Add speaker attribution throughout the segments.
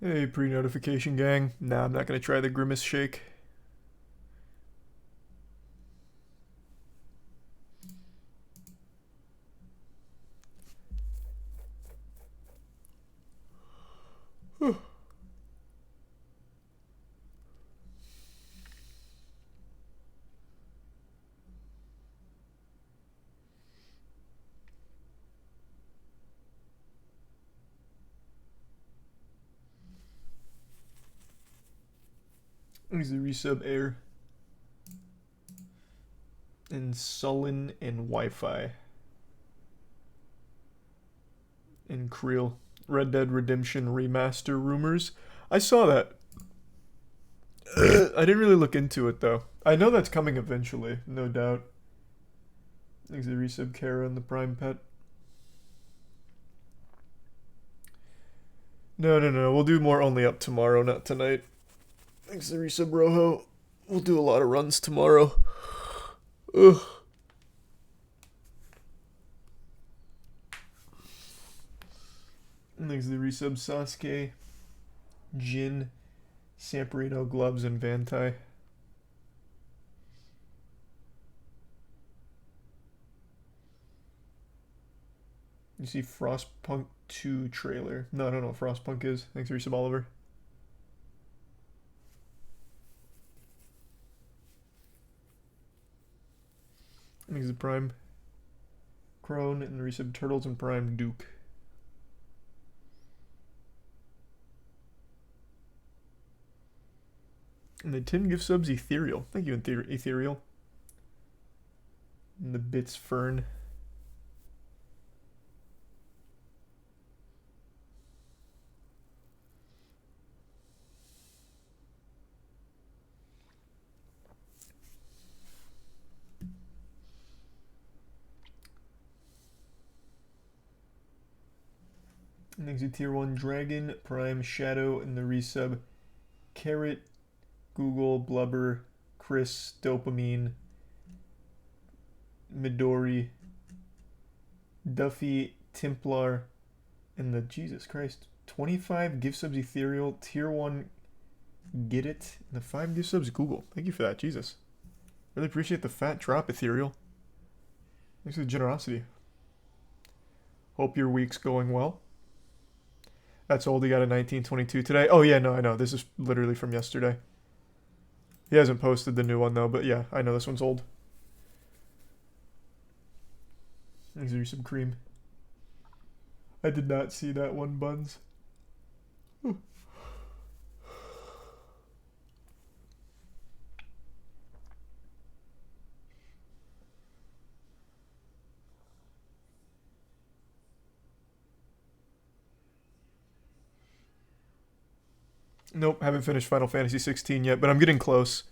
Speaker 1: Hey, pre-notification gang. Nah, I'm not gonna try the grimace shake. Here's the resub air. And Sullen and Wi-Fi. And Creel. Red Dead Redemption Remaster rumors. I saw that. I didn't really look into it though. I know that's coming eventually, no doubt. Thanks the resub Cr1 and the Prime Pet. No. We'll do more only up tomorrow, not tonight. Thanks the resub Rojo. We'll do a lot of runs tomorrow. Ugh. Thanks the resub Sasuke. Jin. Samperino Gloves and Vantai. You see Frostpunk 2 trailer. No, I don't know what Frostpunk is. Thanks for resub Oliver. Thanks the Prime. Crone and the resub Turtles and Prime Duke. And the 10 gift subs Ethereal. Thank you, Ethereal. And the bits Fern. And thanks to Tier 1 Dragon, Prime, Shadow, and the resub Carrot, Google, Blubber, Chris, Dopamine, Midori, Duffy, Templar, and the Jesus Christ 25 gift subs Ethereal, Tier 1 Get It, and the 5 gift subs Google. Thank you for that, Jesus. Really appreciate the fat drop, Ethereal. Thanks for the generosity. Hope your week's going well. That's old. He got a 1922 today. Oh, yeah, no, I know. This is literally from yesterday. He hasn't posted the new one, though, but yeah, I know this one's old. These are some cream. I did not see that one, Buns. Nope, haven't finished Final Fantasy 16 yet, but I'm getting close.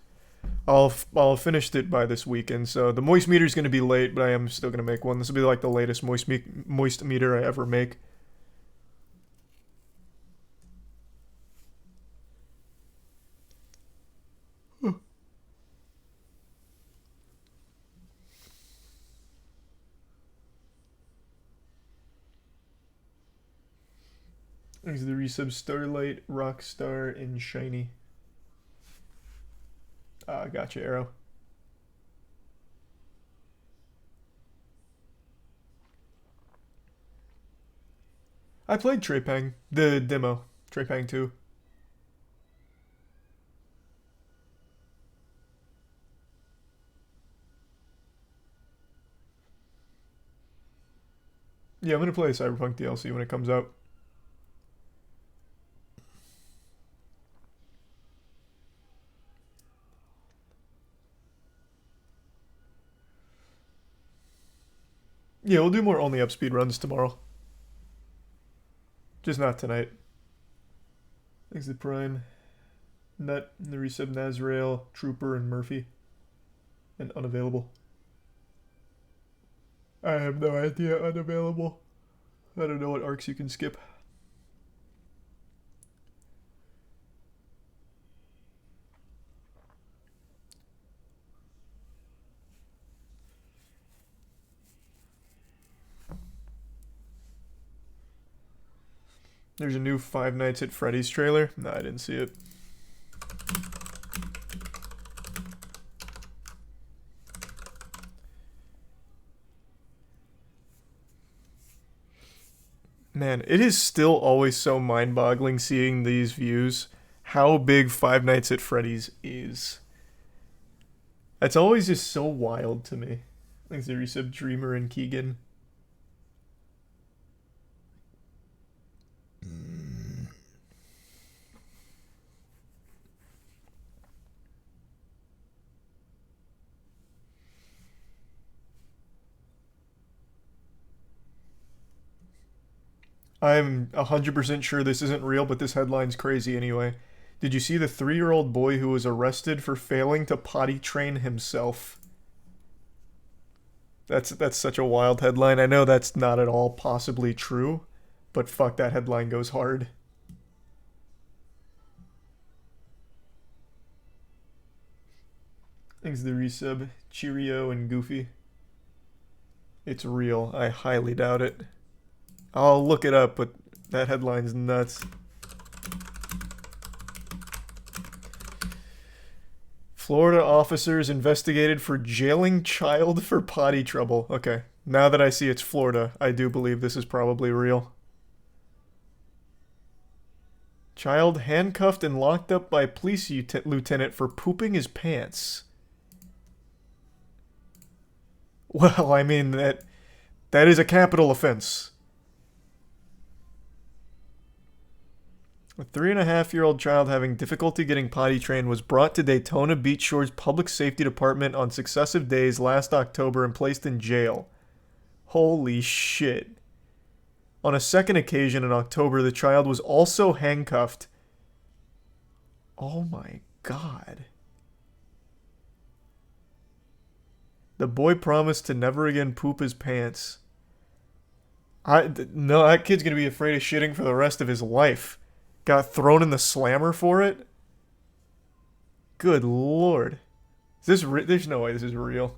Speaker 1: I'll have finished it by this weekend, so the moist meter is going to be late, but I am still going to make one. This will be like the latest moist meter I ever make. There's the resub Starlight, Rockstar, and Shiny. Gotcha, Arrow. I played Trepang, the demo, Trepang 2. Yeah, I'm gonna play Cyberpunk DLC when it comes out. Yeah, we'll do more only up speed runs tomorrow. Just not tonight. Thanks to Prime. Nut, the resub Nazrael, Trooper, and Murphy. And unavailable. I have no idea, unavailable. I don't know what arcs you can skip. There's a new Five Nights at Freddy's trailer. No, I didn't see it. Man, it is still always so mind-boggling seeing these views. How big Five Nights at Freddy's is. That's always just so wild to me. Thanks to Resub, Dreamer, and Keegan. I'm 100% sure this isn't real, but this headline's crazy anyway. Did you see the 3-year-old boy who was arrested for failing to potty train himself? That's such a wild headline. I know that's not at all possibly true, but fuck, that headline goes hard. Thanks to the resub, Cheerio and Goofy. It's real. I highly doubt it. I'll look it up, but that headline's nuts. Florida officers investigated for jailing child for potty trouble. Okay, now that I see it's Florida, I do believe this is probably real. Child handcuffed and locked up by police lieutenant for pooping his pants. Well, I mean, that is a capital offense. A 3.5-year-old child having difficulty getting potty trained was brought to Daytona Beach Shores Public Safety Department on successive days last October and placed in jail. Holy shit. On a second occasion in October, the child was also handcuffed. Oh my god. The boy promised to never again poop his pants. No, that kid's gonna be afraid of shitting for the rest of his life. Got thrown in the slammer for it? Good lord. Is this there's no way this is real.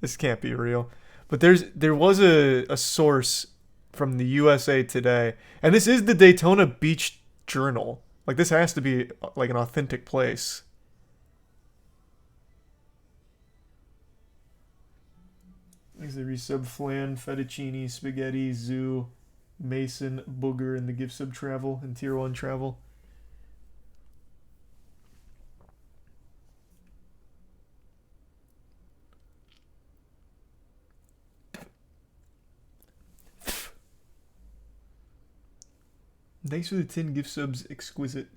Speaker 1: This can't be real. But there was a source from the USA Today, and this is the Daytona Beach Journal. Like, this has to be like an authentic place. There's the resub flan, fettuccine, spaghetti, zoo, Mason, Booger, and the gift sub travel and tier 1 travel. Thanks for the 10 gift subs, exquisite.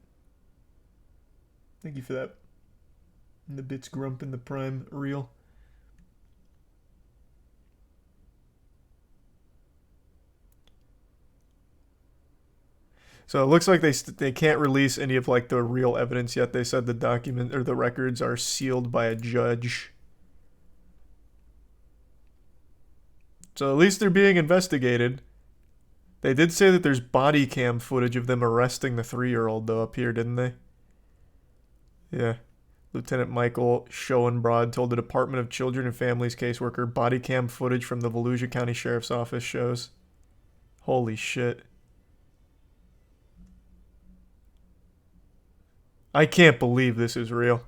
Speaker 1: Thank you for that. And the bits grump and the prime real. So it looks like they can't release any of like the real evidence yet. They said the document or the records are sealed by a judge. So at least they're being investigated. They did say that there's body cam footage of them arresting the 3-year-old though up here, didn't they? Yeah. Lieutenant Michael Schoenbrod told the Department of Children and Families caseworker body cam footage from the Volusia County Sheriff's Office shows. Holy shit. I can't believe this is real.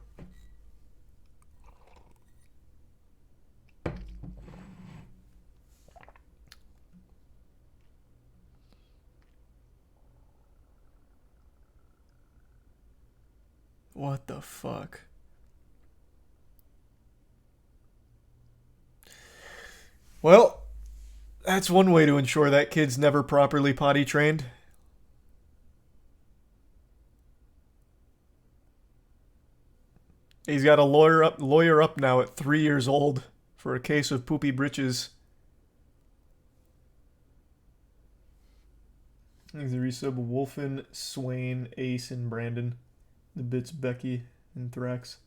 Speaker 1: What the fuck? Well, that's one way to ensure that kid's never properly potty trained. He's got a lawyer up now at 3 years old for a case of poopy britches. There's a resub of Wolfen, Swain, Ace, and Brandon. The bits Becky and Thrax.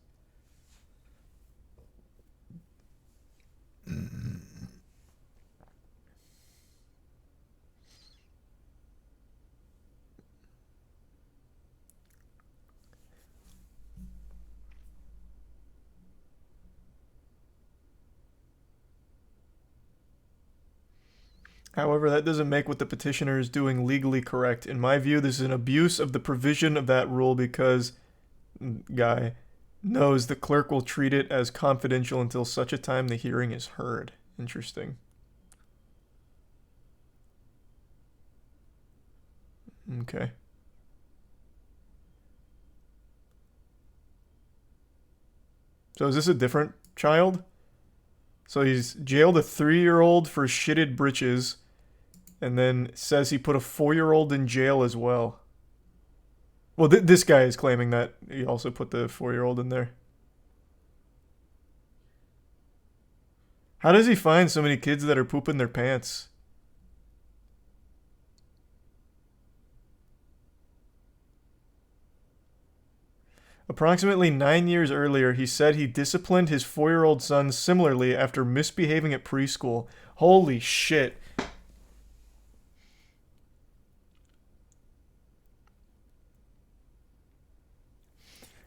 Speaker 1: However, that doesn't make what the petitioner is doing legally correct. In my view, this is an abuse of the provision of that rule because guy knows the clerk will treat it as confidential until such a time the hearing is heard. Interesting. Okay. So is this a different child? So he's jailed a 3-year-old for shitted britches, and then says he put a 4-year-old in jail as well. Well, this guy is claiming that he also put the 4-year-old in there. How does he find so many kids that are pooping their pants? Approximately 9 years earlier, he said he disciplined his 4-year-old son similarly after misbehaving at preschool. Holy shit.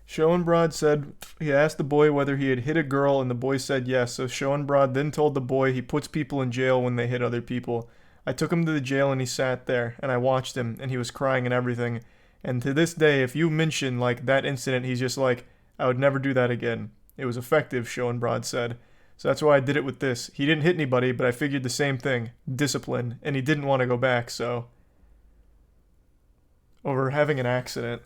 Speaker 1: Schoenbrod said he asked the boy whether he had hit a girl, and the boy said yes. So Schoenbrod then told the boy he puts people in jail when they hit other people. I took him to the jail and he sat there, and I watched him, and he was crying and everything. And to this day, if you mention like that incident, he's just like, I would never do that again. It was effective, Schoenbrod said. So that's why I did it with this. He didn't hit anybody, but I figured the same thing. Discipline. And he didn't want to go back, so. Over having an accident.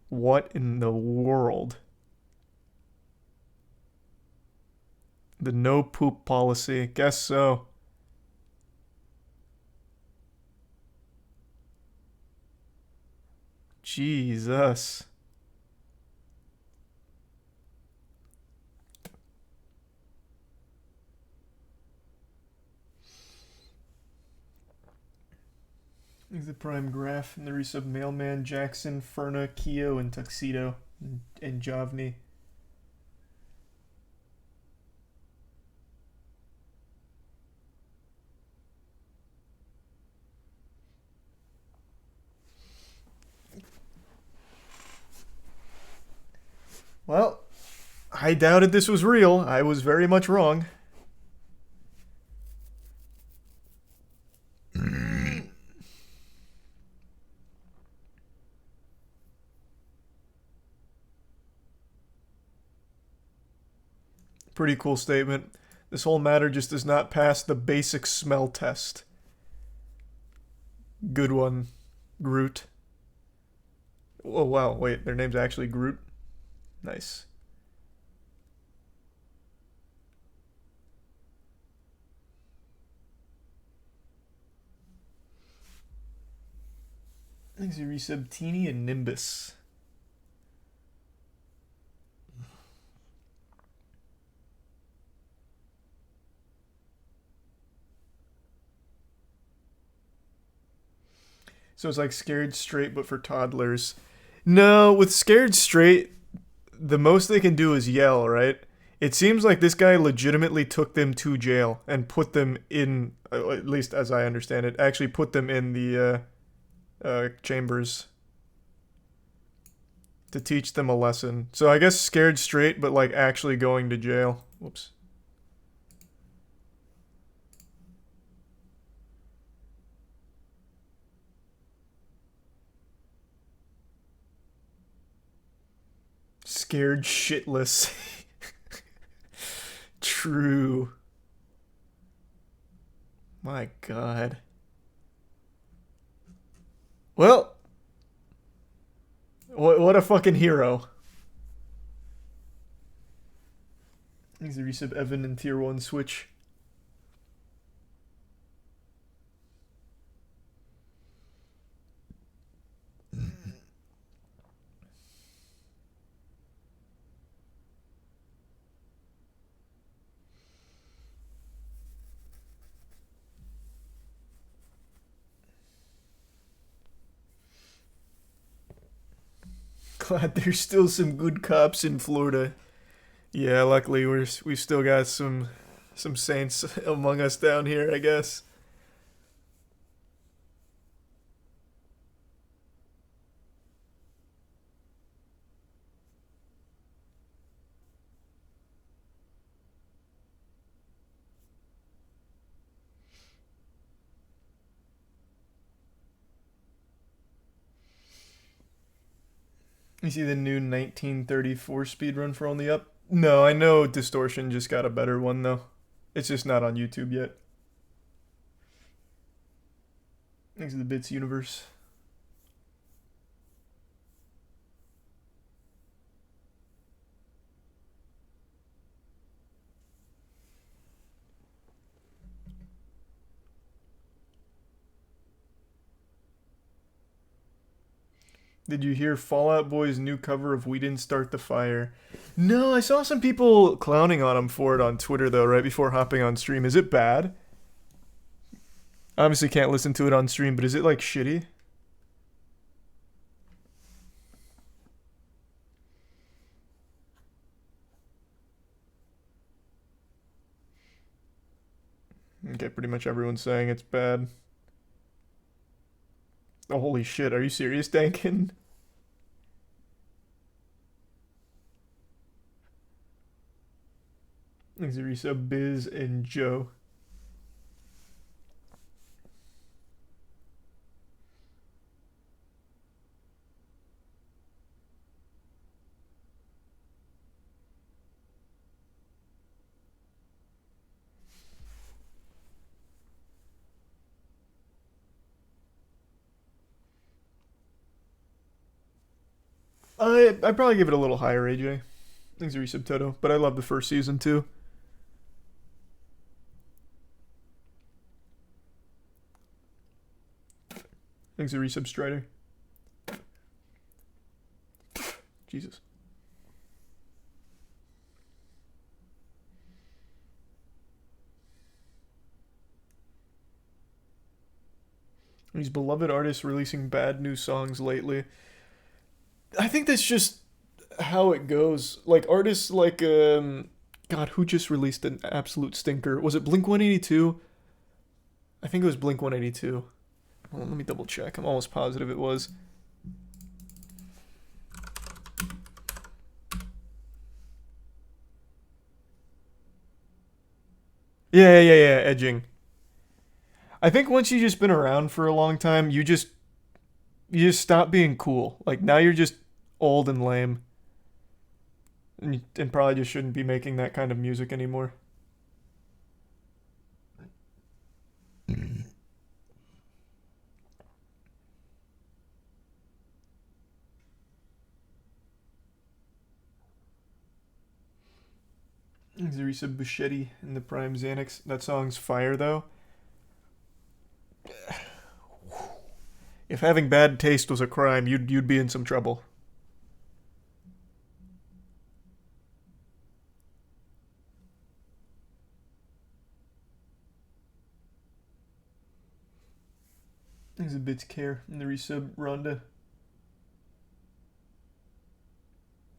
Speaker 1: What in the world? The no poop policy. Guess so. Jesus. Here's the prime graph in the resub Mailman, Jackson, Ferna, Keo, and Tuxedo, and Javni. Well, I doubted this was real. I was very much wrong. Pretty cool statement. This whole matter just does not pass the basic smell test. Good one, Groot. Oh wow, wait, their name's actually Groot? Nice. Thanks to resub Teeny and Nimbus. So it's like Scared Straight, but for toddlers. No, with Scared Straight, the most they can do is yell, right? It seems like this guy legitimately took them to jail and put them in, at least as I understand it, actually put them in the chambers to teach them a lesson. So I guess Scared Straight, but like actually going to jail. Whoops. Scared shitless. True. My God. Well, what a fucking hero. He's a resub Evan in tier 1 Switch. Glad there's still some good cops in Florida. Yeah, luckily we've still got some saints among us down here, I guess. You see the new 1934 speedrun for Only Up? No, I know Distortion just got a better one though. It's just not on YouTube yet. Thanks to the Bits universe. Did you hear Fall Out Boy's new cover of We Didn't Start the Fire? No, I saw some people clowning on him for it on Twitter though, right before hopping on stream. Is it bad? Obviously can't listen to it on stream, but is it like shitty? Okay, pretty much everyone's saying it's bad. Oh, holy shit, are you serious, Dankin? Thanks, Arisa, Biz, and Joe. I'd probably give it a little higher, AJ. Thanks, Resub Toto. But I love the first season too. Thanks, Resub Strider. Jesus. These beloved artists releasing bad new songs lately. I think that's just how it goes. Like artists like God, who just released an absolute stinker? Was it Blink 182? I think it was Blink 182. Hold on, let me double check. I'm almost positive it was. Yeah, edging. I think once you've just been around for a long time, you just stop being cool. Like now you're just old and lame. And probably just shouldn't be making that kind of music anymore. Zarisa Buschetti in the Prime Xanax. That song's fire though. If having bad taste was a crime, you'd be in some trouble. There's a bit care in the resub Rhonda.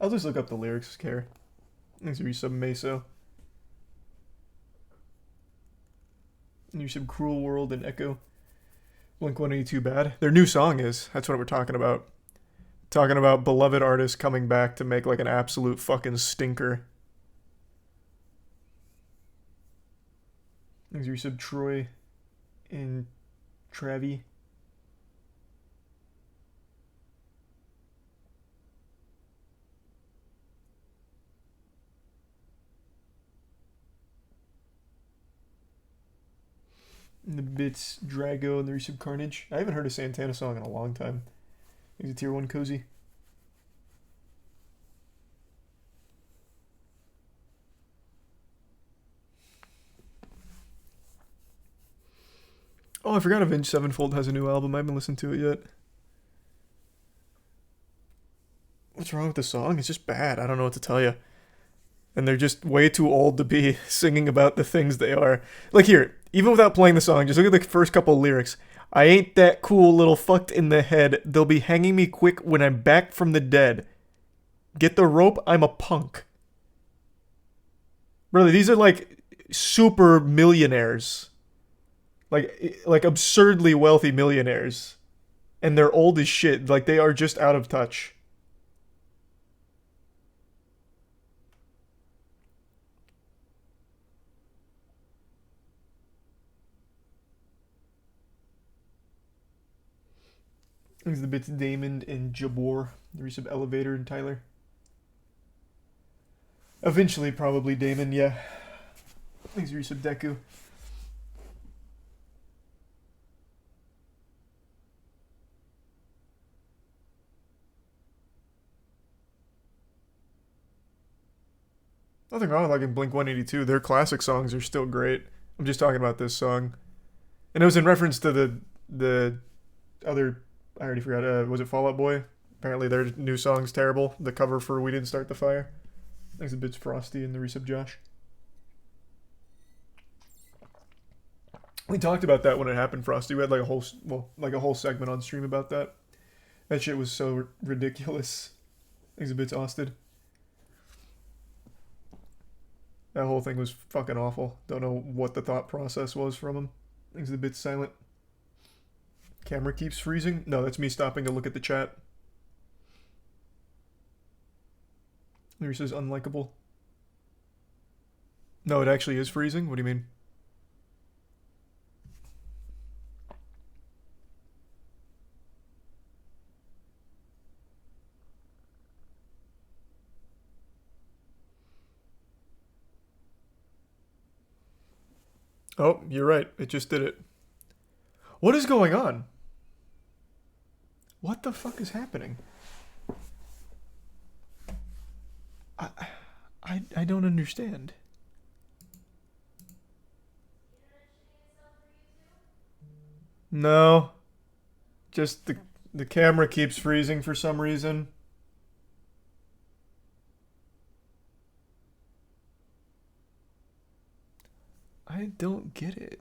Speaker 1: I'll just look up the lyrics, care. There's a resub Meso. And you sub Cruel World and Echo. Blink 182 bad. Their new song is. That's what we're talking about. Talking about beloved artists coming back to make like an absolute fucking stinker. There's your sub Troy and Travi. And the bits Drago and the resub Carnage. I haven't heard a Santana song in a long time. He's a tier 1 cozy. Oh, I forgot Avenged Sevenfold has a new album. I haven't listened to it yet. What's wrong with the song? It's just bad. I don't know what to tell you. And they're just way too old to be singing about the things they are. Like here, even without playing the song, just look at the first couple lyrics. I ain't that cool little fucked in the head. They'll be hanging me quick when I'm back from the dead. Get the rope, I'm a punk. Really, these are like super millionaires. Like absurdly wealthy millionaires. And they're old as shit. Like they are just out of touch. Thanks the bits Damon and Jabor. The resub Elevator and Tyler. Eventually, probably Damon, yeah. Thanks resub Deku. Nothing wrong with liking Blink 182. Their classic songs are still great. I'm just talking about this song. And it was in reference to the other, I already forgot, was it Fall Out Boy? Apparently their new song's terrible. The cover for We Didn't Start the Fire. Thanks a bit Frosty and the resub Josh. We talked about that when it happened, Frosty. We had like a whole segment on stream about that. That shit was so ridiculous. Thanks a bit Austin. That whole thing was fucking awful. Don't know what the thought process was from him. Things a bit silent. Camera keeps freezing. No, that's me stopping to look at the chat. There says unlikable. No, it actually is freezing? What do you mean? Oh, you're right. It just did it. What is going on? What the fuck is happening? I don't understand. No. Just the camera keeps freezing for some reason. I don't get it.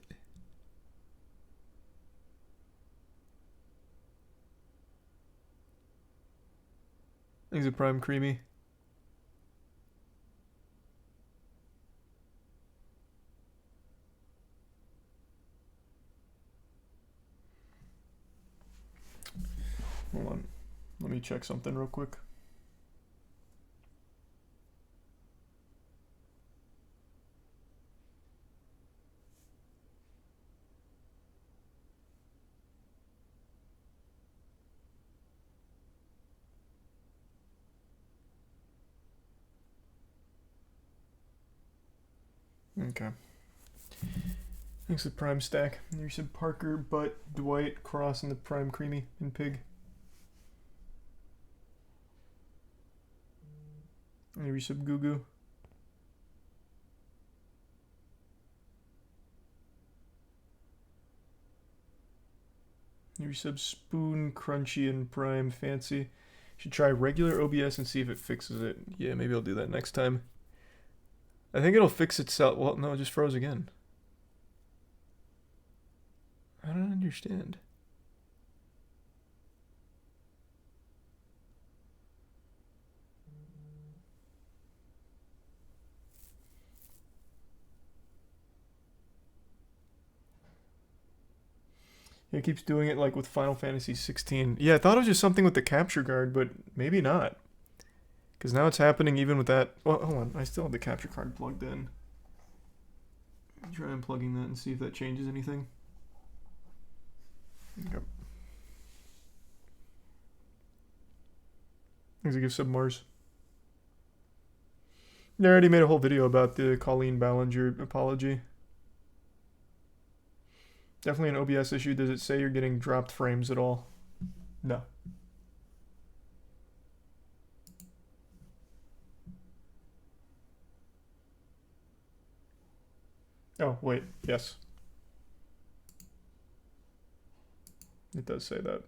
Speaker 1: Is it Prime Creamy? Hold on. Let me check something real quick. Okay. Thanks to Prime Stack. There's some Parker, Butt, Dwight, Cross, and the Prime Creamy and Pig. Maybe some Gugu. Maybe some Spoon, Crunchy, and Prime Fancy. Should try regular OBS and see if it fixes it. Yeah, maybe I'll do that next time. I think it'll fix itself. Well, no, it just froze again. I don't understand. It keeps doing it like with Final Fantasy 16. Yeah, I thought it was just something with the capture card, but maybe not. Because now it's happening even with that. Well, hold on. I still have the capture card plugged in. Try unplugging that and see if that changes anything. Yep. Thanks to give sub Mars. I already made a whole video about the Colleen Ballinger apology. Definitely an OBS issue. Does it say you're getting dropped frames at all? No. Oh, wait. Yes. It does say that.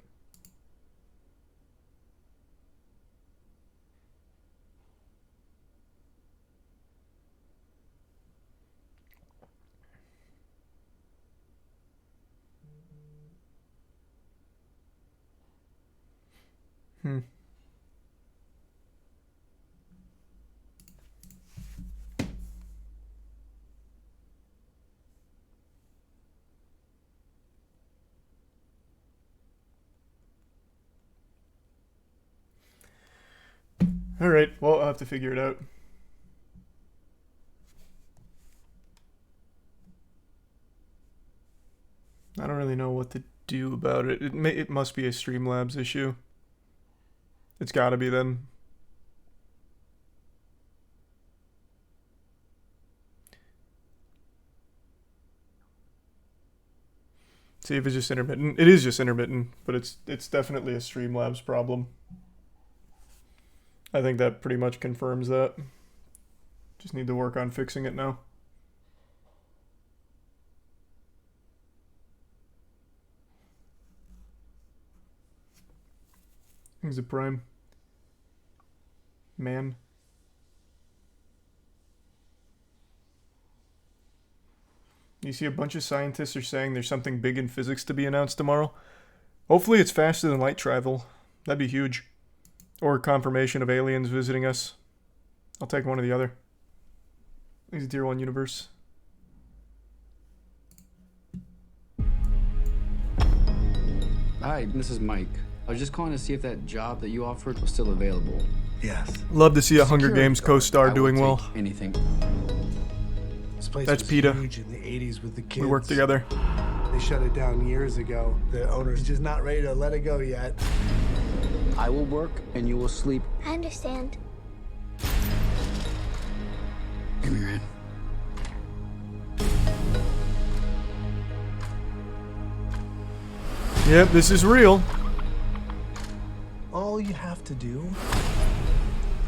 Speaker 1: Alright, well, I'll have to figure it out. I don't really know what to do about it? It must be a Streamlabs issue. It's gotta be then. See if it's just intermittent. It is just intermittent, but it's definitely a Streamlabs problem. I think that pretty much confirms that. Just need to work on fixing it now. He's a prime. Man. You see a bunch of scientists are saying there's something big in physics to be announced tomorrow. Hopefully it's faster than light travel. That'd be huge. Or confirmation of aliens visiting us. I'll take one or the other. He's a tier 1 universe.
Speaker 2: Hi, this is Mike. I was just calling to see if that job that you offered was still available.
Speaker 3: Yes.
Speaker 1: Love to see a Hunger Games co-star doing well.
Speaker 2: Anything.
Speaker 3: This place
Speaker 1: That's
Speaker 3: was
Speaker 1: PETA.
Speaker 3: huge in the 80s with the kids.
Speaker 1: We work together.
Speaker 3: They shut it down years ago. The owner's just not ready to let it go yet.
Speaker 2: I will work and you will sleep.
Speaker 4: I understand.
Speaker 2: Give me your hand.
Speaker 1: Yep, this is real.
Speaker 3: All you have to do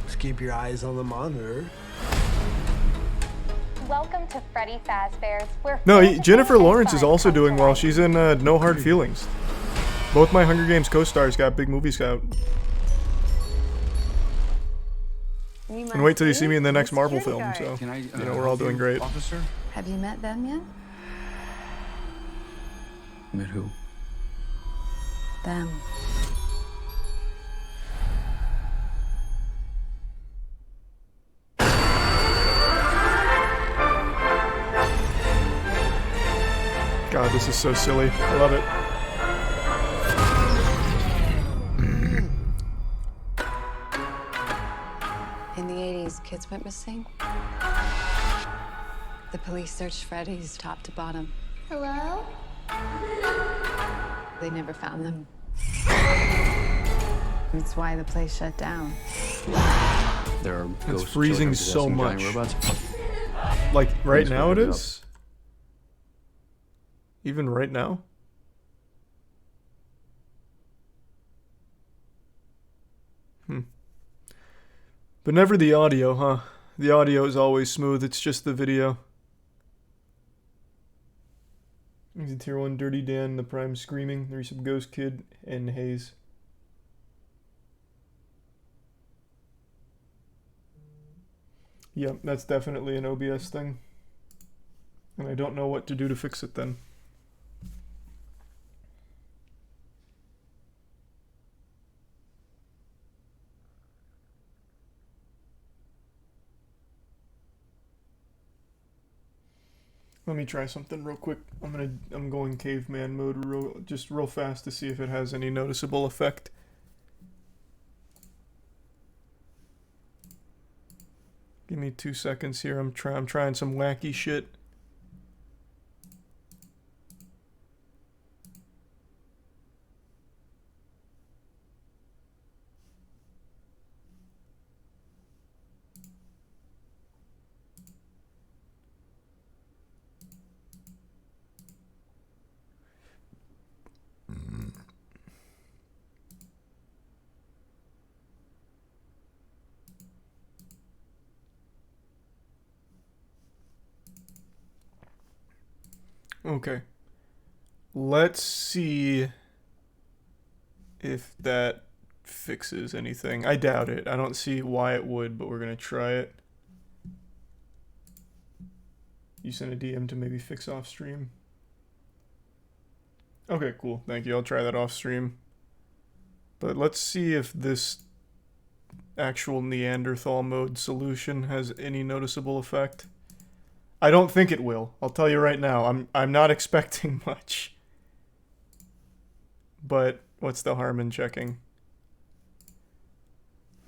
Speaker 3: is keep your eyes on the monitor.
Speaker 5: Welcome to Freddy Fazbear's. Where
Speaker 1: No,
Speaker 5: physical
Speaker 1: Jennifer Lawrence is
Speaker 5: fun
Speaker 1: also
Speaker 5: comes
Speaker 1: doing
Speaker 5: to
Speaker 1: well.
Speaker 5: life.
Speaker 1: She's in No Hard Feelings. Both my Hunger Games co-stars got big movies out. And wait till you see me in the next Marvel film, so,
Speaker 2: Can I,
Speaker 1: you know, we're all doing great.
Speaker 2: Officer?
Speaker 6: Have you met them yet?
Speaker 2: Met who?
Speaker 6: Them.
Speaker 1: God, this is so silly. I love it.
Speaker 6: In the 80s, kids went missing. The police searched Freddy's top to bottom.
Speaker 4: Hello?
Speaker 6: They never found them. That's why the place shut down.
Speaker 2: There are
Speaker 1: It's
Speaker 2: ghost
Speaker 1: freezing
Speaker 2: children
Speaker 1: so
Speaker 2: possessing
Speaker 1: much.
Speaker 2: giant robots.
Speaker 1: Like, right
Speaker 2: Thanks for
Speaker 1: now it
Speaker 2: looking it
Speaker 1: is? Even right now? But never the audio, huh? The audio is always smooth, it's just the video. He's a tier 1 Dirty Dan, the Prime Screaming, the Resub Ghost Kid, and Hayes. Yep, that's definitely an OBS thing. And I don't know what to do to fix it then. Let me try something real quick. I'm going caveman mode just real fast to see if it has any noticeable effect. Give me 2 seconds here. I'm trying some wacky shit. Okay. Let's see if that fixes anything. I doubt it. I don't see why it would, but we're going to try it. You sent a DM to maybe fix off stream. Okay, cool. Thank you. I'll try that off stream. But let's see if this actual Neanderthal mode solution has any noticeable effect. I don't think it will. I'll tell you right now. I'm not expecting much. But what's the harm in checking?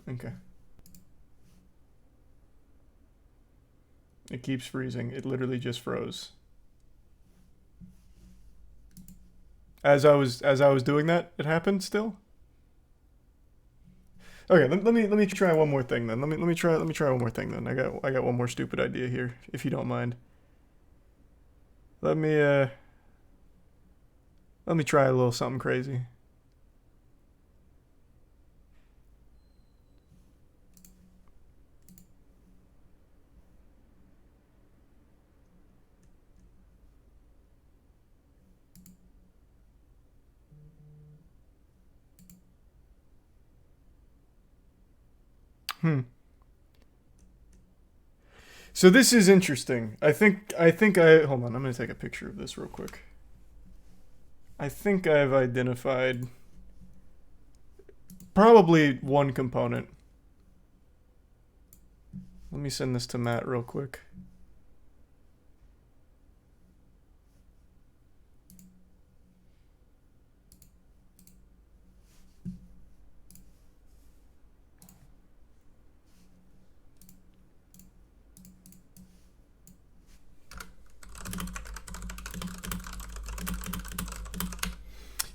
Speaker 1: Okay. It keeps freezing. It literally just froze. As I was doing that, it happened still. Okay, let me try one more thing then. Let me try one more thing then. I got one more stupid idea here, if you don't mind. Let me try a little something crazy. So this is interesting. I think I hold on, I'm going to take a picture of this real quick. I think I've identified probably one component. Let me send this to Matt real quick.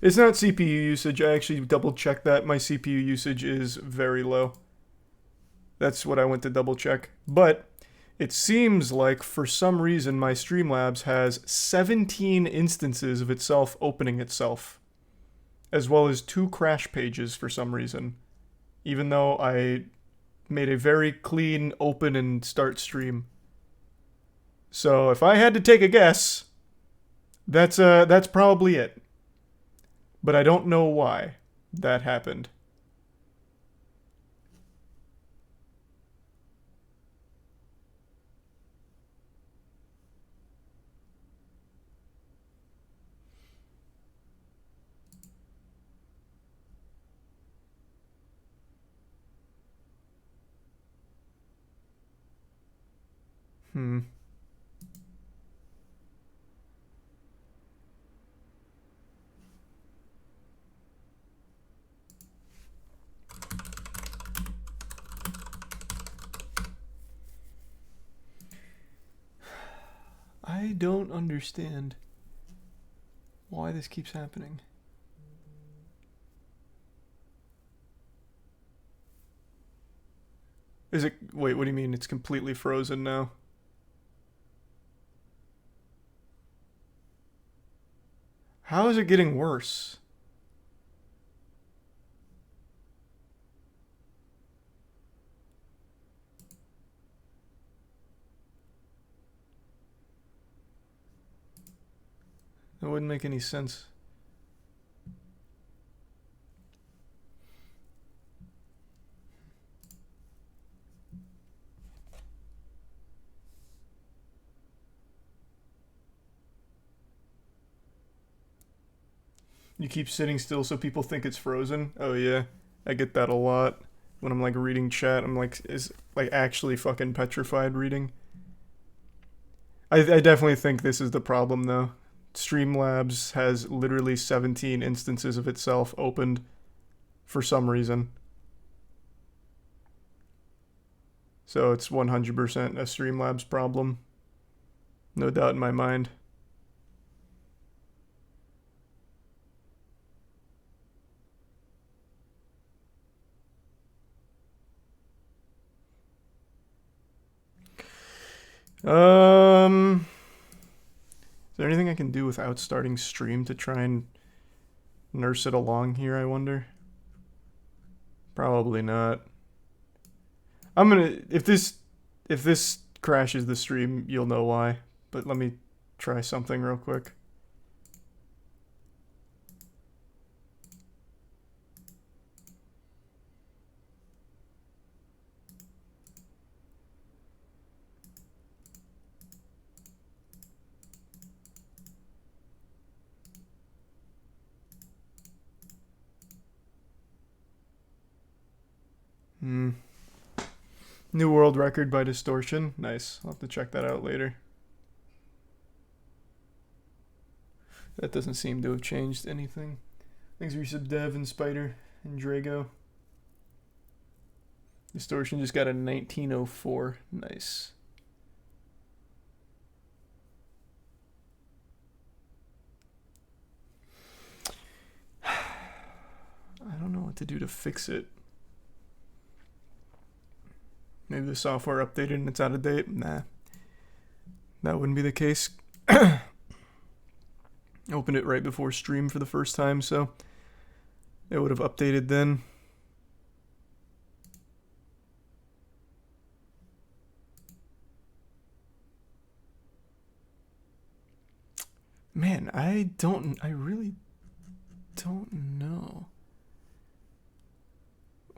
Speaker 1: It's not CPU usage. I actually double checked that. My CPU usage is very low. That's what I went to double check. But it seems like for some reason my Streamlabs has 17 instances of itself opening itself, as well as 2 crash pages for some reason, even though I made a very clean open and start stream. So if I had to take a guess, that's probably it. But I don't know why that happened. I don't understand why this keeps happening. Is it... Wait, what do you mean it's completely frozen now? How is it getting worse? That wouldn't make any sense. You keep sitting still so people think it's frozen? Oh yeah, I get that a lot. When I'm like reading chat, I'm like, is like actually fucking petrified reading. I definitely think this is the problem though. Streamlabs has literally 17 instances of itself opened for some reason. So it's 100% a Streamlabs problem. No doubt in my mind. Is there anything I can do without starting stream to try and nurse it along here, I wonder? Probably not. I'm gonna... If this crashes the stream, you'll know why. But let me try something real quick. New world record by Distortion. Nice. I'll have to check that out later. That doesn't seem to have changed anything. Thanks for your sub, Dev and Spider and Drago. Distortion just got a 1904. Nice. what to do to fix it. Maybe the software updated and it's out of date. Nah, that wouldn't be the case. Opened it right before stream for the first time, so it would have updated then. Man, I really don't know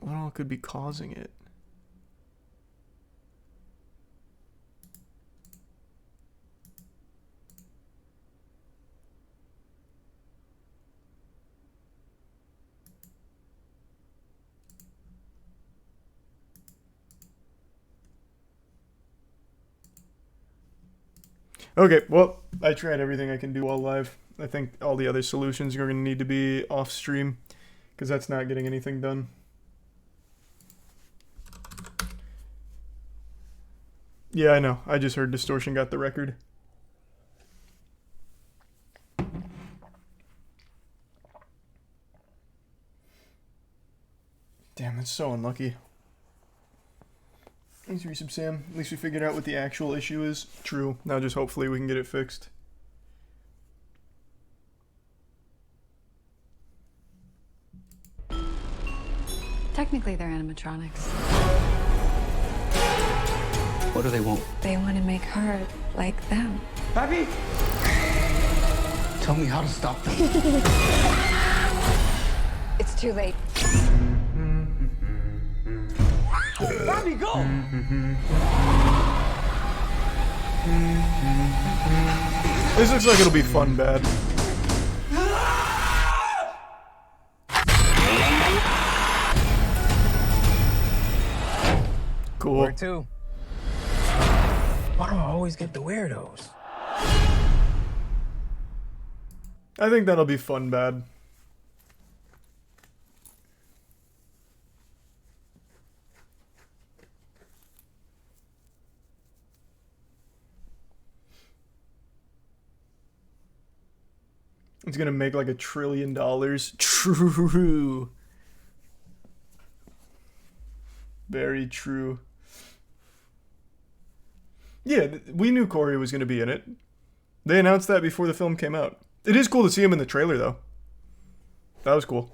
Speaker 1: what all could be causing it. Okay, well, I tried everything I can do while live. I think all the other solutions are going to need to be off stream, because that's not getting anything done. Yeah, I know. I just heard Distortion got the record. Damn, that's so unlucky. Thanks for resub, Sam. At least we figured out what the actual issue is. True. Now just hopefully we can get it fixed.
Speaker 6: Technically, they're animatronics.
Speaker 2: What do they want?
Speaker 6: They want to make her like them.
Speaker 2: Papi! Tell me how to stop them.
Speaker 6: It's too late.
Speaker 2: Papi, go!
Speaker 1: This looks like it'll be fun bad. Cool.
Speaker 4: Where to? Why do I always get the weirdos?
Speaker 1: I think that'll be fun bad. It's gonna make like $1 trillion. True. Very true. Yeah, we knew Corey was gonna be in it. They announced that before the film came out. It is cool to see him in the trailer, though. That was cool.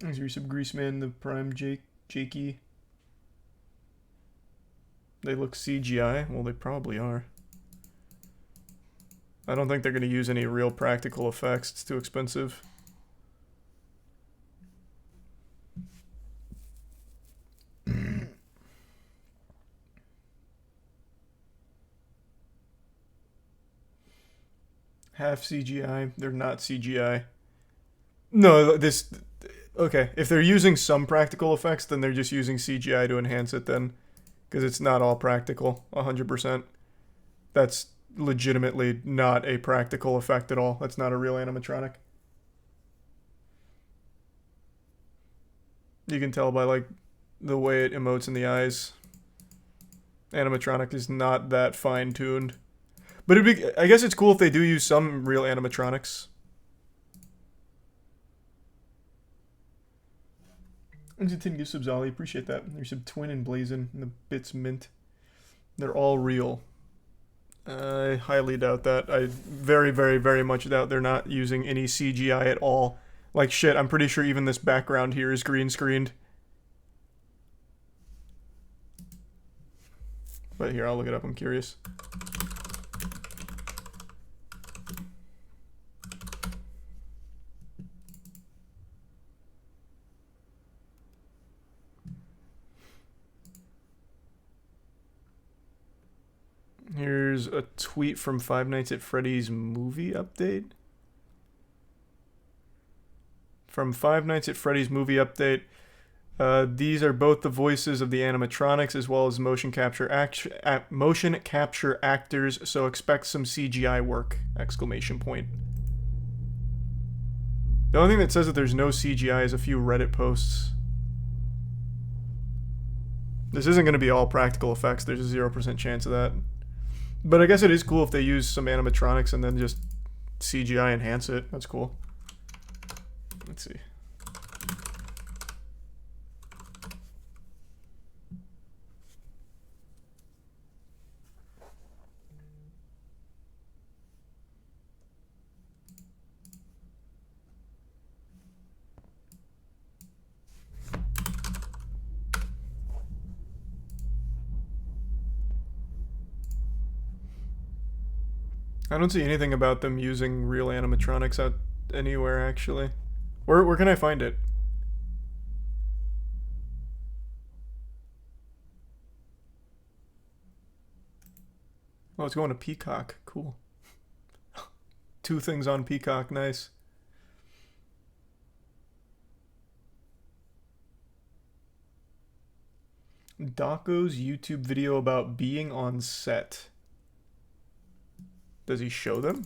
Speaker 1: Thanks for some Greaseman, the Prime Jakey. They look CGI. Well, they probably are. I don't think they're going to use any real practical effects. It's too expensive. Half CGI. They're not CGI. No, this... Okay, if they're using some practical effects, then they're just using CGI to enhance it then. Because it's not all practical, 100%. That's legitimately not a practical effect at all. That's not a real animatronic. You can tell by, like, the way it emotes in the eyes. Animatronic is not that fine-tuned. But it'd be, I guess it's cool if they do use some real animatronics. Thanks to 10 gift subs, Ollie. Appreciate that. There's some Twin and Blazin and the Bits Mint. They're all real. I highly doubt that. I very, very, very much doubt they're not using any CGI at all. Like, shit, I'm pretty sure even this background here is green screened. But here, I'll look it up. I'm curious. Here's a tweet from Five Nights at Freddy's movie update. From Five Nights at Freddy's movie update. These are both the voices of the animatronics as well as motion capture actors, so expect some CGI work! Exclamation point. The only thing that says that there's no CGI is a few Reddit posts. This isn't going to be all practical effects. There's a 0% chance of that. But I guess it is cool if they use some animatronics and then just CGI enhance it. That's cool. Let's see. I don't see anything about them using real animatronics out anywhere, actually. Where can I find it? Oh, it's going to Peacock. Cool. 2 things on Peacock. Nice. Daco's YouTube video about being on set. Does he show them?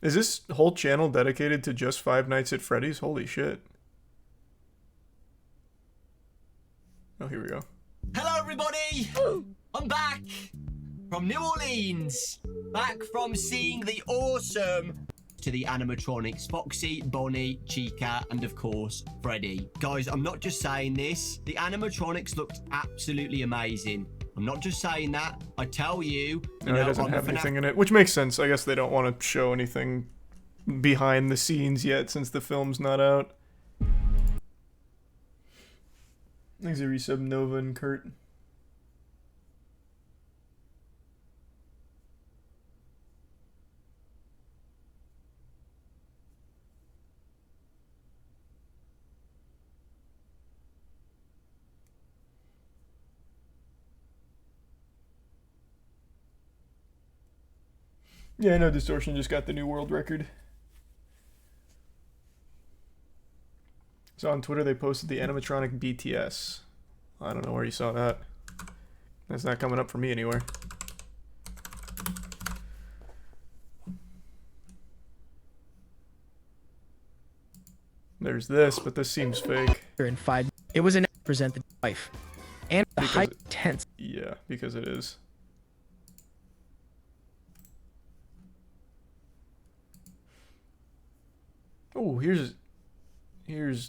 Speaker 1: Is this whole channel dedicated to just Five Nights at Freddy's? Holy shit. Oh, here we go.
Speaker 7: Hello, everybody! I'm back from New Orleans. Back from seeing the awesome to the animatronics, Foxy, Bonnie, Chica, and of course, Freddy. Guys, I'm not just saying this. The animatronics looked absolutely amazing. I'm not just saying that. I tell you,
Speaker 1: No, it doesn't have anything in it, which makes sense. I guess they don't want to show anything behind the scenes yet since the film's not out. Thanks a resub, Nova and Kurt. Yeah, I know Distortion just got the new world record. So on Twitter they posted the animatronic BTS. I don't know where you saw that. That's not coming up for me anywhere. There's this, but this seems fake.
Speaker 4: In 5, it was an present the wife, and the high tense.
Speaker 1: Yeah, because it is. Oh, here's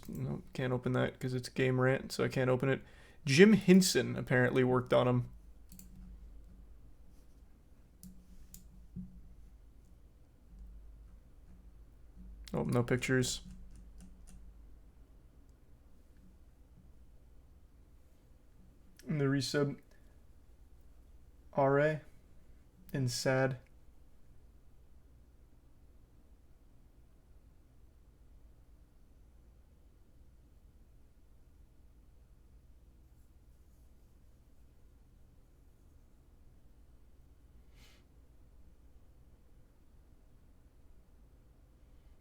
Speaker 1: no, can't open that because it's Game Rant, so I can't open it. Jim Henson apparently worked on him. Oh, no pictures. And the resub RA and sad.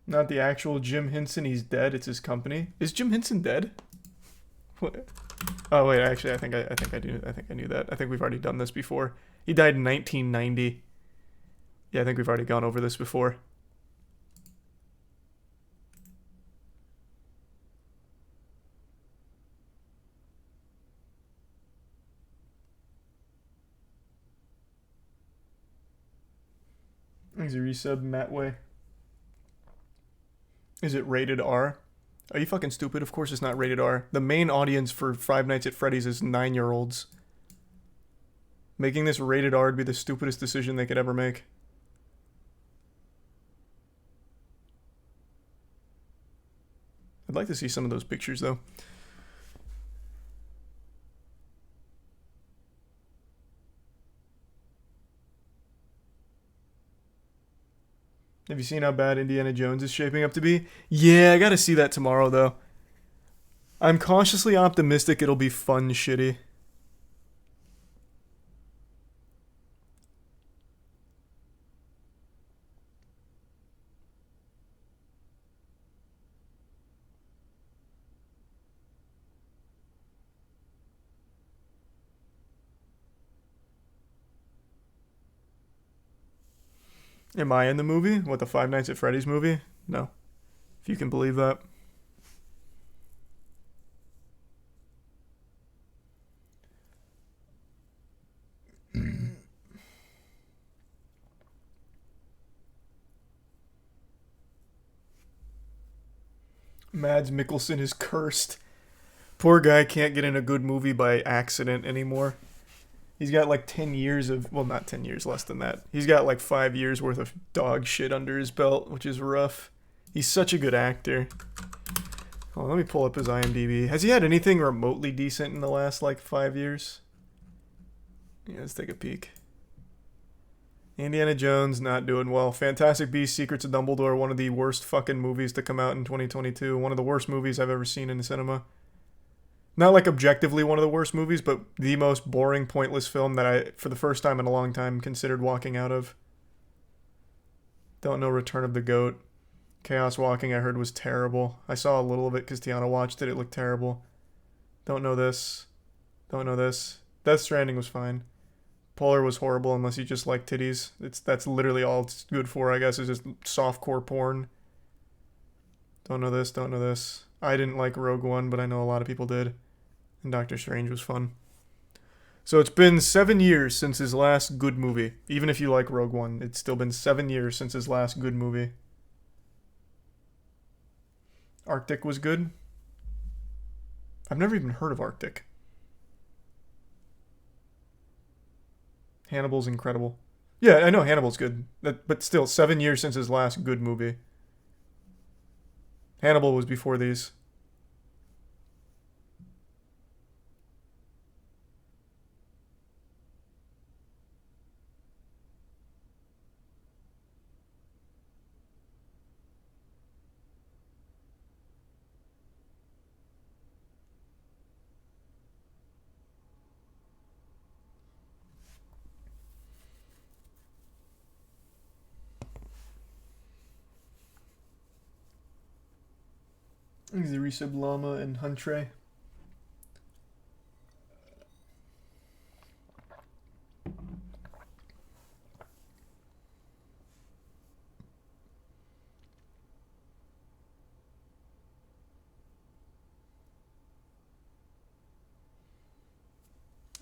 Speaker 1: Not the actual Jim Henson. He's dead. It's his company. Is Jim Henson dead? What? Oh wait, actually, I think I knew that. I think we've already done this before. He died in 1990. Yeah, I think we've already gone over this before. Thanks a resub, Matt Way. Is it rated R? Are you fucking stupid? Of course it's not rated R. The main audience for Five Nights at Freddy's is 9-year-olds. Making this rated R would be the stupidest decision they could ever make. I'd like to see some of those pictures, though. Have you seen how bad Indiana Jones is shaping up to be? Yeah, I gotta see that tomorrow, though. I'm cautiously optimistic it'll be fun shitty. Am I in the movie? What, the Five Nights at Freddy's movie? No. If you can believe that. Mads Mikkelsen is cursed. Poor guy can't get in a good movie by accident anymore. He's got like 10 years of, well, not 10 years, less than that. He's got like 5 years worth of dog shit under his belt, which is rough. He's such a good actor. Oh, let me pull up his IMDb. Has he had anything remotely decent in the last like 5 years? Yeah, let's take a peek. Indiana Jones, not doing well. Fantastic Beasts, Secrets of Dumbledore, one of the worst fucking movies to come out in 2022. One of the worst movies I've ever seen in the cinema. Not like objectively one of the worst movies, but the most boring, pointless film that I, for the first time in a long time, considered walking out of. Don't know Return of the Goat. Chaos Walking, I heard, was terrible. I saw a little of it because Tiana watched it. It looked terrible. Don't know this. Don't know this. Death Stranding was fine. Polar was horrible unless you just like titties. That's literally all it's good for, I guess, is just softcore porn. Don't know this. Don't know this. I didn't like Rogue One, but I know a lot of people did. And Doctor Strange was fun. So it's been 7 years since his last good movie. Even if you like Rogue One, it's still been 7 years since his last good movie. Arctic was good. I've never even heard of Arctic. Hannibal's incredible. Yeah, I know Hannibal's good. But still, 7 years since his last good movie. Hannibal was before these. The Resub Llama and Huntrey.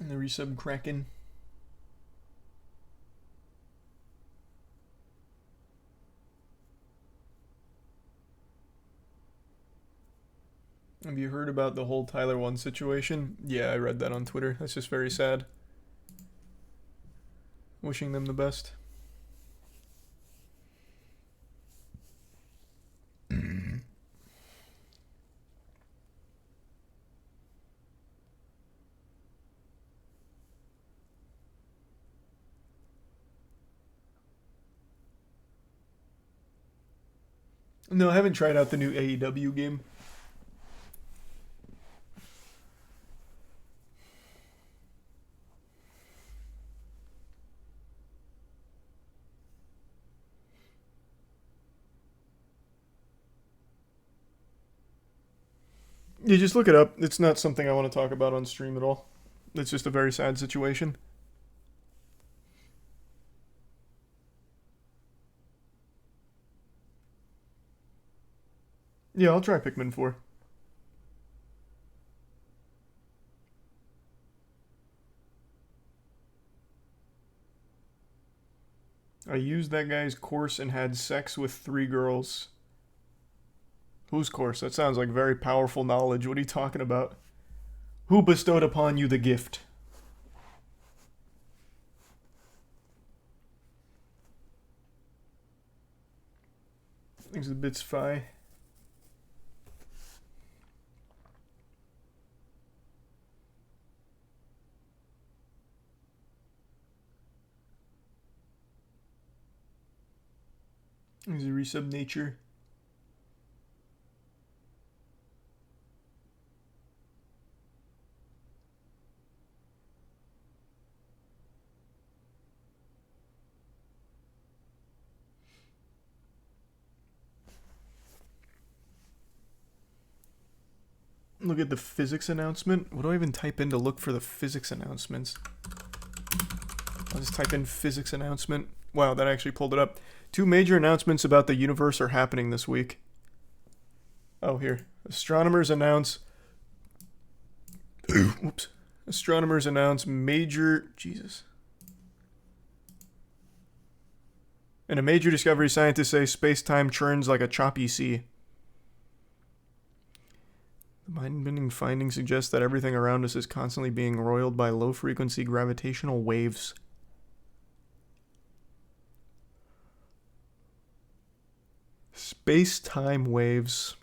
Speaker 1: And the Resub Kraken. Have you heard about the whole Tyler 1 situation? Yeah, I read that on Twitter. That's just very sad. Wishing them the best. No, I haven't tried out the new AEW game. You just look it up. It's not something I want to talk about on stream at all. It's just a very sad situation. Yeah, I'll try Pikmin 4. I used that guy's course and had sex with 3 girls. Whose course? That sounds like very powerful knowledge. What are you talking about? Who bestowed upon you the gift? Things the bits fi. Things a resub nature. Look at the physics announcement. What do I even type in to look for the physics announcements? I'll just type in physics announcement. Wow, that actually pulled it up. 2 major announcements about the universe are happening this week. Oh, here. Astronomers announce... Whoops. Astronomers announce major... Jesus. In a major discovery, scientists say space-time churns like a choppy sea. The mind-bending findings suggest that everything around us is constantly being roiled by low-frequency gravitational waves. Space-time waves.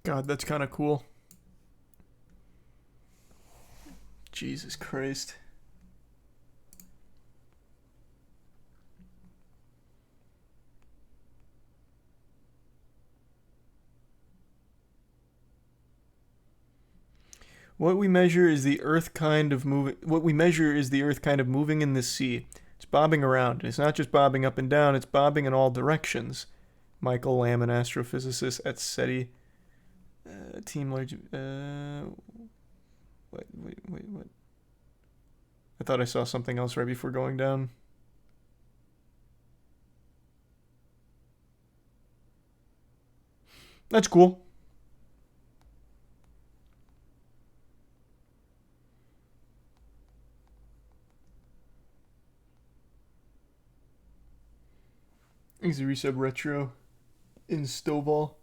Speaker 1: God, that's kind of cool. Jesus Christ. What we measure is the Earth kind of moving. What we measure is the Earth kind of moving in the sea. It's bobbing around. And it's not just bobbing up and down. It's bobbing in all directions. Michael Lamb, an astrophysicist at SETI. Team large. What? I thought I saw something else right before going down. That's cool. Easy resub retro in Stovall.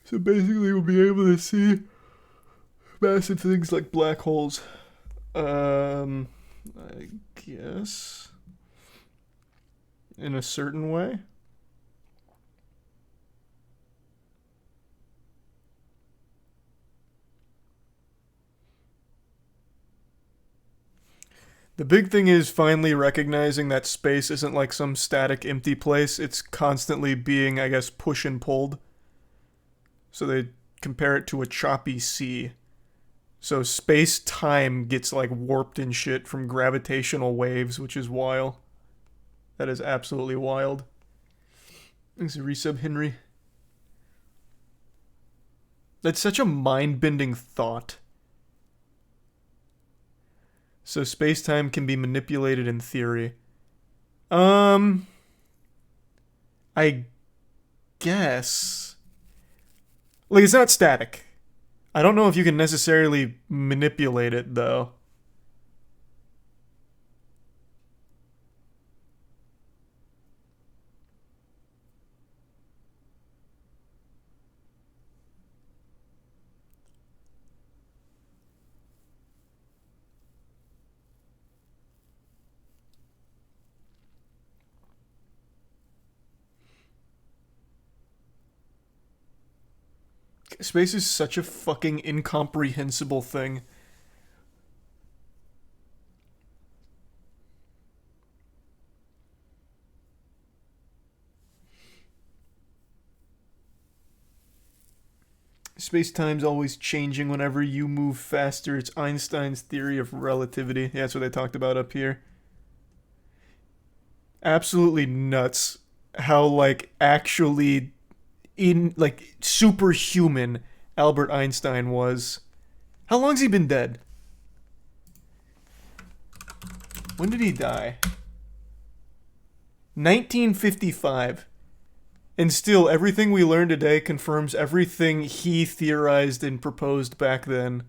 Speaker 1: So basically we'll be able to see massive things like black holes. I guess. In a certain way. The big thing is finally recognizing that space isn't like some static empty place. It's constantly being, I guess, pushed and pulled. So they compare it to a choppy sea. So space-time gets like warped and shit from gravitational waves, which is wild. That is absolutely wild. Thanks to resub Henry. That's such a mind-bending thought. So space-time can be manipulated in theory. I guess. Like, it's not static. I don't know if you can necessarily manipulate it, though. Space is such a fucking incomprehensible thing. Space-time's always changing whenever you move faster. It's Einstein's theory of relativity. Yeah, that's what they talked about up here. Absolutely nuts how, like, actually superhuman Albert Einstein was. How long's he been dead? When did he die? 1955. And still, everything we learn today confirms everything he theorized and proposed back then.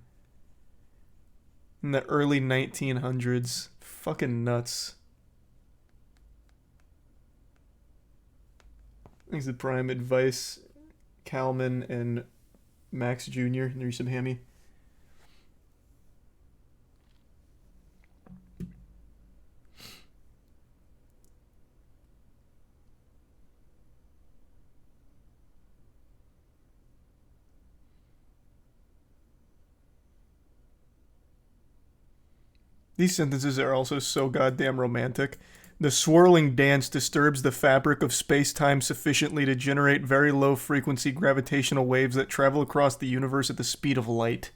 Speaker 1: In the early 1900s. Fucking nuts. Thanks to Prime Advice, Kalman, and Max Jr. There's some hammy. These sentences are also so goddamn romantic. The swirling dance disturbs the fabric of space-time sufficiently to generate very low-frequency gravitational waves that travel across the universe at the speed of light.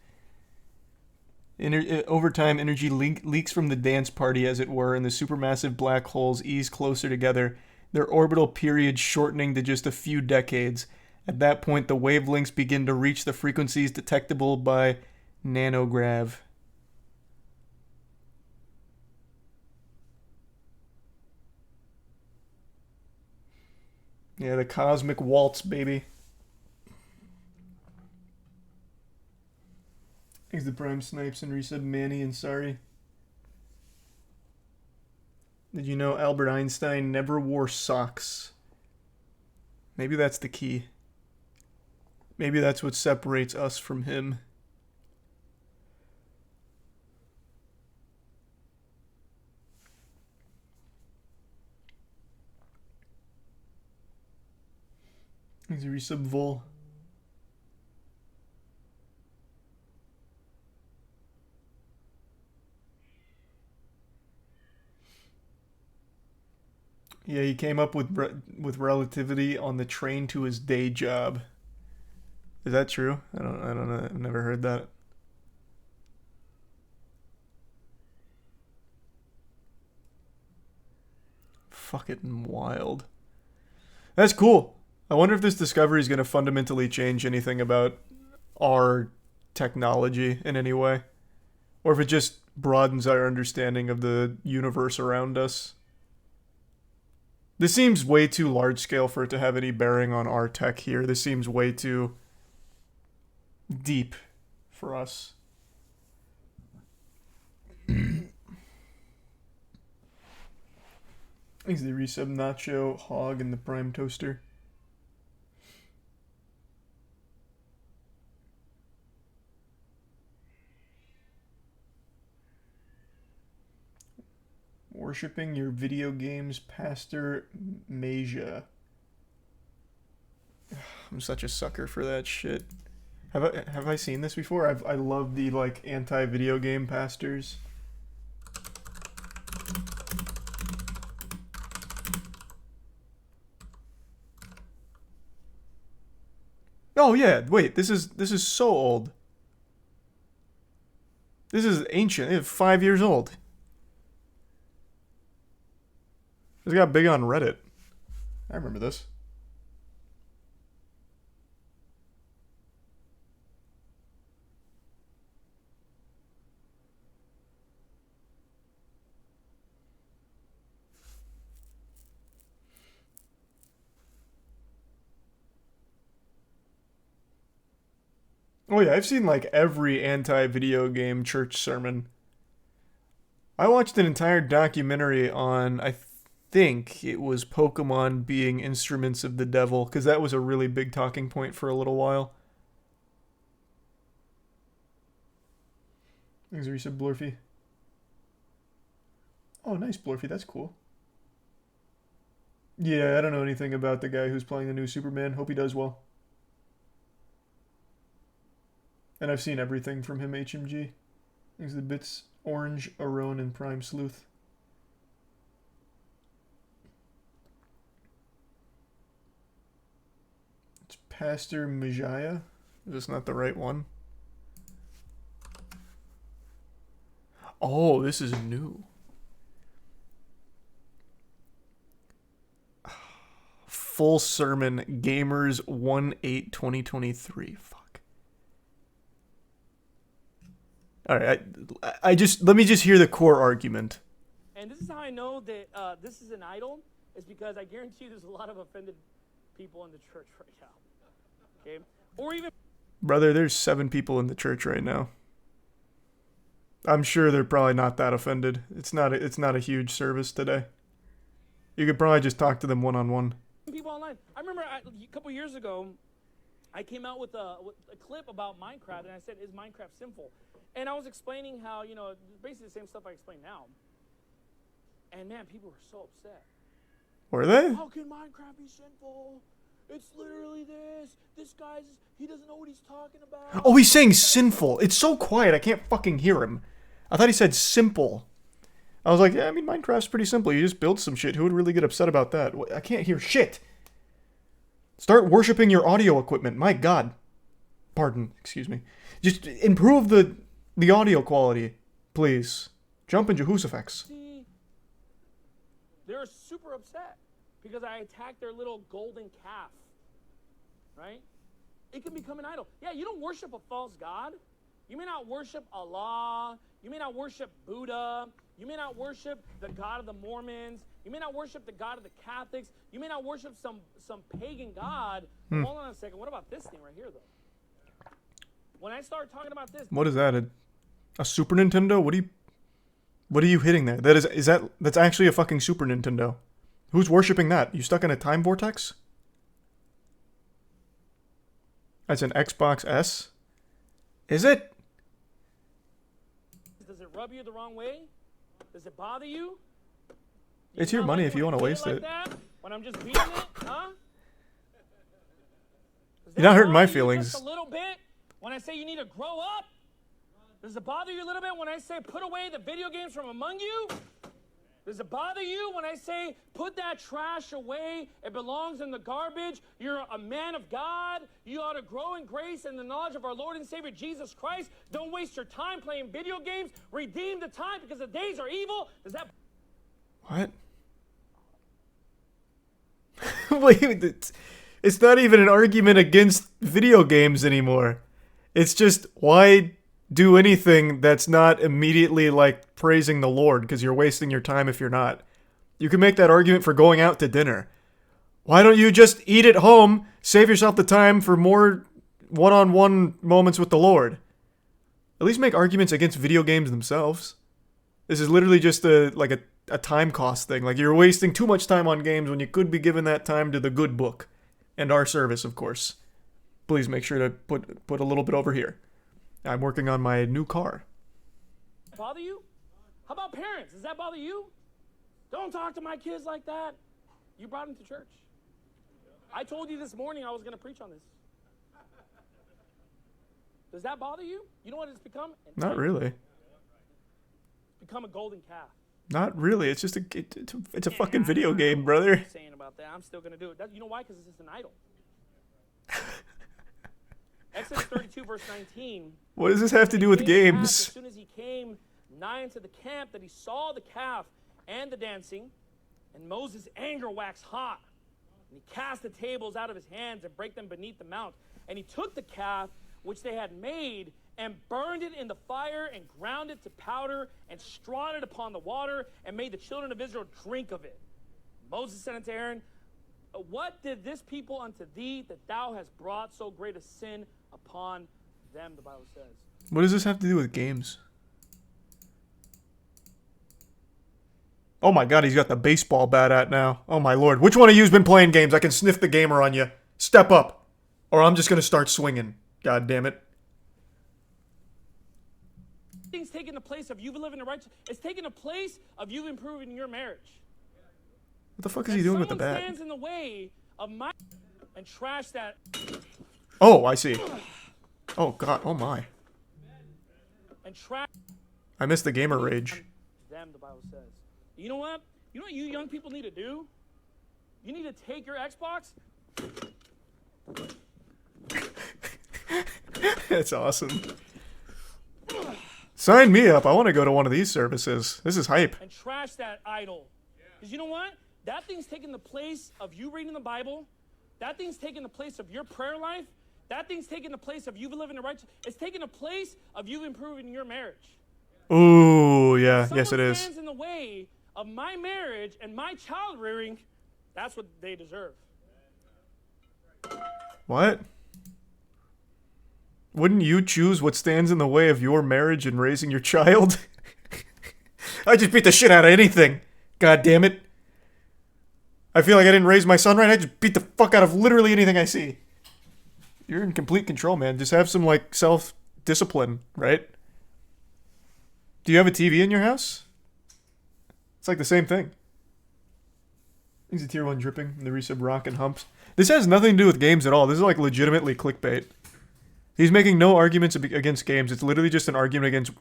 Speaker 1: Over time, energy leaks from the dance party, as it were, and the supermassive black holes ease closer together, their orbital periods shortening to just a few decades. At that point, the wavelengths begin to reach the frequencies detectable by nanograv. Yeah, the cosmic waltz, baby. Thanks to Prime Snipes and resub Manny and Sorry. Did you know Albert Einstein never wore socks? Maybe that's the key. Maybe that's what separates us from him. Thanks to resub Vol. Yeah, he came up with relativity on the train to his day job. Is that true? I don't know. I've never heard that. Fucking wild. That's cool. I wonder if this discovery is going to fundamentally change anything about our technology in any way. Or if it just broadens our understanding of the universe around us. This seems way too large scale for it to have any bearing on our tech here. This seems way too deep for us. Thanks to the resub Nacho, Hog, and the Prime Toaster. Worshipping your video games, Pastor Masia. I'm such a sucker for that shit. Have I seen this before? I love the like anti-video game pastors. Oh yeah, wait, this is so old. This is ancient. It's 5 years old. This got big on Reddit. I remember this. Oh yeah, I've seen like every anti-video game church sermon. I watched an entire documentary on, I think it was Pokemon being instruments of the devil, because that was a really big talking point for a little while. Thanks, Risa Blurfy. Oh, nice, Blurfy. That's cool. Yeah, I don't know anything about the guy who's playing the new Superman. Hope he does well. And I've seen everything from him, HMG. Thanks to the bits, Orange, Aron, and Prime Sleuth. It's Pastor Majaya. Is this not the right one? Oh, this is new. Full sermon, Gamers 1/8/2023. Fuck. All right, I just let me just hear the core argument.
Speaker 8: And this is how I know that this is an idol, is because I guarantee you there's a lot of offended people in the church right now. Okay, or even
Speaker 1: Brother, there's 7 people in the church right now. I'm sure they're probably not that offended. It's not a huge service today. You could probably just talk to them one-on-one.
Speaker 8: people online. I remember a couple years ago, I came out with a clip about Minecraft, and I said, "Is Minecraft sinful?" And I was explaining how, you know, basically the same stuff I explain now. And man, people were so upset.
Speaker 1: Were they?
Speaker 8: How can Minecraft be sinful? It's literally this. This guy's, he doesn't know what he's talking about.
Speaker 1: Oh, he's saying sinful. It's so quiet, I can't fucking hear him. I thought he said simple. I was like, yeah, I mean, Minecraft's pretty simple. You just build some shit. Who would really get upset about that? I can't hear shit. Start worshiping your audio equipment. My God. Pardon. Excuse me. Just improve the audio quality, please. Jump in Jehoshaphat.
Speaker 8: They're super upset because I attacked their little golden calf. Right? It can become an idol. Yeah, you don't worship a false god. You may not worship Allah. You may not worship Buddha. You may not worship the God of the Mormons. You may not worship the God of the Catholics. You may not worship some pagan god. Hold on a second. What about this thing right here, though? When I start talking about this,
Speaker 1: What is that? A Super Nintendo? What are you hitting there? That's actually a fucking Super Nintendo. Who's worshiping that? You stuck in a time vortex? That's an Xbox S? Is it?
Speaker 8: does it rub you the wrong way? Does it bother you?
Speaker 1: It's your money if you want to
Speaker 8: play
Speaker 1: waste
Speaker 8: like
Speaker 1: it.
Speaker 8: that? When I'm just beating it, huh? Does
Speaker 1: You're not
Speaker 8: that
Speaker 1: hurting my
Speaker 8: bother you
Speaker 1: feelings.
Speaker 8: Just a little bit when I say you need to grow up? Does it bother you a little bit when I say put away the video games from among you? Does it bother you when I say put that trash away? It belongs in the garbage. You're a man of God. You ought to grow in grace and the knowledge of our Lord and Savior Jesus Christ. Don't waste your time playing video games. Redeem the time because the days are evil. Does that...
Speaker 1: What? Wait, it's not even an argument against video games anymore. It's just, why do anything that's not immediately like praising the Lord, because you're wasting your time if you're not. You can make that argument for going out to dinner. Why don't you just eat at home, save yourself the time for more one-on-one moments with the Lord? At least make arguments against video games themselves. This is literally just a time cost thing. Like, you're wasting too much time on games when you could be giving that time to the good book. And our service, of course. Please make sure to put a little bit over here. I'm working on my new car.
Speaker 8: Bother you? How about parents? Does that bother you? Don't talk to my kids like that. You brought them to church. I told you this morning I was going to preach on this. Does that bother you? You know what it's become?
Speaker 1: Not really.
Speaker 8: It's become a golden calf.
Speaker 1: Not really. It's just it's a fucking video game, brother.
Speaker 8: I'm saying about that. I'm still going to do it. You know why? Because it's just an idol. Exodus 32 verse 19.
Speaker 1: What does this have to do with games?
Speaker 8: As soon as he came nigh unto the camp, that he saw the calf and the dancing, and Moses' anger waxed hot. And he cast the tables out of his hands and brake them beneath the mount. And he took the calf which they had made and burned it in the fire and ground it to powder and strawed it upon the water and made the children of Israel drink of it. Moses said unto Aaron, what did this people unto thee that thou hast brought so great a sin upon them, the Bible says.
Speaker 1: What does this have to do with games? Oh my god, he's got the baseball bat out now. Oh my lord. Which one of you's been playing games? I can sniff the gamer on you. Step up. Or I'm just gonna start swinging. God damn it.
Speaker 8: Things taking the place of you living a righteous. It's taking the place of you improving your marriage.
Speaker 1: What the fuck is he doing with the bat?
Speaker 8: Stands in the way of my and trash that.
Speaker 1: Oh, I see. Oh god, oh my.
Speaker 8: And trash.
Speaker 1: I missed the gamer rage.
Speaker 8: Them, the Bible says. You know what? You know what you young people need to do? You need to take your Xbox.
Speaker 1: That's awesome. Sign me up. I want to go to one of these services. This is hype.
Speaker 8: And trash that idol. Because you know what? That thing's taking the place of you reading the Bible. That thing's taking the place of your prayer life. That thing's taking the place of you living a righteous. It's taking the place of you improving your marriage.
Speaker 1: Ooh, yeah. Yes, it is.
Speaker 8: Stands in the way of my marriage and my child rearing. That's what they deserve.
Speaker 1: What? Wouldn't you choose what stands in the way of your marriage and raising your child? I just beat the shit out of anything. God damn it. I feel like I didn't raise my son right. I just beat the fuck out of literally anything I see. You're in complete control, man. Just have some, like, self-discipline, right? Do you have a TV in your house? It's like the same thing. Things a tier 1 dripping, the resub rock and humps. This has nothing to do with games at all. This is like legitimately clickbait. He's making no arguments against games. It's literally just an argument against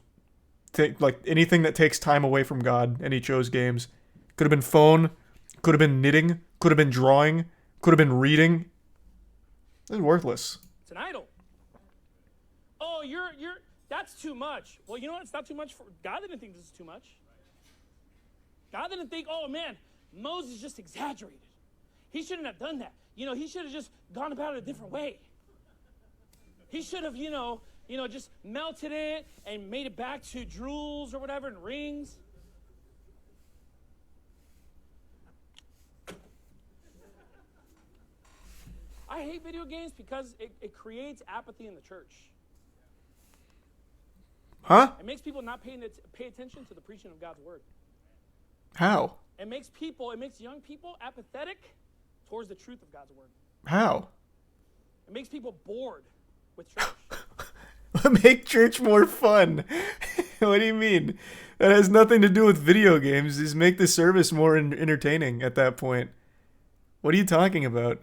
Speaker 1: like anything that takes time away from God, and he chose games. Could have been phone, could have been knitting, could have been drawing, could have been reading. It's worthless.
Speaker 8: It's an idol. Oh, that's too much. Well, you know what? It's not too much for God. Didn't think this is too much. God didn't think, oh man, Moses just exaggerated. He shouldn't have done that. You know, he should have just gone about it a different way. He should have, just melted it and made it back to drools or whatever and rings. I hate video games because it creates apathy in the church.
Speaker 1: Huh?
Speaker 8: It makes people not pay attention to the preaching of God's word.
Speaker 1: How?
Speaker 8: It makes young people apathetic towards the truth of God's word.
Speaker 1: How?
Speaker 8: It makes people bored with church.
Speaker 1: Make church more fun. What do you mean? That has nothing to do with video games. Just make the service more entertaining at that point. What are you talking about?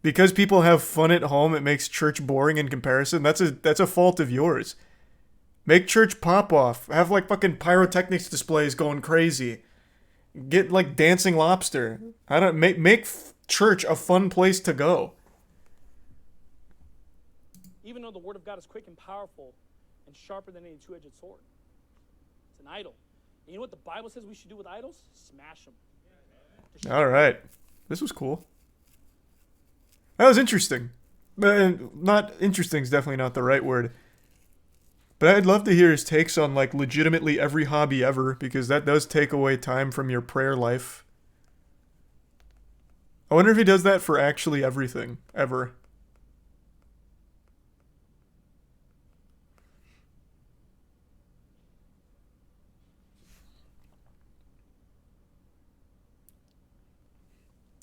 Speaker 1: Because people have fun at home, it makes church boring in comparison. That's a fault of yours. Make church pop off. Have like fucking pyrotechnics displays going crazy. Get like dancing lobster. I don't make church a fun place to go.
Speaker 8: Even though the word of God is quick and powerful and sharper than any two-edged sword. It's an idol. And you know what the Bible says we should do with idols? Smash them.
Speaker 1: All right. This was cool. That was interesting. Not interesting is definitely not the right word. But I'd love to hear his takes on like legitimately every hobby ever, because that does take away time from your prayer life. I wonder if he does that for actually everything, ever.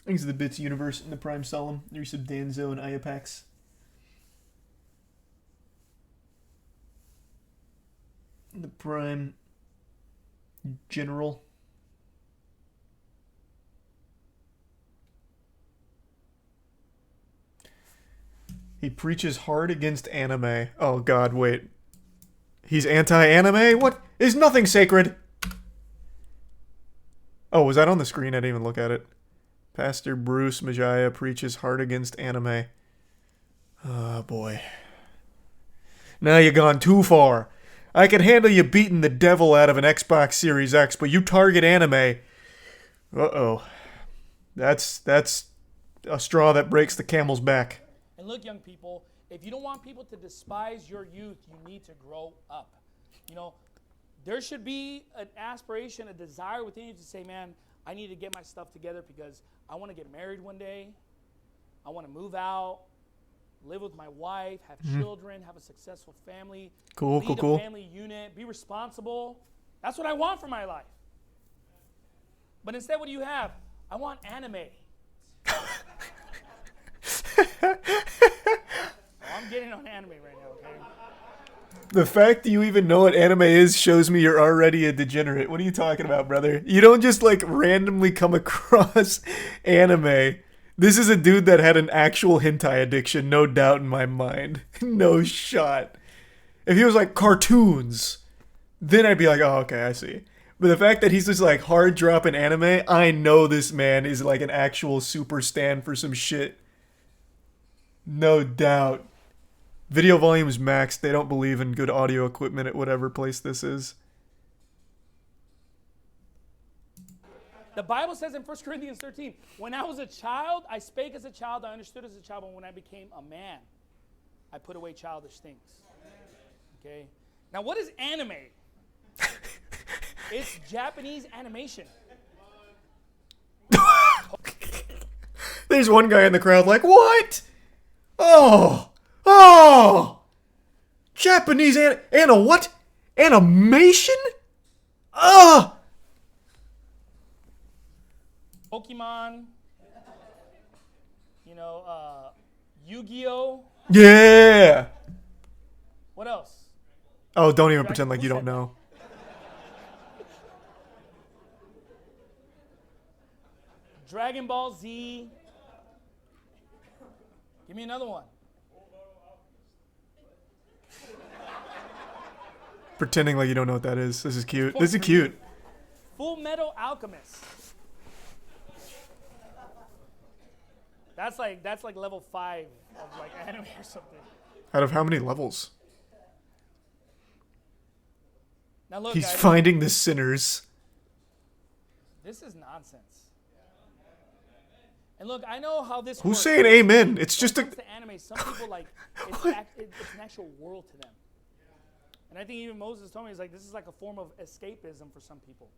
Speaker 1: Thanks to the Bits Universe and the Prime Solemn. There's some Danzo and Iapax. The Prime General. He preaches hard against anime. Oh god, wait. He's anti-anime? What? Is nothing sacred? Oh, was that on the screen? I didn't even look at it. Pastor Bruce Majaya preaches hard against anime. Oh boy. Now you gone too far. I can handle you beating the devil out of an Xbox Series X, but you target anime. Uh-oh. That's a straw that breaks the camel's back.
Speaker 8: And look, young people, if you don't want people to despise your youth, you need to grow up. You know, there should be an aspiration, a desire within you to say, man, I need to get my stuff together because I want to get married one day. I want to move out, live with my wife, have children, have a successful family, lead a family unit, be responsible. That's what I want for my life. But instead, what do you have? I want anime. I'm getting on anime right now, okay?
Speaker 1: The fact that you even know what anime is shows me you're already a degenerate. What are you talking about, brother? You don't just like randomly come across anime. This is a dude that had an actual hentai addiction, no doubt in my mind. No shot. If he was like cartoons, then I'd be like, oh, okay, I see. But the fact that he's just like hard dropping anime, I know this man is like an actual super stan for some shit. No doubt. Video volume is maxed. They don't believe in good audio equipment at whatever place this is.
Speaker 8: The Bible says in 1 Corinthians 13, when I was a child, I spake as a child, I understood as a child, but when I became a man, I put away childish things. Okay? Now, what is anime? It's Japanese animation.
Speaker 1: There's one guy in the crowd like, what? Oh! Japanese what? Animation?
Speaker 8: Pokemon, Yu-Gi-Oh!
Speaker 1: Yeah!
Speaker 8: What else?
Speaker 1: Oh, don't even pretend like you don't know.
Speaker 8: Dragon Ball Z. Give me another one.
Speaker 1: Pretending like you don't know what that is. This is cute. This is cute.
Speaker 8: Full Metal Alchemist. That's like level 5 of like anime or something.
Speaker 1: Out of how many levels?
Speaker 8: Now look,
Speaker 1: He's
Speaker 8: guys,
Speaker 1: finding the sinners.
Speaker 8: this is nonsense. And look, I know how this
Speaker 1: Who's
Speaker 8: works.
Speaker 1: saying amen? It's just
Speaker 8: When
Speaker 1: a...
Speaker 8: it comes to anime, some people like it's an actual world to them. And I think even Moses told me, he's like, this is like a form of escapism for some people.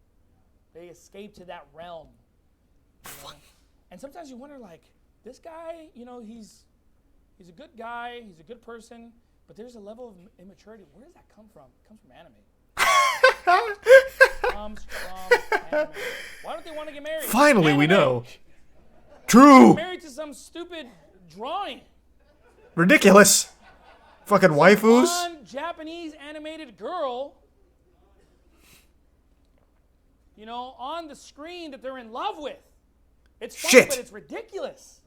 Speaker 8: They escape to that realm. You know? And sometimes you wonder, like, this guy, you know, he's a good guy, he's a good person, but there's a level of immaturity. Where does that come from? It comes from anime. Comes from anime. Why don't they want to get married?
Speaker 1: Finally, we
Speaker 8: Anime.
Speaker 1: know. True.
Speaker 8: Married to some stupid drawing.
Speaker 1: Ridiculous. Fucking waifus.
Speaker 8: One Japanese animated girl, you know, on the screen that they're in love with. It's funny,
Speaker 1: Shit.
Speaker 8: but it's ridiculous.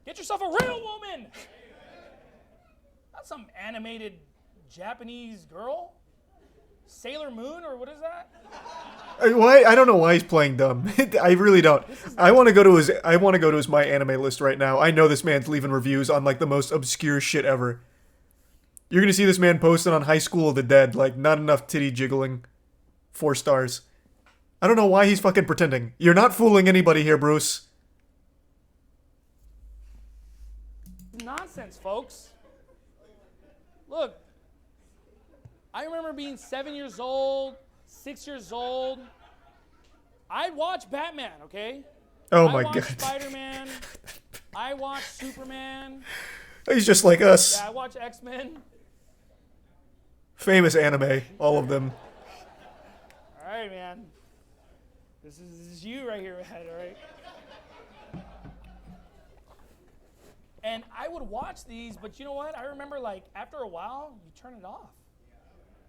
Speaker 8: Get yourself a real woman. Not some animated Japanese girl. Sailor Moon, or what is that?
Speaker 1: Why? I don't know why he's playing dumb. I really don't. I want to go to his My Anime list right now. I know this man's leaving reviews on like the most obscure shit ever. You're gonna see this man posted on High School of the Dead, like not enough titty jiggling. 4 stars. I don't know why he's fucking pretending. You're not fooling anybody here, Bruce.
Speaker 8: Nonsense, folks. Look, I remember being 7 years old, 6 years old. I'd watch Batman, okay?
Speaker 1: Oh
Speaker 8: I
Speaker 1: my
Speaker 8: watched
Speaker 1: god.
Speaker 8: Spider-Man. I watched Superman.
Speaker 1: He's just like us.
Speaker 8: Yeah, I watch X-Men.
Speaker 1: Famous anime, all of them.
Speaker 8: All right, man. This is you right here, Ed, all right? And I would watch these, but you know what? I remember, like, after a while, you turn it off.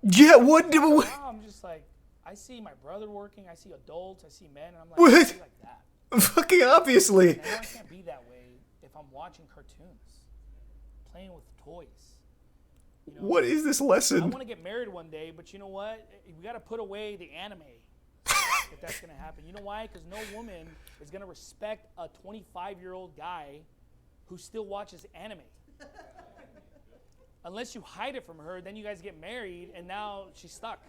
Speaker 1: Yeah, what?
Speaker 8: Now I'm just like, I see my brother working, I see adults, I see men, and I'm like,
Speaker 1: What?
Speaker 8: I can't be like that.
Speaker 1: Fucking obviously.
Speaker 8: And I know I can't be that way if I'm watching cartoons, playing with toys. You know,
Speaker 1: What is this
Speaker 8: I
Speaker 1: lesson?
Speaker 8: want to get married one day, but you know what? We got to put away the anime if that's going to happen. You know why? Because no woman is going to respect a 25-year-old guy who still watches anime. Unless you hide it from her, then you guys get married, and now she's stuck.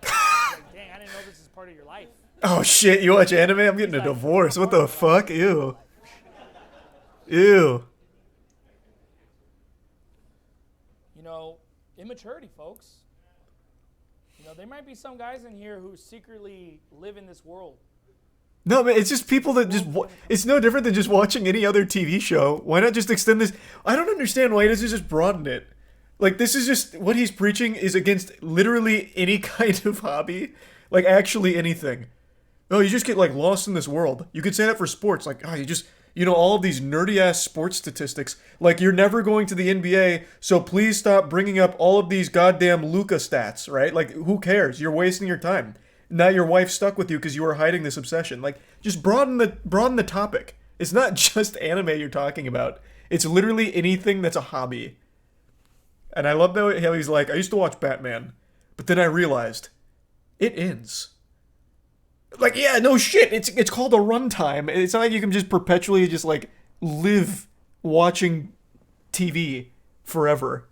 Speaker 8: Like, dang, I didn't know this is part of your life.
Speaker 1: Oh shit, you watch anime? I'm getting a divorce. What the fuck? Ew. Ew.
Speaker 8: You know, immaturity, folks. You know, there might be some guys in here who secretly live in this world.
Speaker 1: No, man, it's just people that just... It's no different than just watching any other TV show. Why not just extend this? I don't understand why he doesn't just broaden it. Like, this is just... What he's preaching is against literally any kind of hobby. Like, actually anything. Oh, you just get, like, lost in this world. You could say that for sports. Like, oh, you just... You know, all of these nerdy-ass sports statistics. Like, you're never going to the NBA, so please stop bringing up all of these goddamn Luka stats, right? Like, who cares? You're wasting your time. Now your wife's stuck with you because you were hiding this obsession. Like, just broaden the topic. It's not just anime you're talking about. It's literally anything that's a hobby. And I love how he's like, I used to watch Batman, but then I realized it ends. Like, yeah, no shit. It's called a runtime. It's not like you can just perpetually just like live watching TV forever.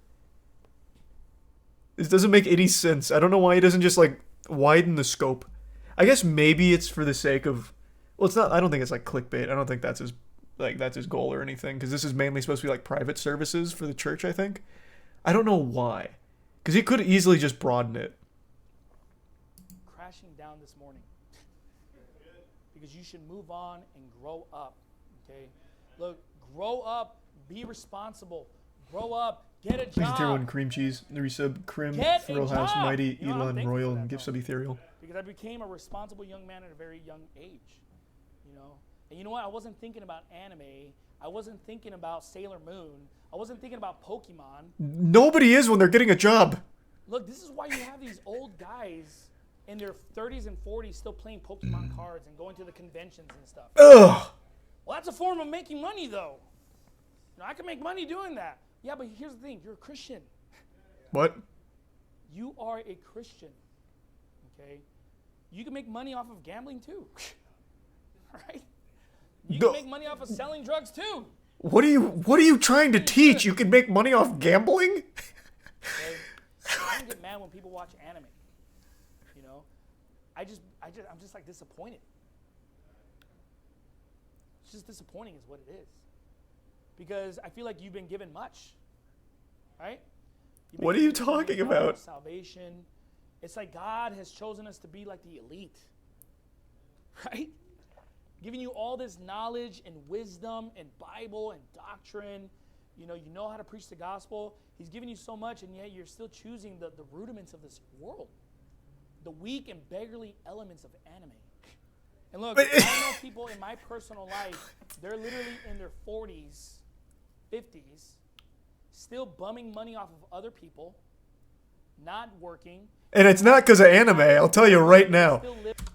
Speaker 1: This doesn't make any sense. I don't know why he doesn't just like widen the scope. I guess maybe it's for the sake of, well, it's not. I don't think it's like clickbait. I don't think that's his goal or anything, because this is mainly supposed to be like private services for the church, I think. I don't know why, because he could easily just broaden it.
Speaker 8: Crashing down this morning. Because you should move on and grow up, okay? Look, grow up, be responsible, grow up, get a
Speaker 1: Please tier 1
Speaker 8: job.
Speaker 1: cream cheese, the resub, Crim,
Speaker 8: Get a
Speaker 1: Thrill House,
Speaker 8: job.
Speaker 1: Mighty,
Speaker 8: You know, I'm
Speaker 1: Elon,
Speaker 8: thankful
Speaker 1: Royal,
Speaker 8: for
Speaker 1: and
Speaker 8: that,
Speaker 1: Gift
Speaker 8: though.
Speaker 1: Sub Ethereal.
Speaker 8: Because I became a responsible young man at a very young age, you know? And you know what? I wasn't thinking about anime. I wasn't thinking about Sailor Moon. I wasn't thinking about Pokemon.
Speaker 1: Nobody is when they're getting a job.
Speaker 8: Look, this is why you have these old guys in their 30s and 40s still playing Pokemon cards and going to the conventions and stuff.
Speaker 1: Ugh.
Speaker 8: Well, that's a form of making money, though. You know, I can make money doing that. Yeah, but here's the thing. You're a Christian.
Speaker 1: What?
Speaker 8: You are a Christian, okay? You can make money off of gambling too, right? You can make money off of selling drugs too.
Speaker 1: What are you trying to teach? You can make money off gambling?
Speaker 8: Okay? I don't get mad when people watch anime. You know, I'm just like disappointed. It's just disappointing is what it is. Because I feel like you've been given much, right?
Speaker 1: What are you talking about?
Speaker 8: Salvation. It's like God has chosen us to be like the elite, right? Giving you all this knowledge and wisdom and Bible and doctrine. You know how to preach the gospel. He's given you so much, and yet you're still choosing the rudiments of this world. The weak and beggarly elements of anime. And look, I know people in my personal life, they're literally in their 40s, 50s, still bumming money off of other people, not working.
Speaker 1: And it's not because of anime, I'll tell you right now.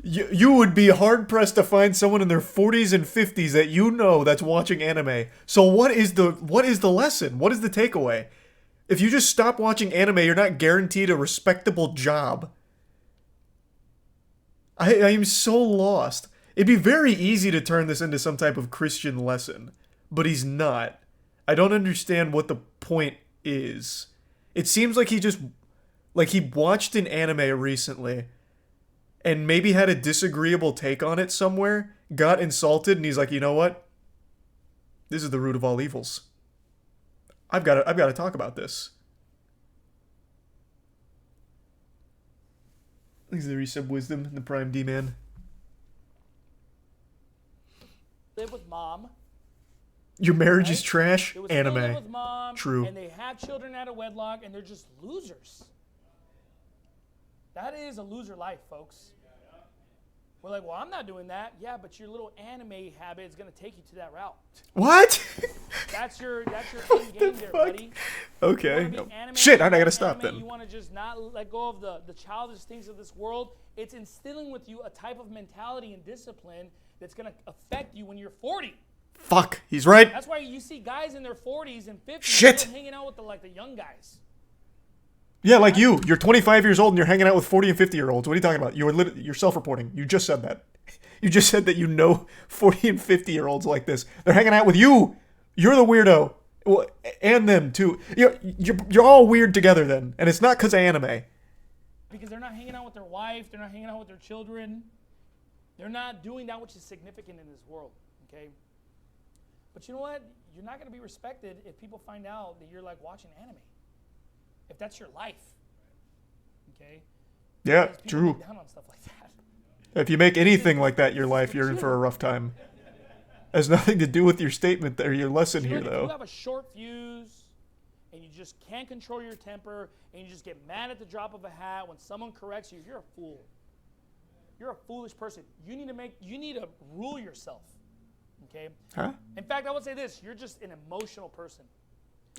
Speaker 1: You would be hard-pressed to find someone in their 40s and 50s that you know that's watching anime. So what is the lesson? What is the takeaway? If you just stop watching anime, you're not guaranteed a respectable job. I am so lost. It'd be very easy to turn this into some type of Christian lesson, but he's not. I don't understand what the point is. It seems like he watched an anime recently and maybe had a disagreeable take on it somewhere, got insulted, and he's like, you know what? This is the root of all evils. I've got to talk about this. Thanks to the resub wisdom and the Prime D man.
Speaker 8: Live with mom.
Speaker 1: Your marriage is trash.
Speaker 8: They would
Speaker 1: Anime.
Speaker 8: still live with mom,
Speaker 1: True.
Speaker 8: And they have children out of wedlock, and they're just losers. That is a loser life, folks. We're like, well, I'm not doing that. Yeah, but your little anime habit is going to take you to that route.
Speaker 1: What?
Speaker 8: That's your end game there, buddy.
Speaker 1: Okay. Shit, I gotta stop then.
Speaker 8: You want to just not let go of the childish things of this world. It's instilling with you a type of mentality and discipline that's going to affect you when you're 40.
Speaker 1: Fuck, he's right.
Speaker 8: That's why you see guys in their 40s and 50s
Speaker 1: Shit.
Speaker 8: still hanging out with the young guys.
Speaker 1: Yeah, like you. You're 25 years old and you're hanging out with 40 and 50-year-olds. What are you talking about? You're self-reporting. You just said that. You just said that you know 40 and 50-year-olds like this. They're hanging out with you. You're the weirdo. Well, and them, too. You're all weird together then. And it's not because of anime.
Speaker 8: Because they're not hanging out with their wife. They're not hanging out with their children. They're not doing that which is significant in this world, okay? But you know what? You're not going to be respected if people find out that you're like watching anime. If that's your life, okay?
Speaker 1: Yeah,
Speaker 8: Because people
Speaker 1: true.
Speaker 8: get down on stuff like that.
Speaker 1: If you make anything like that in your life, you're in for a rough time. Has nothing to do with your statement or your lesson here,
Speaker 8: If you
Speaker 1: though.
Speaker 8: have a short fuse and you just can't control your temper and you just get mad at the drop of a hat when someone corrects you, you're a fool. You're a foolish person. You need to rule yourself. Okay?
Speaker 1: Huh?
Speaker 8: In fact, I would say this, you're just an emotional person.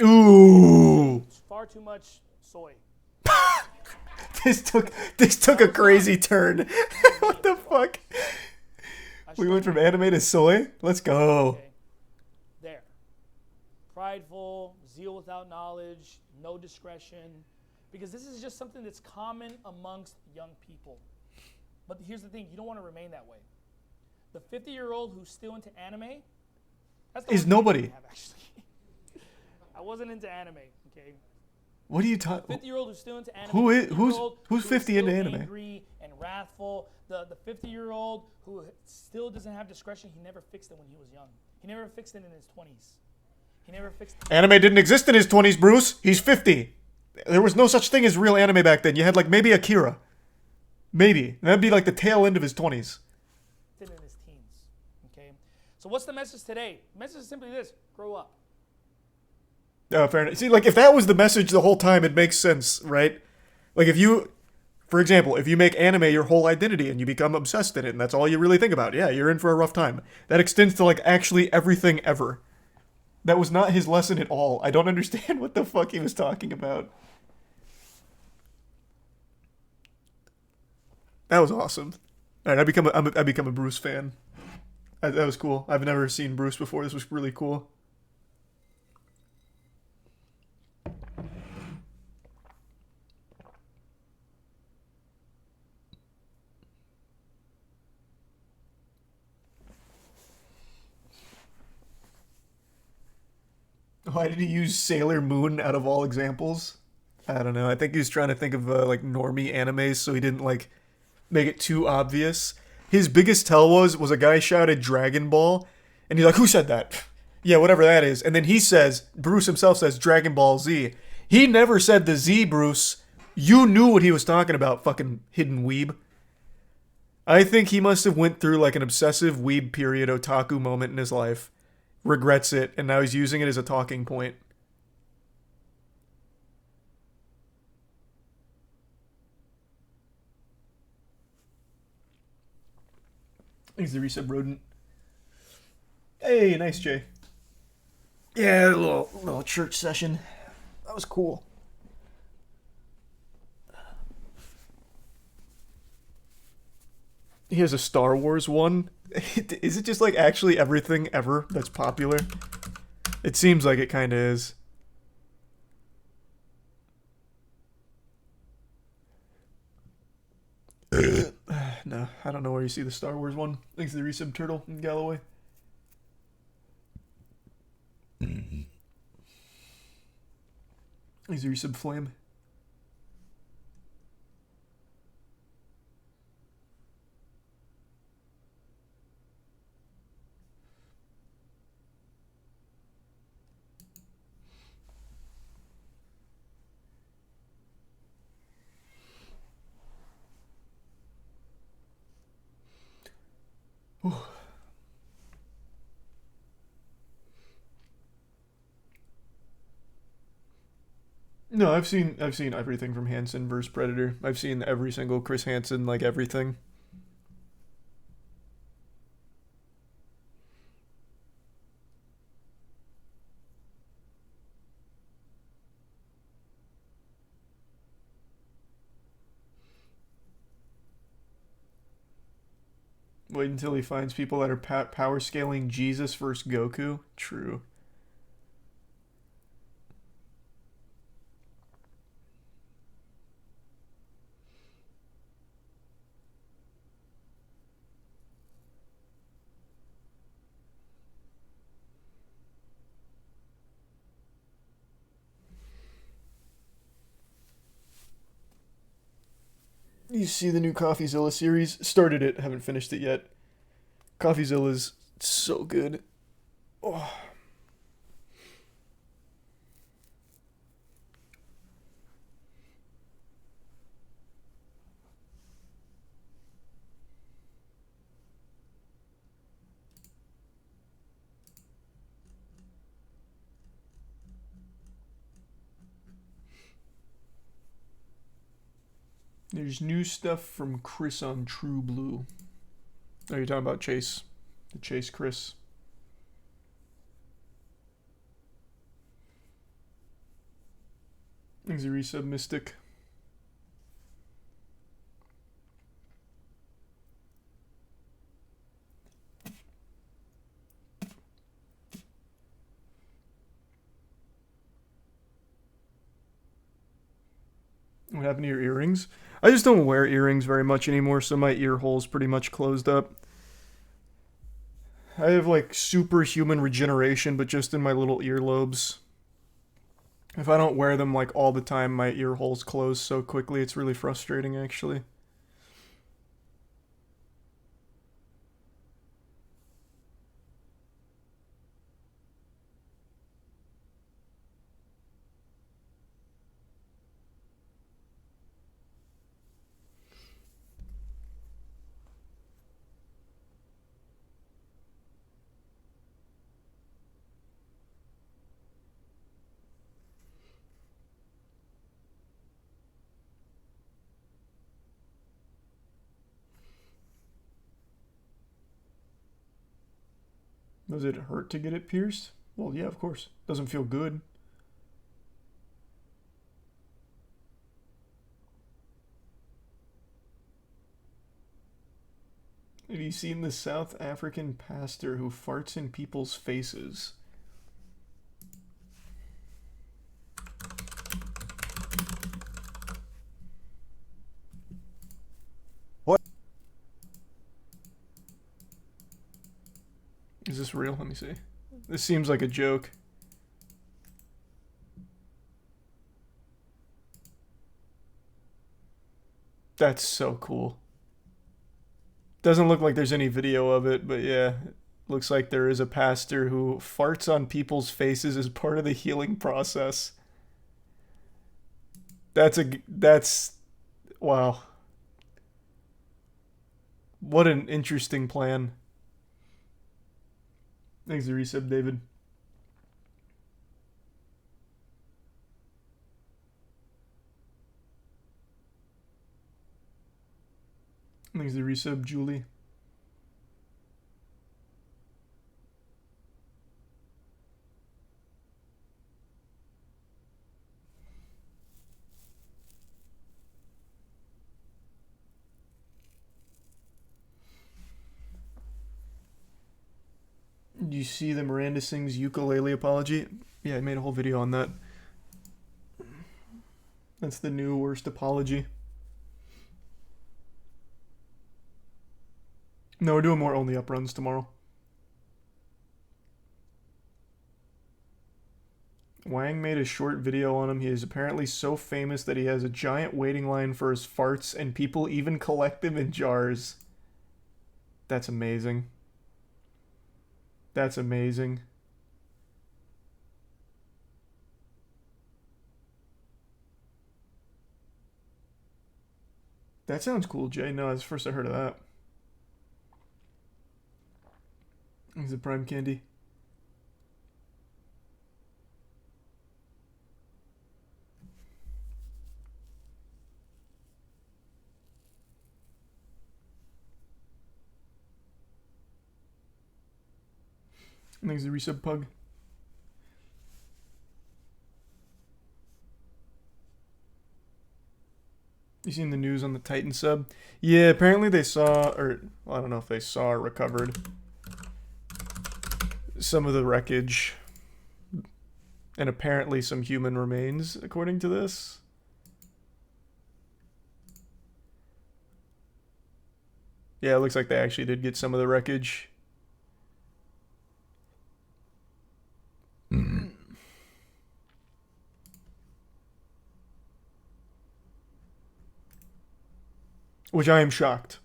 Speaker 1: Ooh.
Speaker 8: It's far too much soy.
Speaker 1: This took a crazy turn. What the fuck? We went from anime to soy? Let's go.
Speaker 8: Okay. There. Prideful, zeal without knowledge, no discretion. Because this is just something that's common amongst young people. But here's the thing, you don't want to remain that way. The 50-year-old who's still into anime, that's the
Speaker 1: Is
Speaker 8: only
Speaker 1: nobody.
Speaker 8: thing I have, actually. I wasn't into anime, okay?
Speaker 1: What are you talking?
Speaker 8: 50-year-old who's still into anime.
Speaker 1: Who's 50 into anime?
Speaker 8: Angry and wrathful. The 50-year-old who still doesn't have discretion. He never fixed it when he was young. He never fixed it in his 20s. He never fixed it.
Speaker 1: Anime didn't exist in his 20s, Bruce. He's 50. There was no such thing as real anime back then. You had like maybe Akira. Maybe. That'd be like the tail end of his 20s.
Speaker 8: In his teens. Okay? So what's the message today? The message is simply this. Grow up.
Speaker 1: Fair enough. See, like, if that was the message the whole time, it makes sense, right? Like, if you, for example, if you make anime your whole identity and you become obsessed in it and that's all you really think about, yeah, you're in for a rough time. That extends to, like, actually everything ever. That was not his lesson at all. I don't understand what the fuck he was talking about. That was awesome. All right, I become a Bruce fan. That was cool. I've never seen Bruce before. This was really cool. Why did he use Sailor Moon out of all examples? I don't know. I think he was trying to think of like normie animes, so he didn't like make it too obvious. His biggest tell was a guy shouted Dragon Ball, and he's like, "Who said that?" Yeah, whatever that is. And then he says, Bruce himself says Dragon Ball Z. He never said the Z, Bruce. You knew what he was talking about, fucking hidden weeb. I think he must have went through like an obsessive weeb period otaku moment in his life. Regrets it, and now he's using it as a talking point. Thanks the resub rodent. Hey, nice Jay. Yeah, a little church session. That was cool. He has a Star Wars one. Is it just like actually everything ever that's popular? It seems like it kind of is. No, I don't know where you see the Star Wars one. Thanks to the resub turtle in Galloway. Thanks to the resub flame. No, I've seen everything from Hansen vs Predator. I've seen every single Chris Hansen, like everything. Wait until he finds people that are power scaling Jesus versus Goku. True. You see the new CoffeeZilla series? Started it, haven't finished it yet. CoffeeZilla's so good. Oh. There's new stuff from Chris on True Blue. Oh, you're talking about Chase. The Chase Chris. Thanks a resub, Mystic. What happened to your earrings? I just don't wear earrings very much anymore, so my ear hole's pretty much closed up. I have like superhuman regeneration, but just in my little earlobes. If I don't wear them like all the time, my ear holes close so quickly, it's really frustrating actually. Does it hurt to get it pierced? Well, yeah, of course. Doesn't feel good. Have you seen the South African pastor who farts in people's faces?
Speaker 3: What?
Speaker 1: Is this real? Let me see. This seems like a joke. That's so cool. Doesn't look like there's any video of it, but yeah. Looks like there is a pastor who farts on people's faces as part of the healing process. That's wow. What an interesting plan. Thanks for the resub, David. Thanks for the resub, Julie. Do you see the Miranda Sings ukulele apology? Yeah, I made a whole video on that. That's the new worst apology. No, we're doing more only up runs tomorrow. Wang made a short video on him. He is apparently so famous that he has a giant waiting line for his farts and people even collect them in jars. That's amazing. That's amazing. That sounds cool, Jay. No, that's the first I heard of that. Is it Prime Candy? Thanks the resub pug. You seen the news on the Titan sub? Yeah, apparently they saw, or well, I don't know if they saw or recovered some of the wreckage. And apparently some human remains, according to this. Yeah, it looks like they actually did get some of the wreckage. Which I am shocked.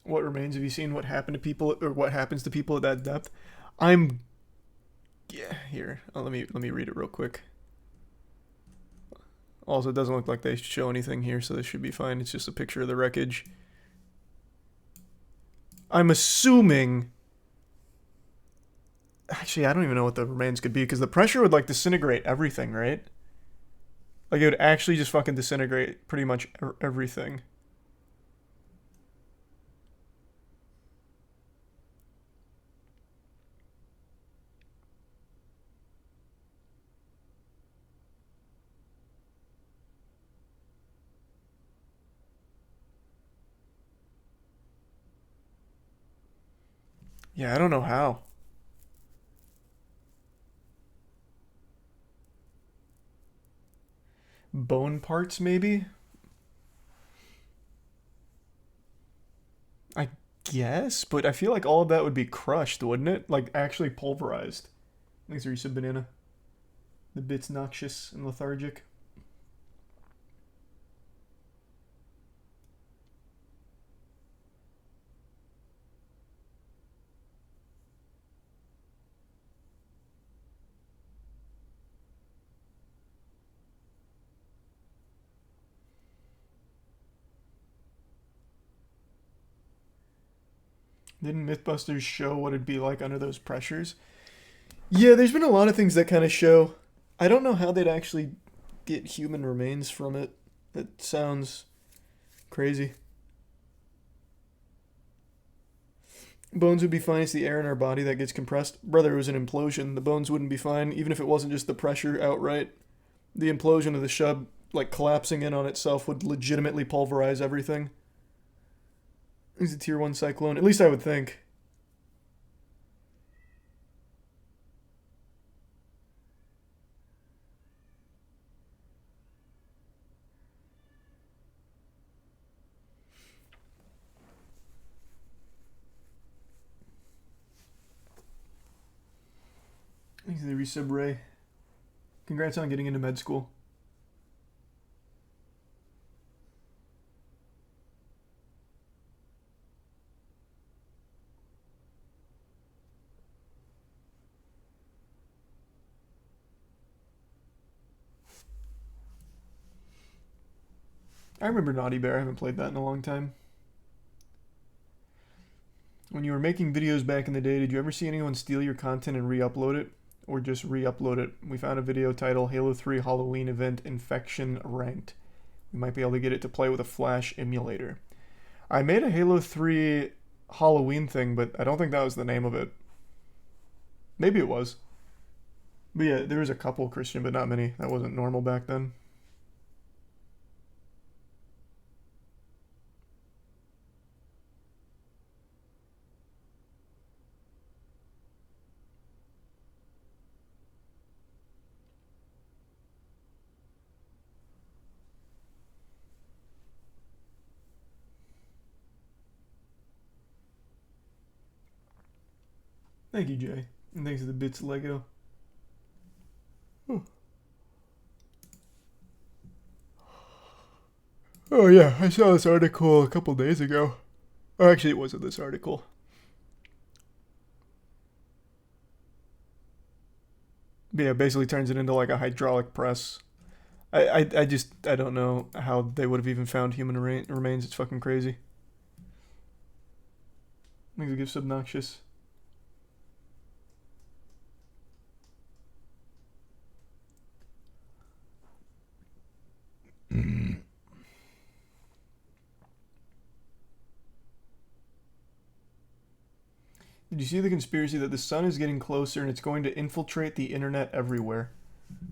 Speaker 1: What remains? Have you seen what happened to people, or what happens to people at that depth? Yeah, here. Oh, let me read it real quick. Also, it doesn't look like they show anything here, so this should be fine. It's just a picture of the wreckage. I'm assuming... Actually, I don't even know what the remains could be, because the pressure would, like, disintegrate everything, right? Like, it would actually just fucking disintegrate pretty much everything. Yeah, I don't know how. Bone parts, maybe? I guess, but I feel like all of that would be crushed, wouldn't it? Like, actually pulverized. Thanks, Risa Banana. The bit's noxious and lethargic. Didn't Mythbusters show what it'd be like under those pressures? Yeah, there's been a lot of things that kind of show. I don't know how they'd actually get human remains from it. It sounds crazy. Bones would be fine. It's the air in our body that gets compressed. Brother, it was an implosion. The bones wouldn't be fine, even if it wasn't just the pressure outright. The implosion of the shub, like collapsing in on itself, would legitimately pulverize everything. He's a tier 1 cyclone. At least I would think. He's the resub Ray. Congrats on getting into med school. I remember Naughty Bear. I haven't played that in a long time. When you were making videos back in the day, did you ever see anyone steal your content and re-upload it? Or just re-upload it? We found a video titled Halo 3 Halloween Event Infection Ranked. We might be able to get it to play with a Flash emulator. I made a Halo 3 Halloween thing, but I don't think that was the name of it. Maybe it was. But yeah, there was a couple, Christian, but not many. That wasn't normal back then. Thank you, Jay. And thanks to the bits Lego. Oh yeah, I saw this article a couple days ago. Oh, actually, it wasn't this article. But yeah, basically turns it into like a hydraulic press. I don't know how they would have even found human remains. It's fucking crazy. Makes the gifts obnoxious. Did you see the conspiracy that the sun is getting closer and it's going to infiltrate the internet everywhere?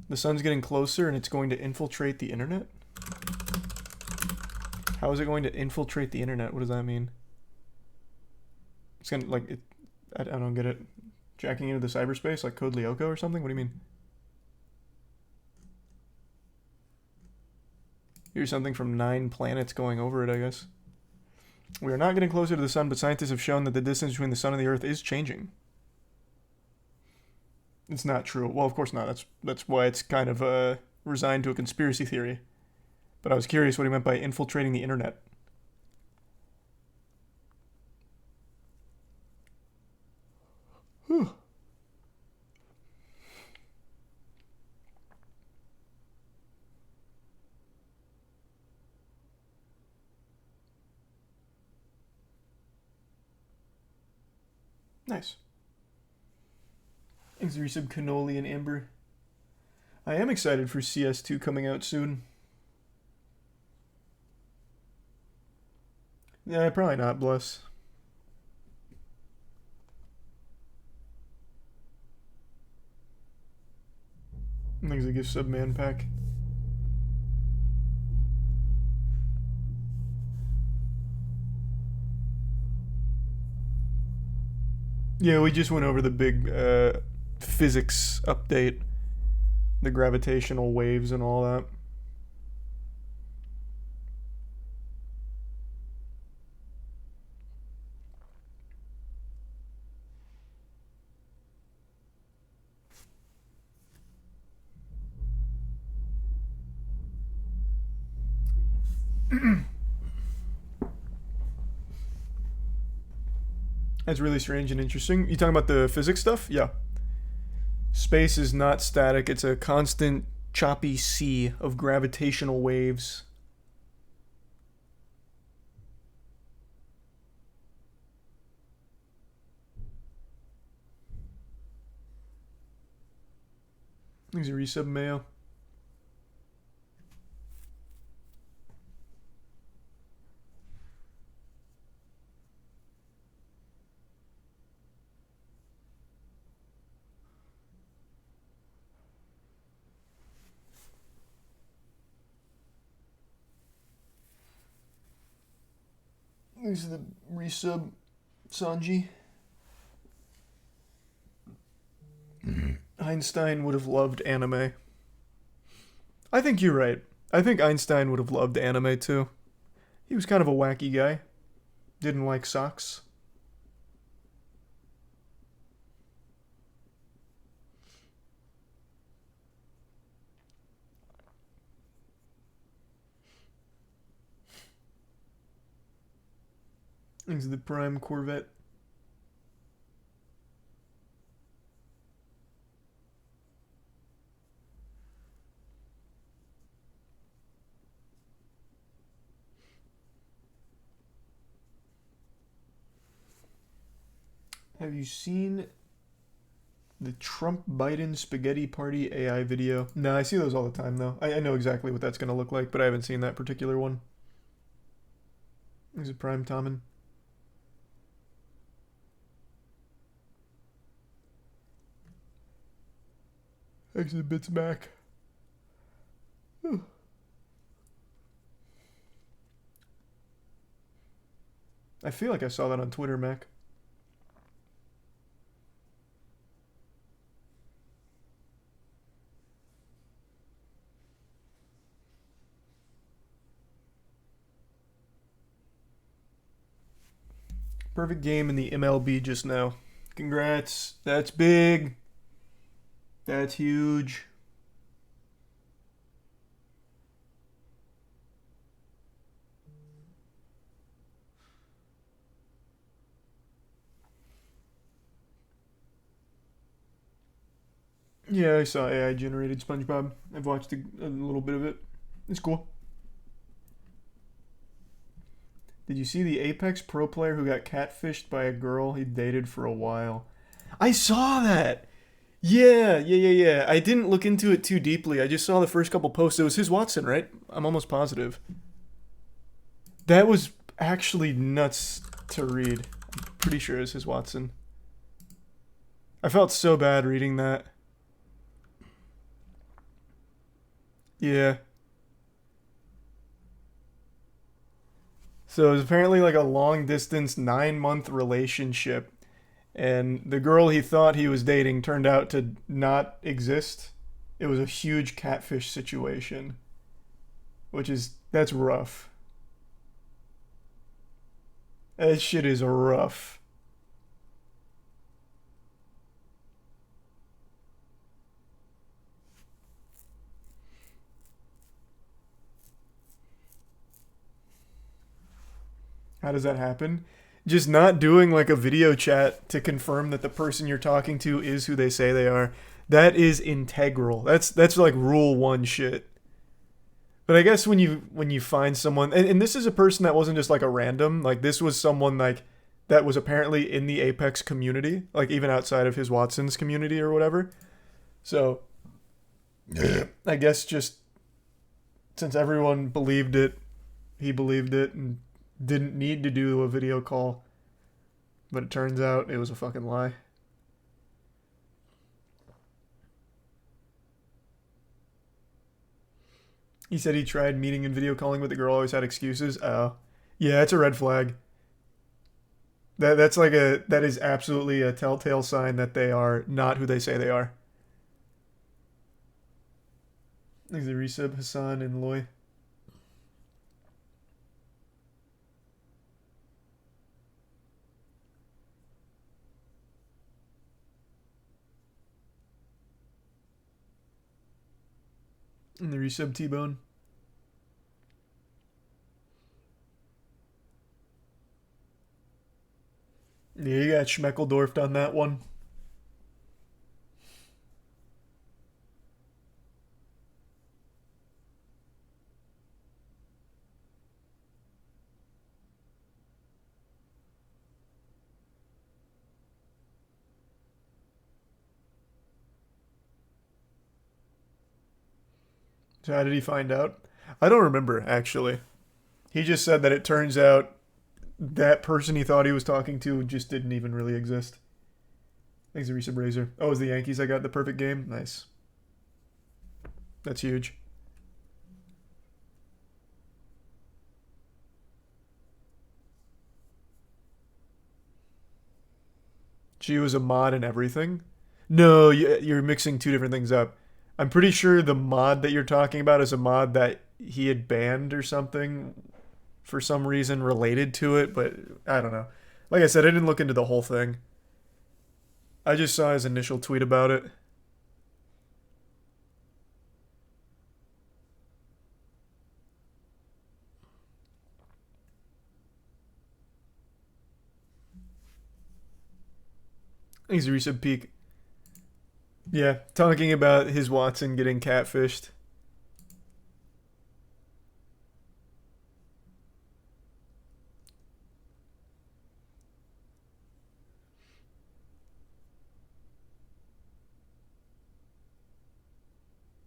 Speaker 1: The sun's getting closer and it's going to infiltrate the internet? How is it going to infiltrate the internet? What does that mean? It's gonna, like, it, I don't get it. Jacking into the cyberspace like Code Lyoko or something? What do you mean? Here's something from 9 planets going over it, I guess. We are not getting closer to the sun, but scientists have shown that the distance between the sun and the earth is changing. It's not true. Well, of course not. That's why it's kind of resigned to a conspiracy theory. But I was curious what he meant by infiltrating the internet. Whew. Nice. Thanks for your sub, Cannoli and Amber. I am excited for CS2 coming out soon. Yeah, probably not, bless. Thanks for the gift sub, man pack. Yeah, we just went over the big physics update, the gravitational waves and all that. That's really strange and interesting. You talking about the physics stuff? Yeah. Space is not static. It's a constant choppy sea of gravitational waves. Thanks a resub, Mayo. This is the resub Sanji. Einstein would have loved anime. I think you're right. I think Einstein would have loved anime too. He was kind of a wacky guy. Didn't like socks. This is the Prime Corvette. Have you seen the Trump-Biden spaghetti party AI video? No, I see those all the time, though. I know exactly what that's going to look like, but I haven't seen that particular one. Is it Prime Tommen? Exit bits back. I feel like I saw that on Twitter, Mac. Perfect game in the MLB just now. Congrats. That's big. That's huge. Yeah, I saw AI generated SpongeBob. I've watched a little bit of it. It's cool. Did you see the Apex Pro player who got catfished by a girl he dated for a while? I saw that! Yeah. I didn't look into it too deeply. I just saw the first couple posts. It was his Watson, right? I'm almost positive. That was actually nuts to read. I'm pretty sure it was his Watson. I felt so bad reading that. Yeah. So it was apparently like a long distance 9-month relationship. And the girl he thought he was dating turned out to not exist. It was a huge catfish situation. That's rough. That shit is rough. How does that happen? Just not doing like a video chat to confirm that the person you're talking to is who they say they are. That is integral. That's like rule 1 shit. But I guess when you find someone, and this is a person that wasn't just like a random, like this was someone like that was apparently in the Apex community, like even outside of his Watson's community or whatever. So I guess just since everyone believed it, he believed it and didn't need to do a video call. But it turns out it was a fucking lie. He said he tried meeting and video calling, but the girl always had excuses. Oh. Yeah, it's a red flag. That is absolutely a telltale sign that they are not who they say they are. There's the resub, Hassan and Loy. And the resub T-Bone. Yeah, you got Schmeckeldorfed on that one. So how did he find out? I don't remember, actually. He just said that it turns out that person he thought he was talking to just didn't even really exist. Thanks, Resub Razor. Oh, it was the Yankees that got the perfect game? Nice. That's huge. She was a mod and everything. No, you're mixing two different things up. I'm pretty sure the mod that you're talking about is a mod that he had banned or something for some reason related to it, but I don't know. Like I said, I didn't look into the whole thing. I just saw his initial tweet about it. Thanks, Resub Peak. Yeah, talking about his Watson getting catfished.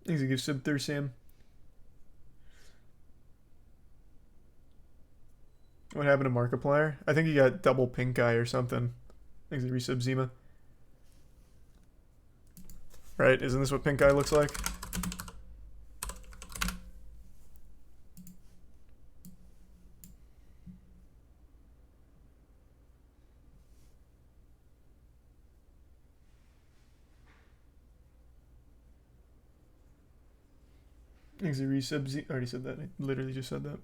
Speaker 1: Thanks, give sub there, Sam. What happened to Markiplier? I think he got double pink eye or something. Thanks, resub Zima. Right, isn't this what pink eye looks like? Thanks, resub Z. I already said that. I literally just said that.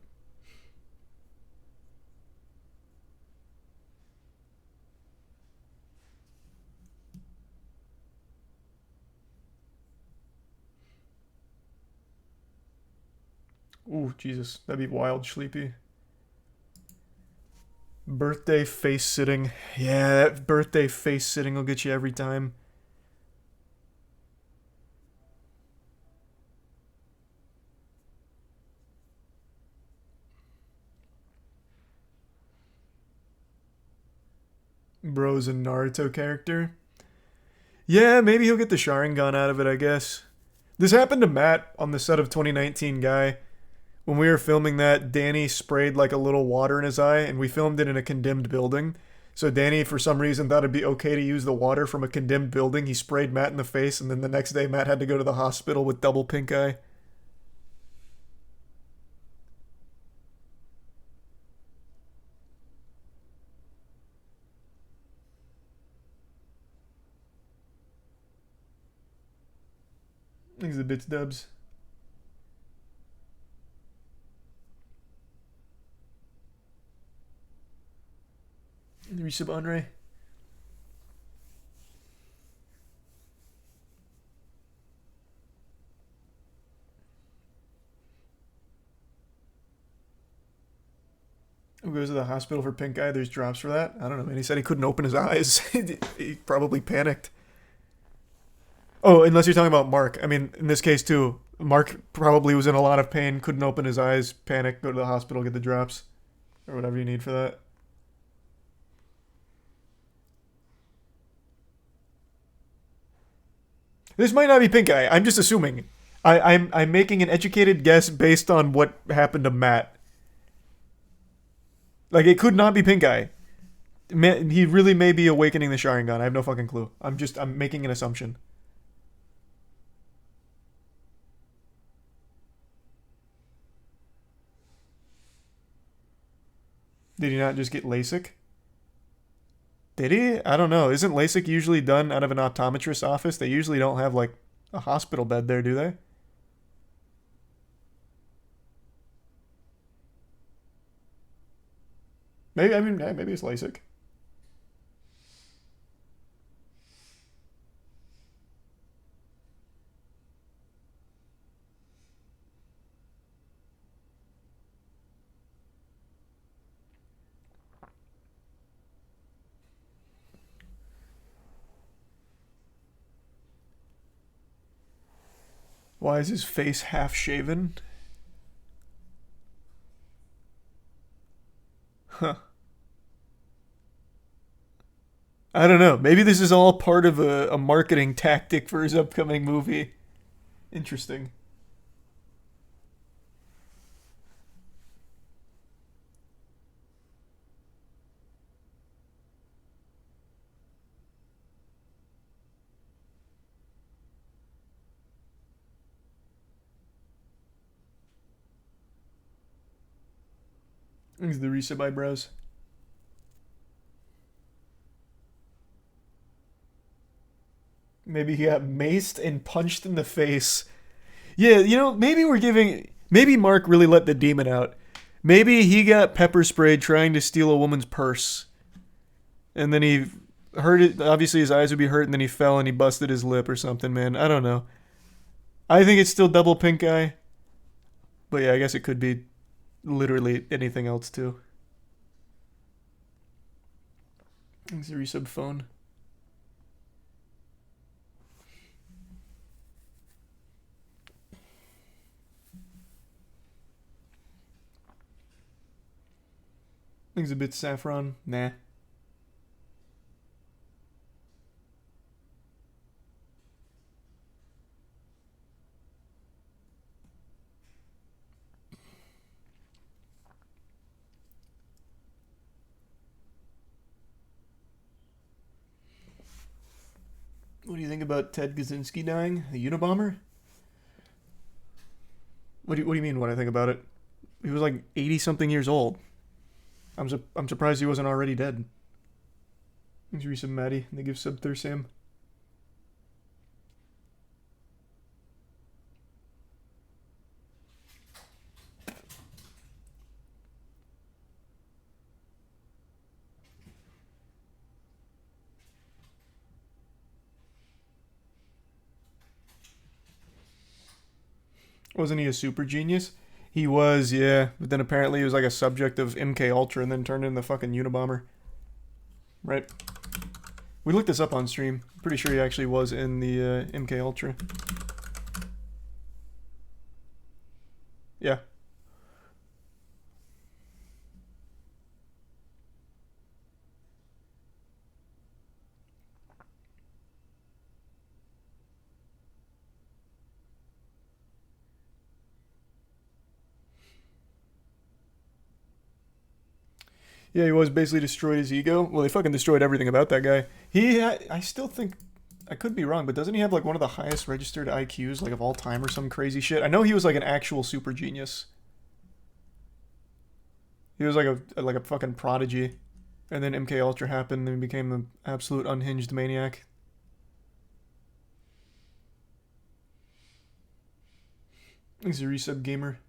Speaker 1: Ooh, Jesus. That'd be wild, Sleepy. Birthday face sitting. Yeah, that birthday face sitting will get you every time. Bro's a Naruto character. Yeah, maybe he'll get the Sharingan out of it, I guess. This happened to Matt on the set of 2019 Guy. When we were filming that, Danny sprayed like a little water in his eye, and we filmed it in a condemned building. So Danny, for some reason, thought it'd be okay to use the water from a condemned building. He sprayed Matt in the face, and then the next day Matt had to go to the hospital with double pink eye. Thanks the bits, Dubs. Resub Andre. Who goes to the hospital for pink eye? There's drops for that? I don't know, man. He said he couldn't open his eyes. He probably panicked. Oh, unless you're talking about Mark. I mean, in this case, too. Mark probably was in a lot of pain, couldn't open his eyes, panic, go to the hospital, get the drops. Or whatever you need for that. This might not be pink eye. I'm just assuming. I'm making an educated guess based on what happened to Matt. Like, it could not be pink eye. He really may be awakening the Sharingan. I have no fucking clue. I'm making an assumption. Did he not just get LASIK? Did he? I don't know. Isn't LASIK usually done out of an optometrist's office? They usually don't have, like, a hospital bed there, do they? Maybe, I mean, maybe it's LASIK. Why is his face half shaven? Huh. I don't know. Maybe this is all part of a marketing tactic for his upcoming movie. Interesting. Thanks the resub eyebrows. Maybe he got maced and punched in the face. Yeah, you know, maybe Mark really let the demon out. Maybe he got pepper sprayed trying to steal a woman's purse. And then he hurt it. Obviously, his eyes would be hurt, and then he fell and he busted his lip or something, man. I don't know. I think it's still double pink eye. But yeah, I guess it could be literally anything else, too. Thanks, resub phone. Things a bit saffron. Nah. What do you think about Ted Kaczynski dying? The Unabomber? What do you mean what I think about it? He was like 80-something years old. I'm surprised he wasn't already dead. Thanks for resub, Maddie. And they give sub Thursam. Wasn't he a super genius? He was, yeah. But then apparently he was like a subject of MK Ultra and then turned into the fucking Unabomber. Right. We looked this up on stream. Pretty sure he actually was in the MK Ultra. Yeah. Yeah, he was basically destroyed his ego. Well, they fucking destroyed everything about that guy. I still think, I could be wrong, but doesn't he have like one of the highest registered IQs like of all time or some crazy shit? I know he was like an actual super genius. He was like a fucking prodigy. And then MK Ultra happened and he became an absolute unhinged maniac. He's a resub gamer.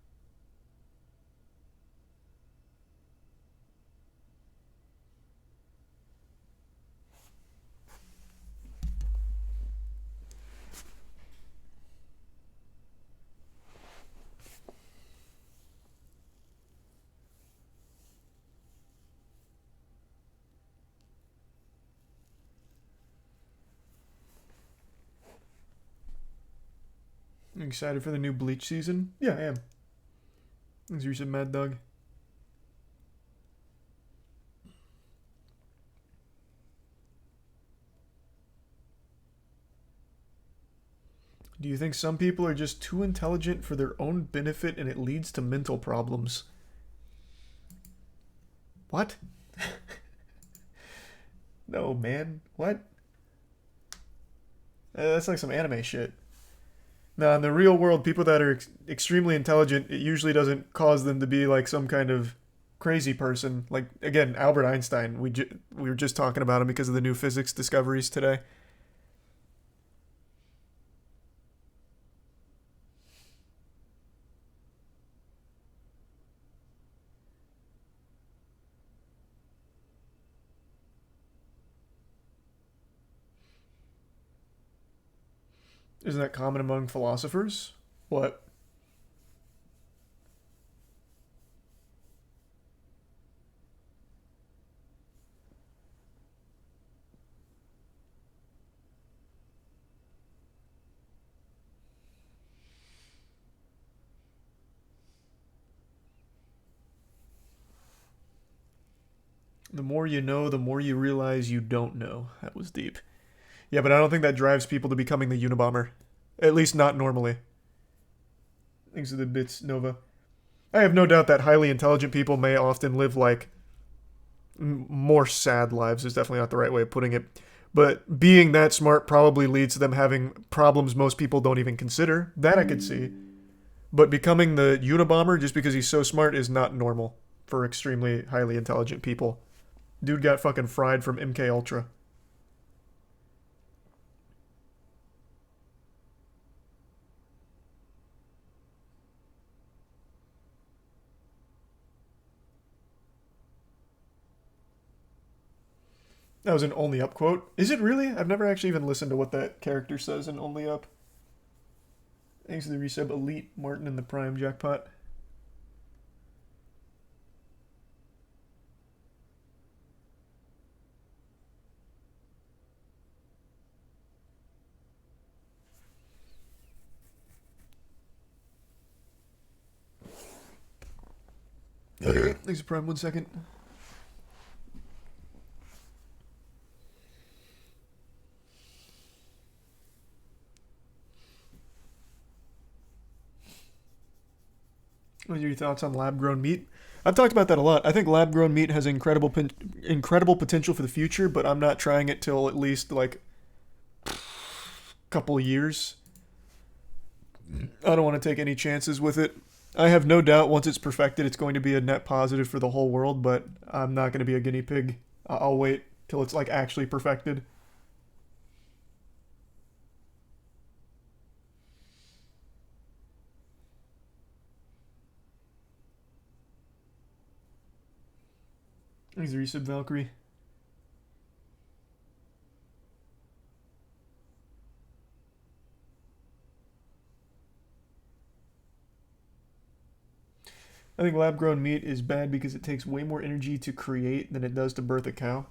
Speaker 1: You excited for the new Bleach season? Yeah, I am. Thanks for resub, Mad Dog. Do you think some people are just too intelligent for their own benefit and it leads to mental problems? What? No, man. What? That's like some anime shit. Now, in the real world, people that are extremely intelligent, it usually doesn't cause them to be like some kind of crazy person. Like, again, Albert Einstein. We were just talking about him because of the new physics discoveries today. Isn't that common among philosophers? What? The more you know, the more you realize you don't know. That was deep. Yeah, but I don't think that drives people to becoming the Unabomber. At least not normally. Thanks to the bits, Nova. I have no doubt that highly intelligent people may often live like more sad lives is definitely not the right way of putting it. But being that smart probably leads to them having problems most people don't even consider. That I could see. But becoming the Unabomber just because he's so smart is not normal for extremely highly intelligent people. Dude got fucking fried from MK Ultra. That was an Only Up quote. Is it really? I've never actually even listened to what that character says in Only Up. Thanks to the resub Elite, Martin and the Prime jackpot. Thanks to Prime, 1 second. What are your thoughts on lab-grown meat? I've talked about that a lot. I think lab-grown meat has incredible potential for the future, but I'm not trying it till at least like a couple of years. I don't want to take any chances with it. I have no doubt once it's perfected, it's going to be a net positive for the whole world, but I'm not going to be a guinea pig. I'll wait till it's like actually perfected. Thanks, resub Valkyrie. I think lab-grown meat is bad because it takes way more energy to create than it does to birth a cow.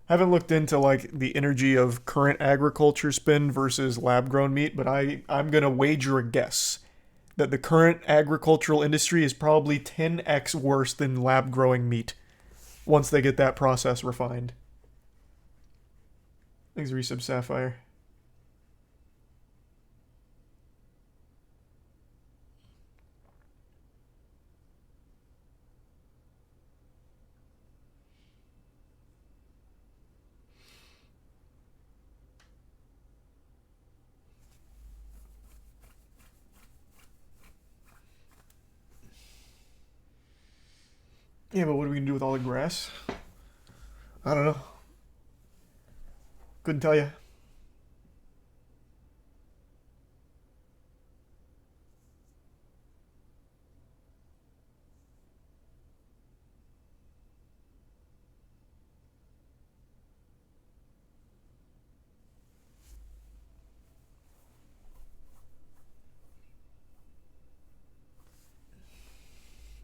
Speaker 1: I haven't looked into like the energy of current agriculture spend versus lab-grown meat, but I'm gonna wager a guess that the current agricultural industry is probably 10x worse than lab-growing meat once they get that process refined. Thanks, resub Sapphire. Yeah, but what are we gonna do with all the grass? I don't know. Couldn't tell you.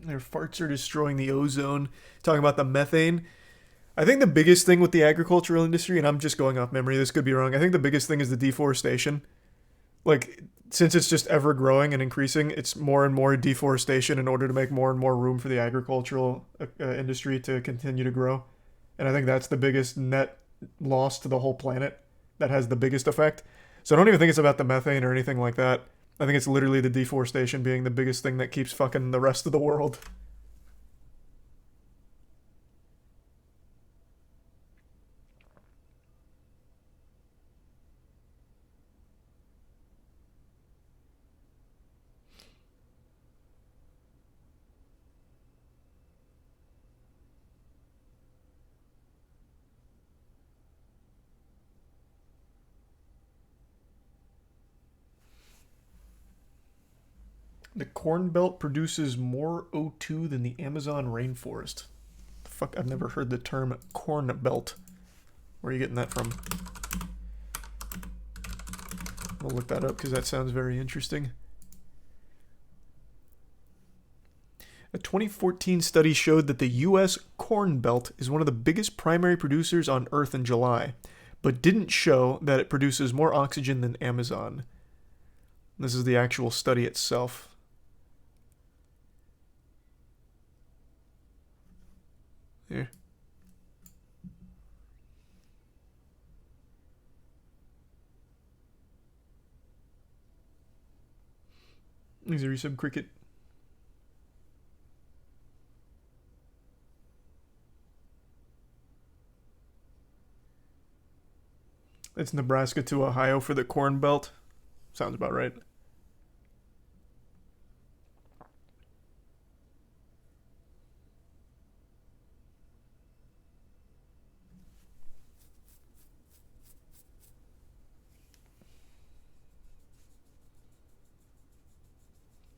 Speaker 1: Their farts are destroying the ozone. Talking about the methane. I think the biggest thing with the agricultural industry, and I'm just going off memory, this could be wrong. I think the biggest thing is the deforestation. Like, since it's just ever growing and increasing, it's more and more deforestation in order to make more and more room for the agricultural industry to continue to grow. And I think that's the biggest net loss to the whole planet that has the biggest effect. So I don't even think it's about the methane or anything like that. I think it's literally the deforestation being the biggest thing that keeps fucking the rest of the world. The Corn Belt produces more O2 than the Amazon rainforest. The fuck, I've never heard the term Corn Belt. Where are you getting that from? I'll look that up because that sounds very interesting. A 2014 study showed that the U.S. Corn Belt is one of the biggest primary producers on Earth in July, but didn't show that it produces more oxygen than Amazon. This is the actual study itself. Here. These are resub cricket. It's Nebraska to Ohio for the Corn Belt. Sounds about right.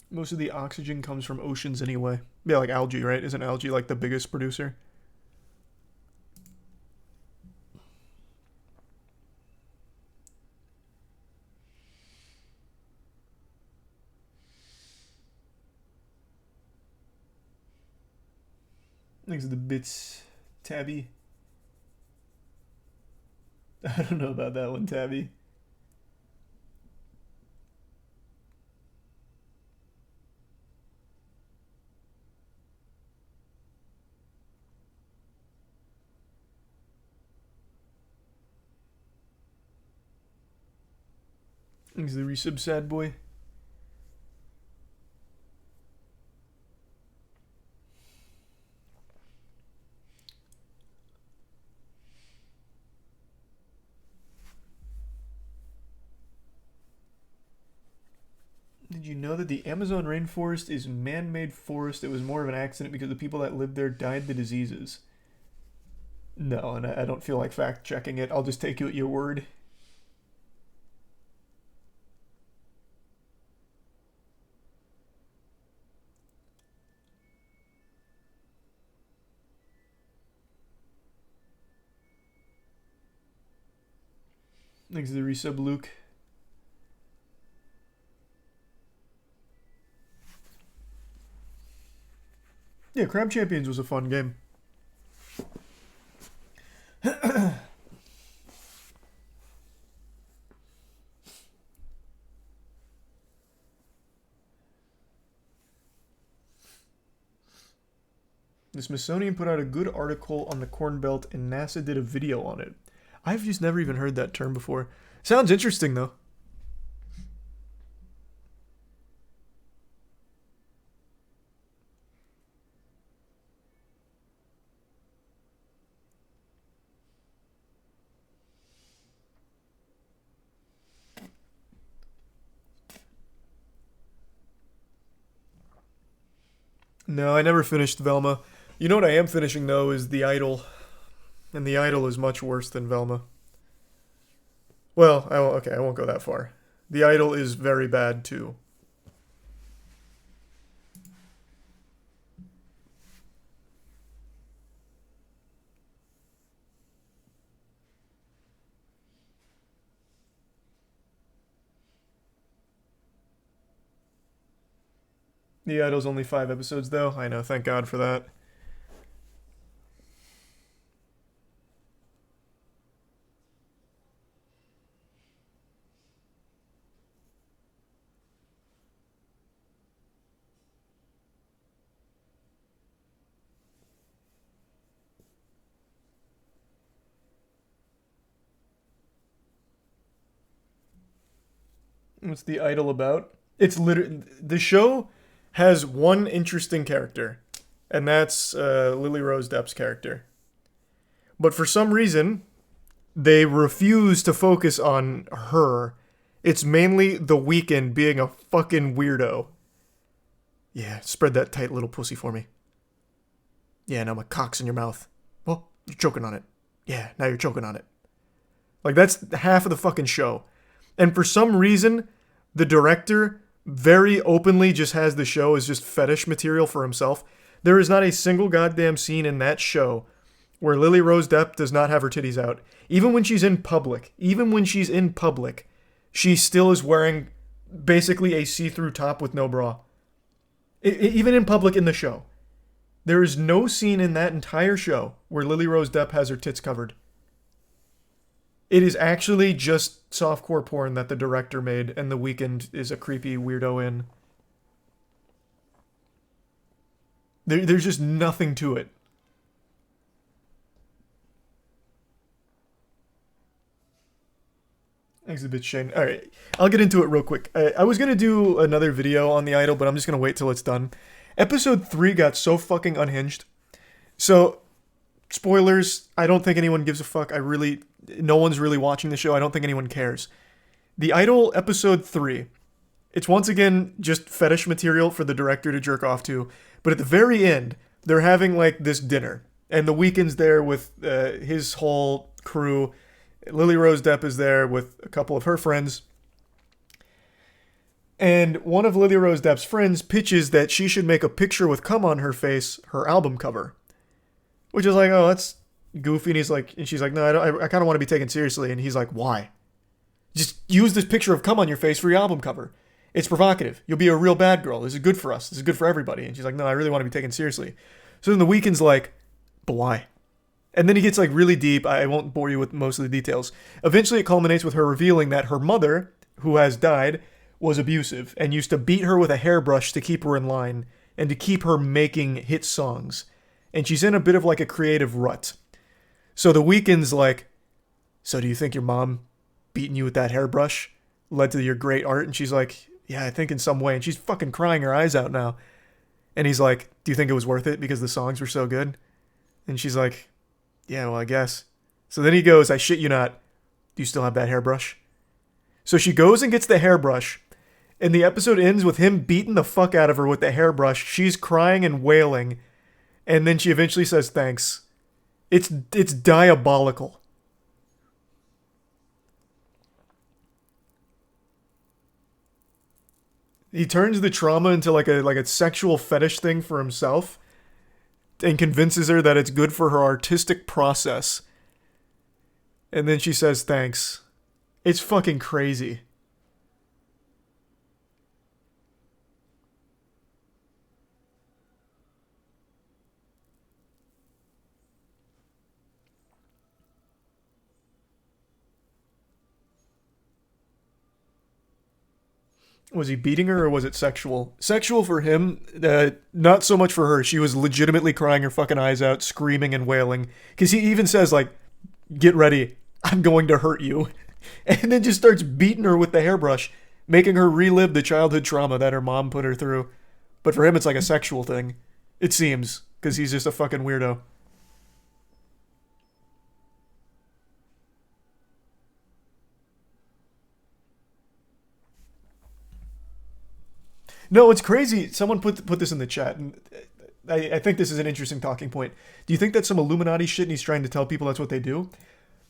Speaker 1: Most of the oxygen comes from oceans anyway. Yeah, like algae, right? Isn't algae like the biggest producer? Thanks to the bits, Tabby. I don't know about that one, Tabby. Thanks to the resub, sad boy. Did you know that the Amazon rainforest is man-made forest? It was more of an accident because the people that lived there died the diseases. No, and I don't feel like fact-checking it. I'll just take you at your word. Thanks to the resub, Luke. Yeah, Crab Champions was a fun game. The Smithsonian put out a good article on the Corn Belt and NASA did a video on it. I've just never even heard that term before. Sounds interesting, though. No, I never finished Velma. You know what I am finishing, though, is The Idol. And The Idol is much worse than Velma. Well, okay, I won't go that far. The Idol is very bad, too. The Idol's only 5 episodes, though. I know, thank God for that. What's The Idol about? It's literally... The show has one interesting character, and that's Lily Rose Depp's character. But for some reason, they refuse to focus on her. It's mainly The Weeknd being a fucking weirdo. Yeah, spread that tight little pussy for me. Yeah, now my cock's in your mouth. Well, you're choking on it. Yeah, now you're choking on it. Like, that's half of the fucking show. And for some reason, the director very openly just has the show as just fetish material for himself. There is not a single goddamn scene in that show where Lily Rose Depp does not have her titties out. Even when she's in public, she still is wearing basically a see-through top with no bra. Even in public in the show. There is no scene in that entire show where Lily Rose Depp has her tits covered. It is actually just softcore porn that the director made, and The Weeknd is a creepy weirdo in. There's just nothing to it. Exhibit Shane. Alright, I'll get into it real quick. I was going to do another video on The Idol, but I'm just going to wait till it's done. Episode 3 got so fucking unhinged. So, spoilers, I don't think anyone gives a fuck. No one's really watching the show. I don't think anyone cares. The Idol episode 3. It's once again just fetish material for the director to jerk off to. But at the very end, they're having like this dinner. And The Weeknd's there with his whole crew. Lily Rose Depp is there with a couple of her friends. And one of Lily Rose Depp's friends pitches that she should make a picture with cum on her face, her album cover. Which is like, oh, that's goofy. And she's like, no, I kind of want to be taken seriously. And he's like, why? Just use this picture of cum on your face for your album cover. It's provocative. You'll be a real bad girl. This is good for us. This is good for everybody. And she's like, no, I really want to be taken seriously. So then The Weeknd's like, But why? And then he gets like really deep. I won't bore you with most of the details. Eventually it culminates with her revealing that her mother, who has died, was abusive and used to beat her with a hairbrush to keep her in line and to keep her making hit songs. And she's in a bit of like a creative rut. So The Weeknd's like, so do you think your mom beating you with that hairbrush led to your great art? And she's like, yeah, I think in some way. And she's fucking crying her eyes out now. And he's like, do you think it was worth it because the songs were so good? And she's like, yeah, well, I guess. So then he goes, I shit you not, do you still have that hairbrush? So she goes and gets the hairbrush, and the episode ends with him beating the fuck out of her with the hairbrush. She's crying and wailing, and then she eventually says thanks. It's diabolical. He turns the trauma into like a sexual fetish thing for himself and convinces her that it's good for her artistic process. And then she says thanks. It's fucking crazy. Was he beating her or was it sexual? Sexual for him, not so much for her. She was legitimately crying her fucking eyes out, screaming and wailing. Because he even says, like, get ready, I'm going to hurt you. And then just starts beating her with the hairbrush, making her relive the childhood trauma that her mom put her through. But for him, it's like a sexual thing. It seems, because he's just a fucking weirdo. No, it's crazy. Someone put this in the chat, and I think this is an interesting talking point. Do you think that's some Illuminati shit and he's trying to tell people that's what they do?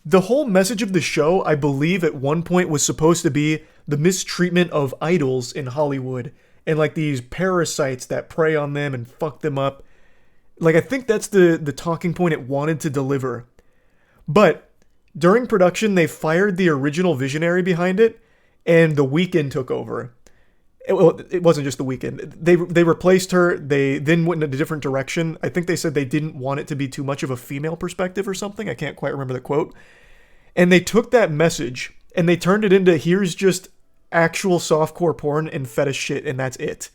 Speaker 1: The whole message of the show, I believe at one point was supposed to be the mistreatment of idols in Hollywood and like these parasites that prey on them and fuck them up. Like, I think that's the talking point it wanted to deliver. But during production, they fired the original visionary behind it, and The Weeknd took over. It wasn't just The Weeknd. They replaced her. They then went in a different direction. I think they said they didn't want it to be too much of a female perspective or something. I can't quite remember the quote. And they took that message and they turned it into, here's just actual softcore porn and fetish shit, and that's it.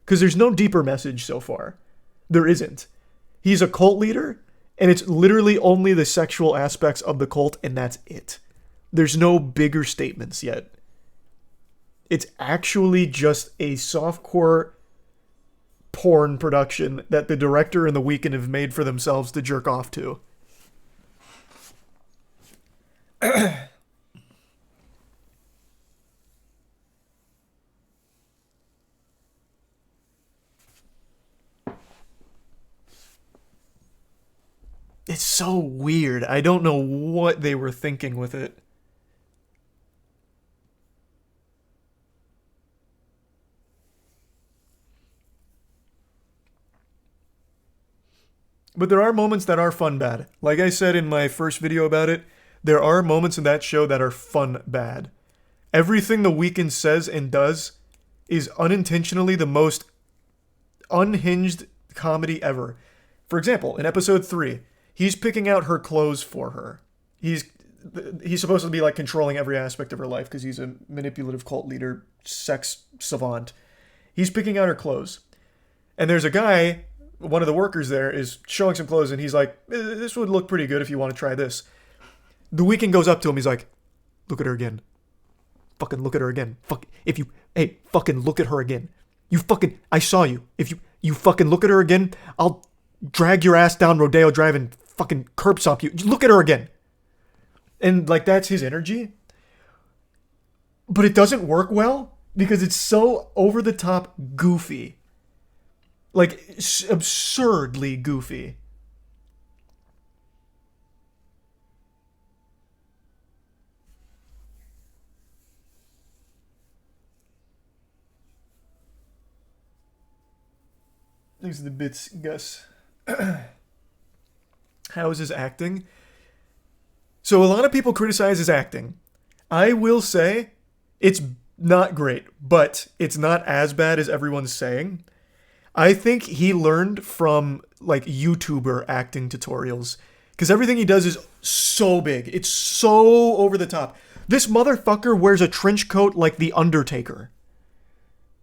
Speaker 1: Because there's no deeper message so far. There isn't. He's a cult leader, and it's literally only the sexual aspects of the cult, and that's it. There's no bigger statements yet. It's actually just a softcore porn production that the director and The Weeknd have made for themselves to jerk off to. It's so weird. I don't know what they were thinking with it. But there are moments that are fun bad. Like I said in my first video about it, there are moments in that show that are fun bad. Everything The Weeknd says and does is unintentionally the most unhinged comedy ever. For example, in episode 3, he's picking out her clothes for her. He's supposed to be like controlling every aspect of her life because he's a manipulative cult leader, sex savant. He's picking out her clothes. And there's a guy, one of the workers there, is showing some clothes and he's like, this would look pretty good if you want to try this. The Weeknd goes up to him, he's like, look at her again. Fucking look at her again. Fucking look at her again. I saw you. If you fucking look at her again, I'll drag your ass down Rodeo Drive and fucking curb stomp you. Look at her again. And like, that's his energy. But it doesn't work well because it's so over the top goofy. Like, absurdly goofy. These are the bits, Gus. How is his acting? So a lot of people criticize his acting. I will say it's not great, but it's not as bad as everyone's saying. I think he learned from like YouTuber acting tutorials because everything he does is so big. It's so over the top. This motherfucker wears a trench coat like the Undertaker.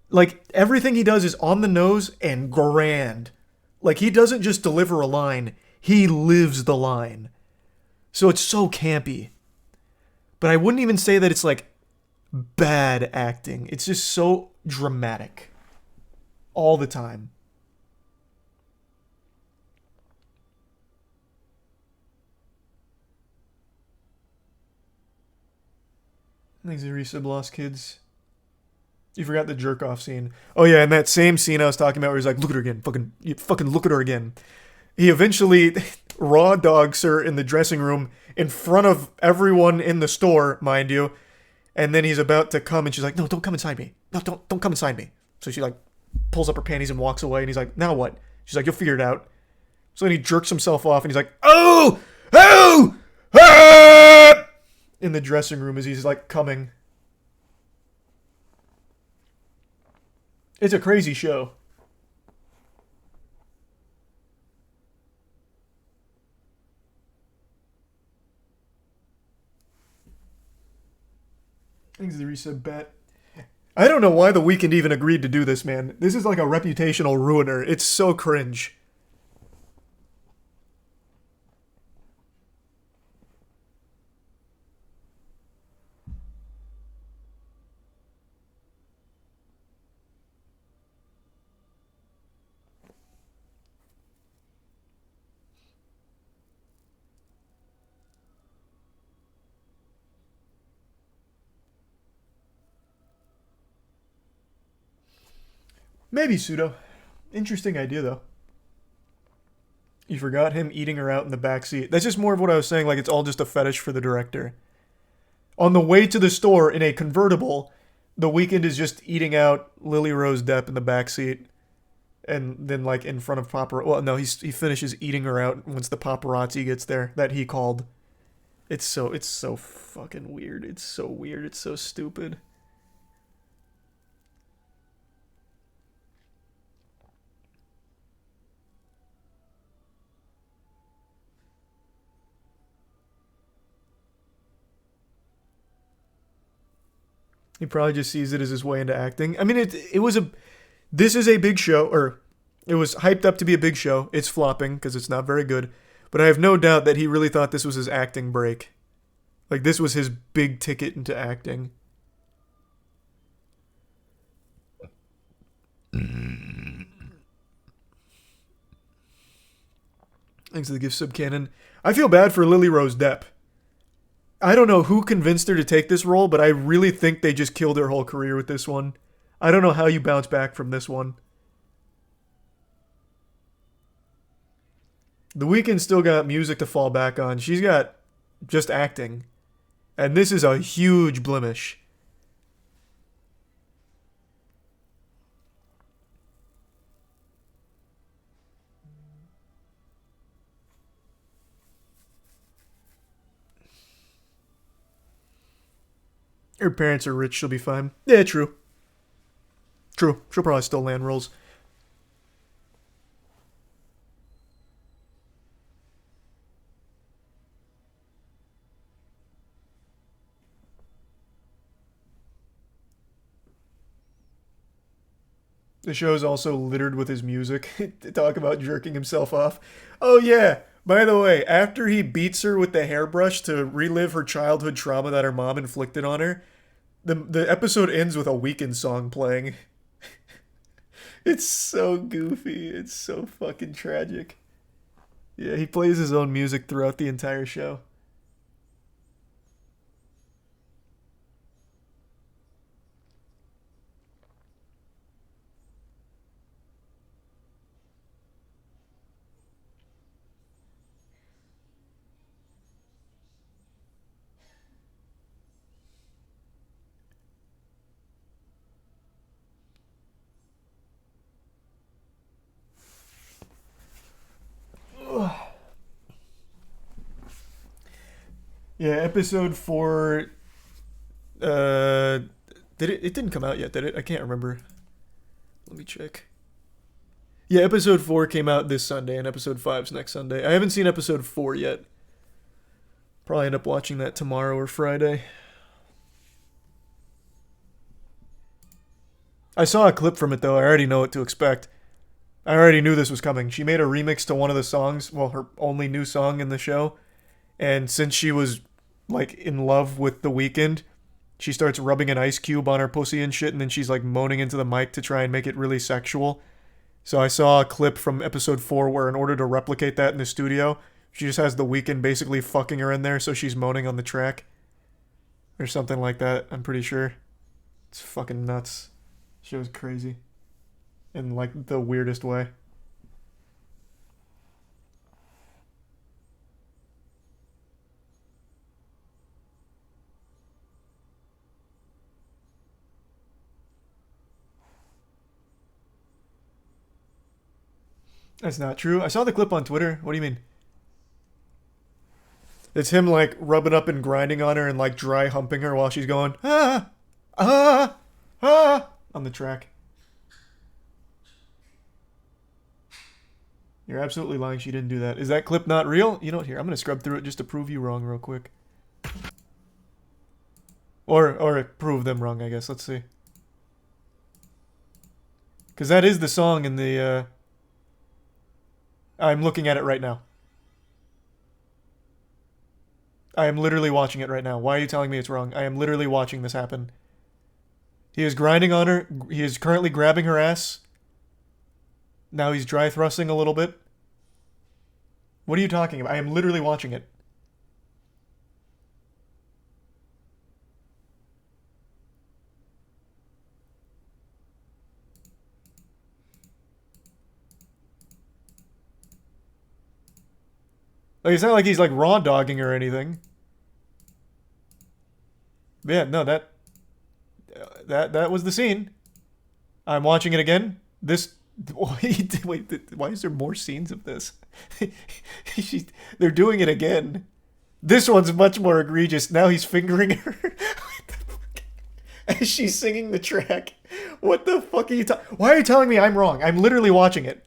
Speaker 1: Like everything he does is on the nose and grand. Like he doesn't just deliver a line, he lives the line. So it's so campy. But I wouldn't even say that it's like bad acting. It's just so dramatic. All the time. Thanks, Arisa Lost Kids. You forgot the jerk off scene. Oh yeah, and that same scene I was talking about where he's like, look at her again. Fucking look at her again. He eventually raw dogs her in the dressing room in front of everyone in the store, mind you. And then he's about to come and she's like, no, don't come inside me. No, don't come inside me. So she like pulls up her panties and walks away and he's like, now what? She's like, you'll figure it out. So then he jerks himself off and he's like, oh! Ah! In the dressing room as he's like coming. It's a crazy show. Thanks, the reset bet. I don't know why The Weeknd even agreed to do this, man. This is like a reputational ruiner. It's so cringe. Maybe pseudo. Interesting idea, though. You forgot him eating her out in the backseat. That's just more of what I was saying, like it's all just a fetish for the director. On the way to the store in a convertible, The Weeknd is just eating out Lily Rose Depp in the backseat. And then, like, in front of paparazzi. Well, no, he finishes eating her out once the paparazzi gets there, that he called. It's so fucking weird. It's so weird. It's so stupid. He probably just sees it as his way into acting. I mean, this is a big show, or it was hyped up to be a big show. It's flopping because it's not very good. But I have no doubt that he really thought this was his acting break. Like, this was his big ticket into acting. Thanks to the gift sub cannon. I feel bad for Lily Rose Depp. I don't know who convinced her to take this role, but I really think they just killed her whole career with this one. I don't know how you bounce back from this one. The Weeknd still got music to fall back on. She's got just acting. And this is a huge blemish. Her parents are rich, she'll be fine. Yeah, true. True. She'll probably still land roles. The show is also littered with his music to talk about jerking himself off. Oh yeah, by the way, after he beats her with the hairbrush to relive her childhood trauma that her mom inflicted on her, the episode ends with a Weeknd song playing. It's so goofy. It's so fucking tragic. Yeah, he plays his own music throughout the entire show. Yeah, episode 4. It didn't come out yet, did it? I can't remember. Let me check. Yeah, episode 4 came out this Sunday, and episode 5's next Sunday. I haven't seen episode 4 yet. Probably end up watching that tomorrow or Friday. I saw a clip from it, though. I already know what to expect. I already knew this was coming. She made a remix to one of the songs, well, her only new song in the show. And since she was, like, in love with The Weeknd, she starts rubbing an ice cube on her pussy and shit, and then she's, like, moaning into the mic to try and make it really sexual. So I saw a clip from episode 4 where in order to replicate that in the studio, she just has The Weeknd basically fucking her in there so she's moaning on the track. Or something like that, I'm pretty sure. It's fucking nuts. Show's crazy. In, like, the weirdest way. That's not true. I saw the clip on Twitter. What do you mean? It's him, like, rubbing up and grinding on her and, like, dry humping her while she's going, ah, ah, ah, on the track. You're absolutely lying. She didn't do that. Is that clip not real? You know what? Here, I'm going to scrub through it just to prove you wrong real quick. Or prove them wrong, I guess. Let's see. Because that is the song in the, I'm looking at it right now. I am literally watching it right now. Why are you telling me it's wrong? I am literally watching this happen. He is grinding on her. He is currently grabbing her ass. Now he's dry thrusting a little bit. What are you talking about? I am literally watching it. Like, it's not like he's like raw dogging or anything. But yeah, no, that was the scene. I'm watching it again. This wait, why is there more scenes of this? They're doing it again. This one's much more egregious. Now he's fingering her as she's singing the track. What the fuck are you talking? Why are you telling me I'm wrong? I'm literally watching it.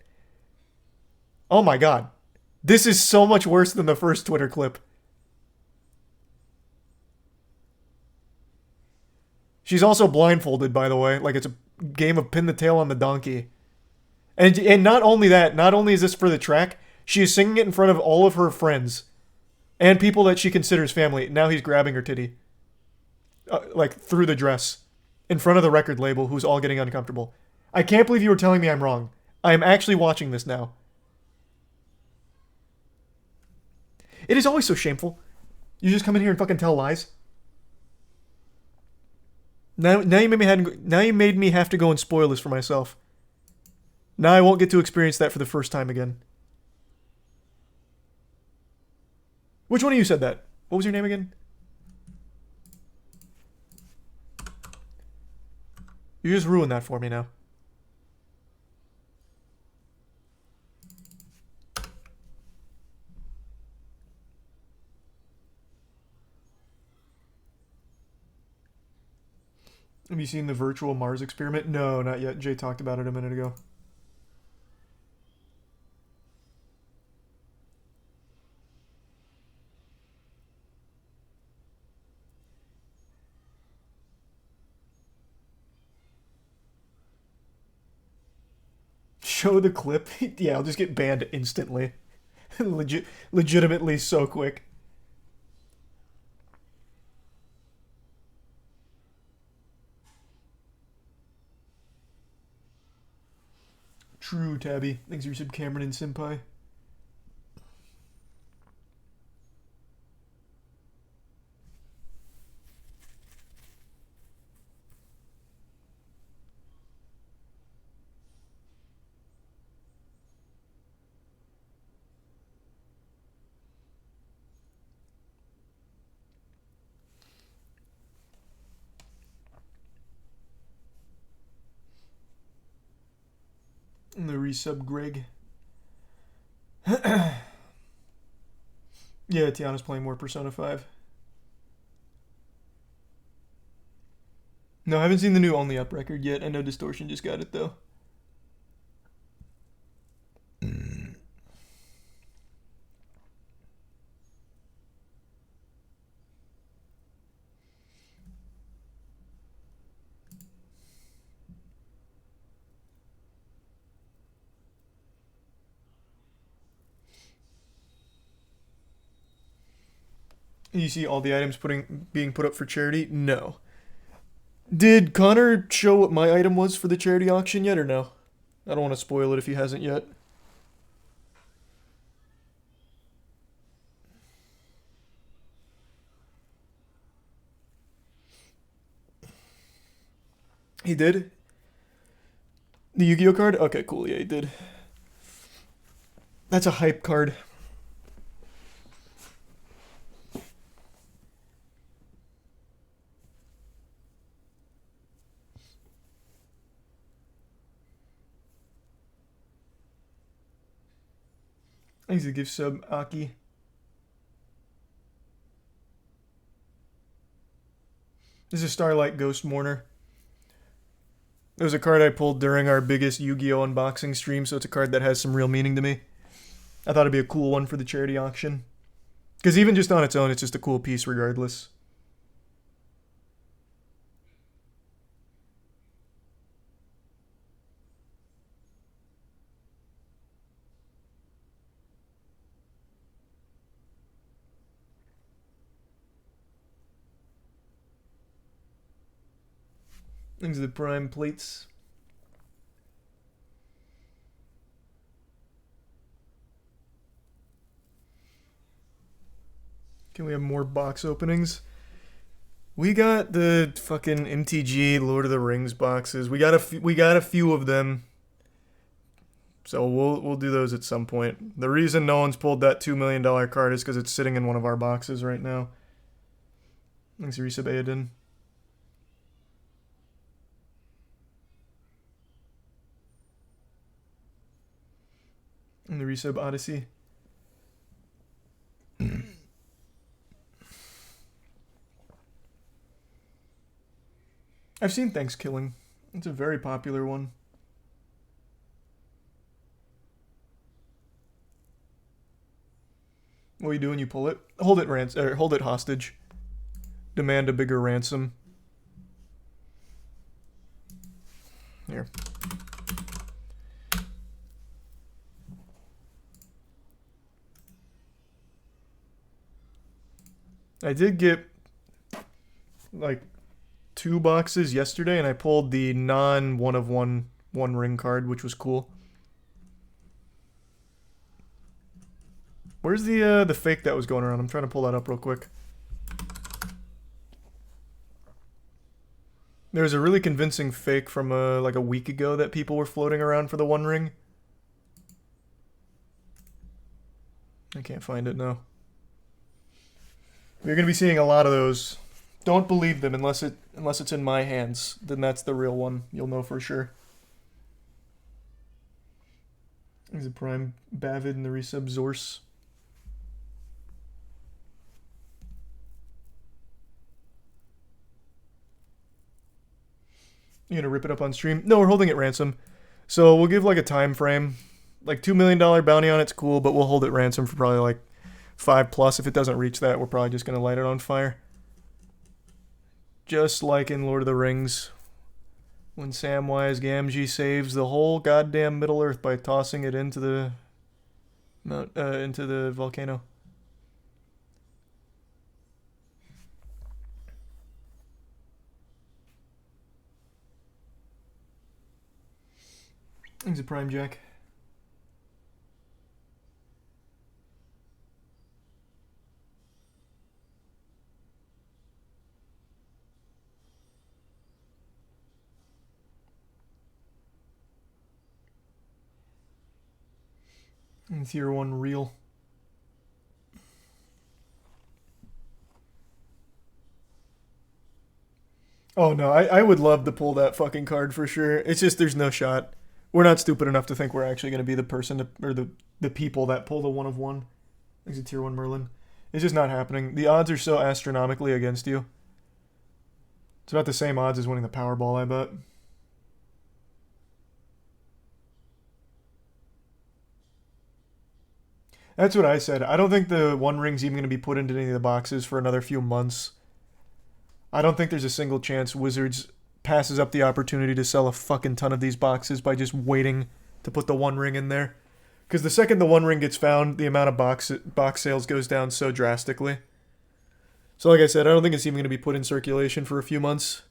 Speaker 1: Oh my god. This is so much worse than the first Twitter clip. She's also blindfolded, by the way. Like it's a game of pin the tail on the donkey. And not only that, not only is this for the track, she is singing it in front of all of her friends. And people that she considers family. Now he's grabbing her titty. Like, through the dress. In front of the record label, who's all getting uncomfortable. I can't believe you were telling me I'm wrong. I am actually watching this now. It is always so shameful. You just come in here and fucking tell lies. Now you made me have to go and spoil this for myself. Now I won't get to experience that for the first time again. Which one of you said that? What was your name again? You just ruined that for me now. Have you seen the virtual Mars experiment? No, not yet. Jay talked about it a minute ago. Show the clip? Yeah, I'll just get banned instantly. Legitimately so quick. True, Tabby. Thanks for your sub, Cameron and Senpai. And the resub Greg. Yeah, Tiana's playing more Persona 5. No, I haven't seen the new Only Up record yet. I know Distortion just got it, though. You see all the items being put up for charity? No. Did Connor show what my item was for the charity auction yet or no? I don't want to spoil it if he hasn't yet. He did? The Yu-Gi-Oh card? Okay, cool. Yeah, he did. That's a hype card. Thanks to give sub, Aki. This is Starlight Ghost Mourner. It was a card I pulled during our biggest Yu-Gi-Oh unboxing stream, so it's a card that has some real meaning to me. I thought it'd be a cool one for the charity auction. Because even just on its own, it's just a cool piece regardless. These are the prime plates. Can we have more box openings? We got the fucking MTG Lord of the Rings boxes. We got a few of them. So we'll do those at some point. The reason no one's pulled that $2 million card is because it's sitting in one of our boxes right now. Thanks, Resub Aiden. And the Resub Odyssey. I've seen Thanksgiving. It's a very popular one. What are you doing? You pull it? Hold it hostage. Demand a bigger ransom. Here. I did get like 2 boxes yesterday, and I pulled the non-one of one ring card, which was cool. Where's the fake that was going around? I'm trying to pull that up real quick. There was a really convincing fake from like a week ago that people were floating around for the One Ring. I can't find it now. You're going to be seeing a lot of those. Don't believe them unless it's in my hands. Then that's the real one. You'll know for sure. There's a Prime Bavid and the Resub Zorse. You gonna rip it up on stream? No, we're holding it ransom. So we'll give like a time frame. Like $2 million bounty on it's cool, but we'll hold it ransom for probably like 5+. If it doesn't reach that, we're probably just gonna light it on fire. Just like in Lord of the Rings, when Samwise Gamgee saves the whole goddamn Middle Earth by tossing it into the volcano. Thanks a Prime Jack. And Tier 1 real. Oh no, I would love to pull that fucking card for sure. It's just there's no shot. We're not stupid enough to think we're actually going to be the person to, or the people that pull the 1 of 1. Thanks a Tier 1 Merlin. It's just not happening. The odds are so astronomically against you. It's about the same odds as winning the Powerball, I bet. That's what I said. I don't think the One Ring's even going to be put into any of the boxes for another few months. I don't think there's a single chance Wizards passes up the opportunity to sell a fucking ton of these boxes by just waiting to put the One Ring in there. Because the second the One Ring gets found, the amount of box sales goes down so drastically. So like I said, I don't think it's even going to be put in circulation for a few months.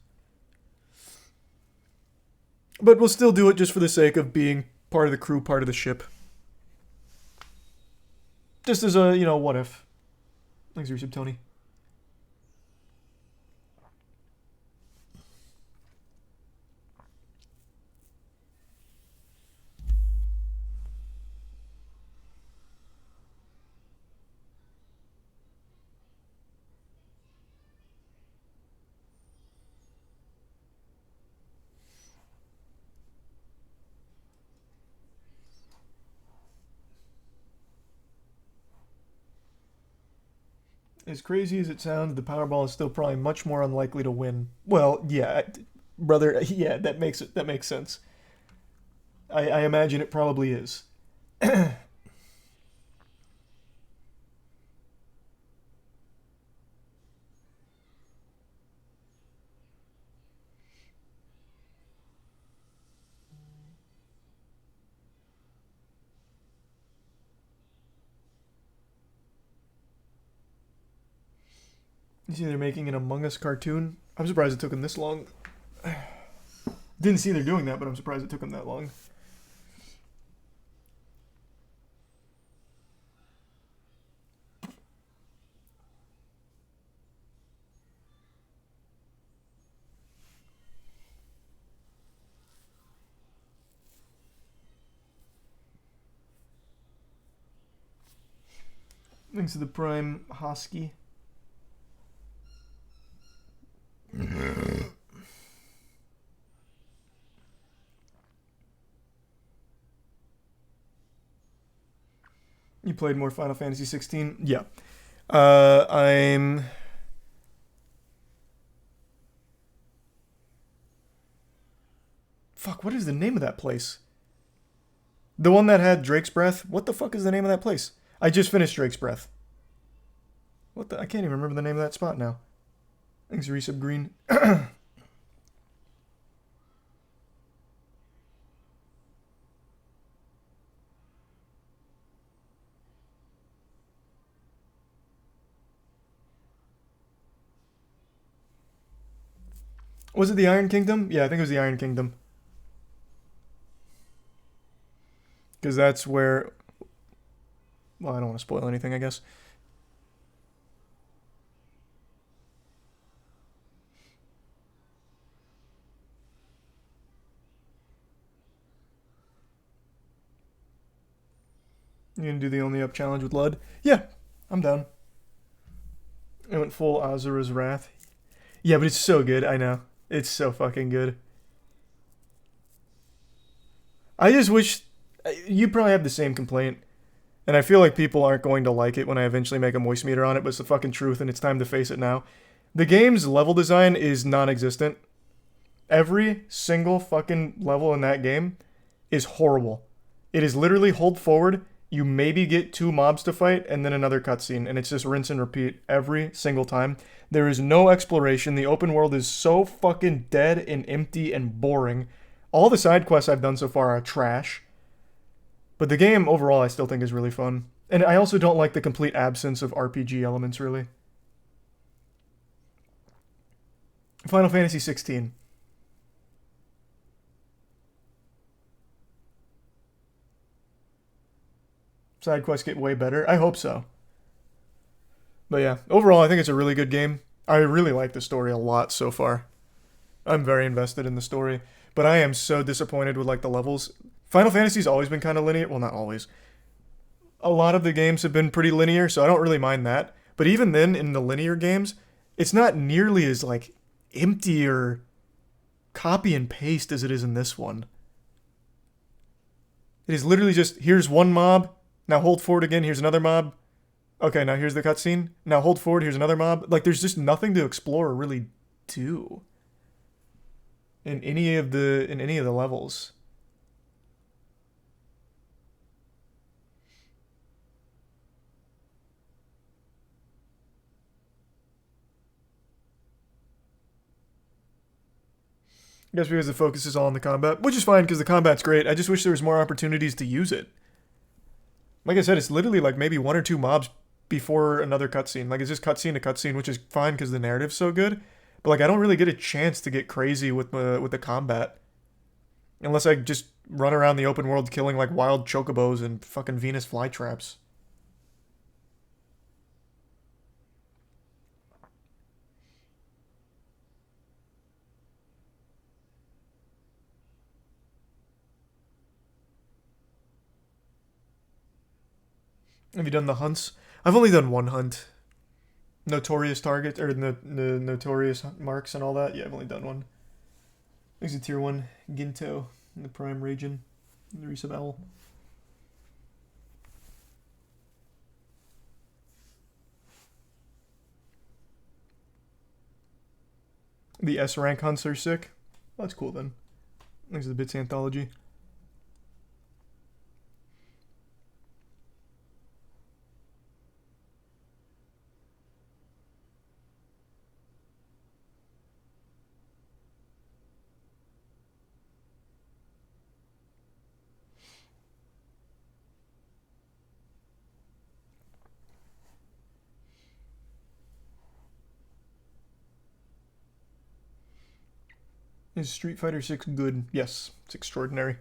Speaker 1: But we'll still do it just for the sake of being part of the crew, part of the ship. Just as a, what if. Thanks for your sub, Tony. As crazy as it sounds, the Powerball is still probably much more unlikely to win. Well, yeah, brother, yeah, that makes sense. I imagine it probably is. You see they're making an Among Us cartoon? I'm surprised it took them this long. Didn't see they're doing that, but I'm surprised it took them that long. Thanks to the Prime Hosky. You played more Final Fantasy 16? Yeah. I'm... Fuck, what is the name of that place? The one that had Drake's Breath? What the fuck is the name of that place? I just finished Drake's Breath. What the... I can't even remember the name of that spot now. Thanks, Resub Green. Was it the Iron Kingdom? Yeah, I think it was the Iron Kingdom. Because that's where... Well, I don't want to spoil anything, I guess. You gonna do the only up challenge with Lud? Yeah, I'm down. I went full Azura's Wrath. Yeah, but it's so good, I know. It's so fucking good. I just wish... You probably have the same complaint. And I feel like people aren't going to like it when I eventually make a moist meter on it, but it's the fucking truth and it's time to face it now. The game's level design is non-existent. Every single fucking level in that game is horrible. It is literally hold forward, you maybe get 2 mobs to fight, and then another cutscene, and it's just rinse and repeat every single time. There is no exploration. The open world is so fucking dead and empty and boring. All the side quests I've done so far are trash. But the game, overall, I still think is really fun. And I also don't like the complete absence of RPG elements, really. Final Fantasy 16. Side quests get way better. I hope so. But yeah, overall, I think it's a really good game. I really like the story a lot so far. I'm very invested in the story. But I am so disappointed with, like, the levels. Final Fantasy's always been kind of linear. Well, not always. A lot of the games have been pretty linear, so I don't really mind that. But even then, in the linear games, it's not nearly as, like, empty or copy and paste as it is in this one. It is literally just, here's one mob, now hold forward again, here's another mob. Okay, now here's the cutscene. Now hold forward, here's another mob. Like, there's just nothing to explore or really do in any of the levels. I guess because the focus is all on the combat, which is fine because the combat's great. I just wish there was more opportunities to use it. Like I said, it's literally like maybe 1 or 2 mobs before another cutscene. Like, it's just cutscene to cutscene, which is fine because the narrative's so good. But, like, I don't really get a chance to get crazy with the combat. Unless I just run around the open world killing, like, wild chocobos and fucking Venus flytraps. Have you done the hunts? I've only done one hunt. Notorious target, or the notorious marks and all that. Yeah, I've only done one. There's a tier 1 Ginto in the prime region. The resub owl. The S rank hunts are sick. Well, that's cool then. Thanks to the Bits Anthology. Is Street Fighter 6 good? Yes, it's extraordinary.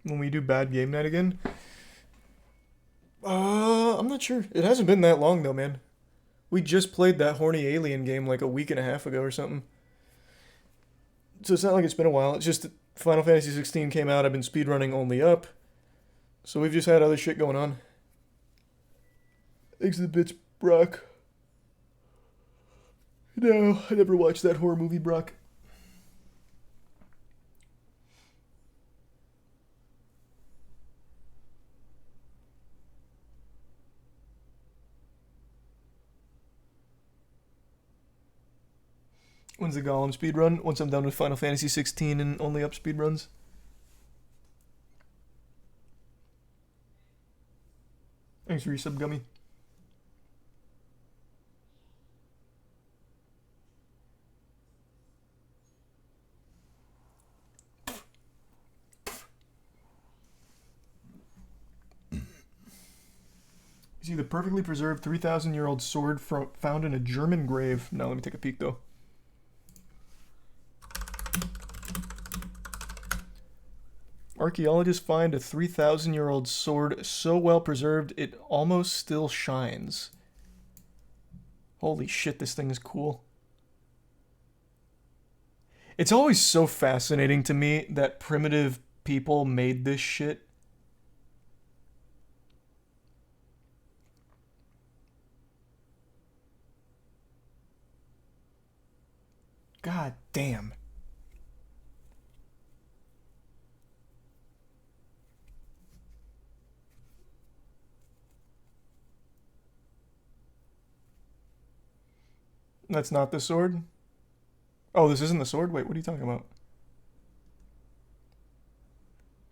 Speaker 1: When we do bad game night again? I'm not sure. It hasn't been that long though, man. We just played that horny alien game like a week and a half ago or something. So it's not like it's been a while. It's just that Final Fantasy 16 came out. I've been speedrunning only up. So we've just had other shit going on. Thanks to the bits, Brock. No, I never watched that horror movie, Brock. When's the Golem speedrun? Once I'm done with Final Fantasy 16 and only up speedruns. Thanks for your sub, Gummy. You see the perfectly preserved 3,000-year-old sword found in a German grave. Now let me take a peek, though. Archaeologists find a 3,000-year-old sword so well preserved it almost still shines. Holy shit, this thing is cool. It's always so fascinating to me that primitive people made this shit. God damn. That's not the sword? Oh, this isn't the sword? Wait, what are you talking about?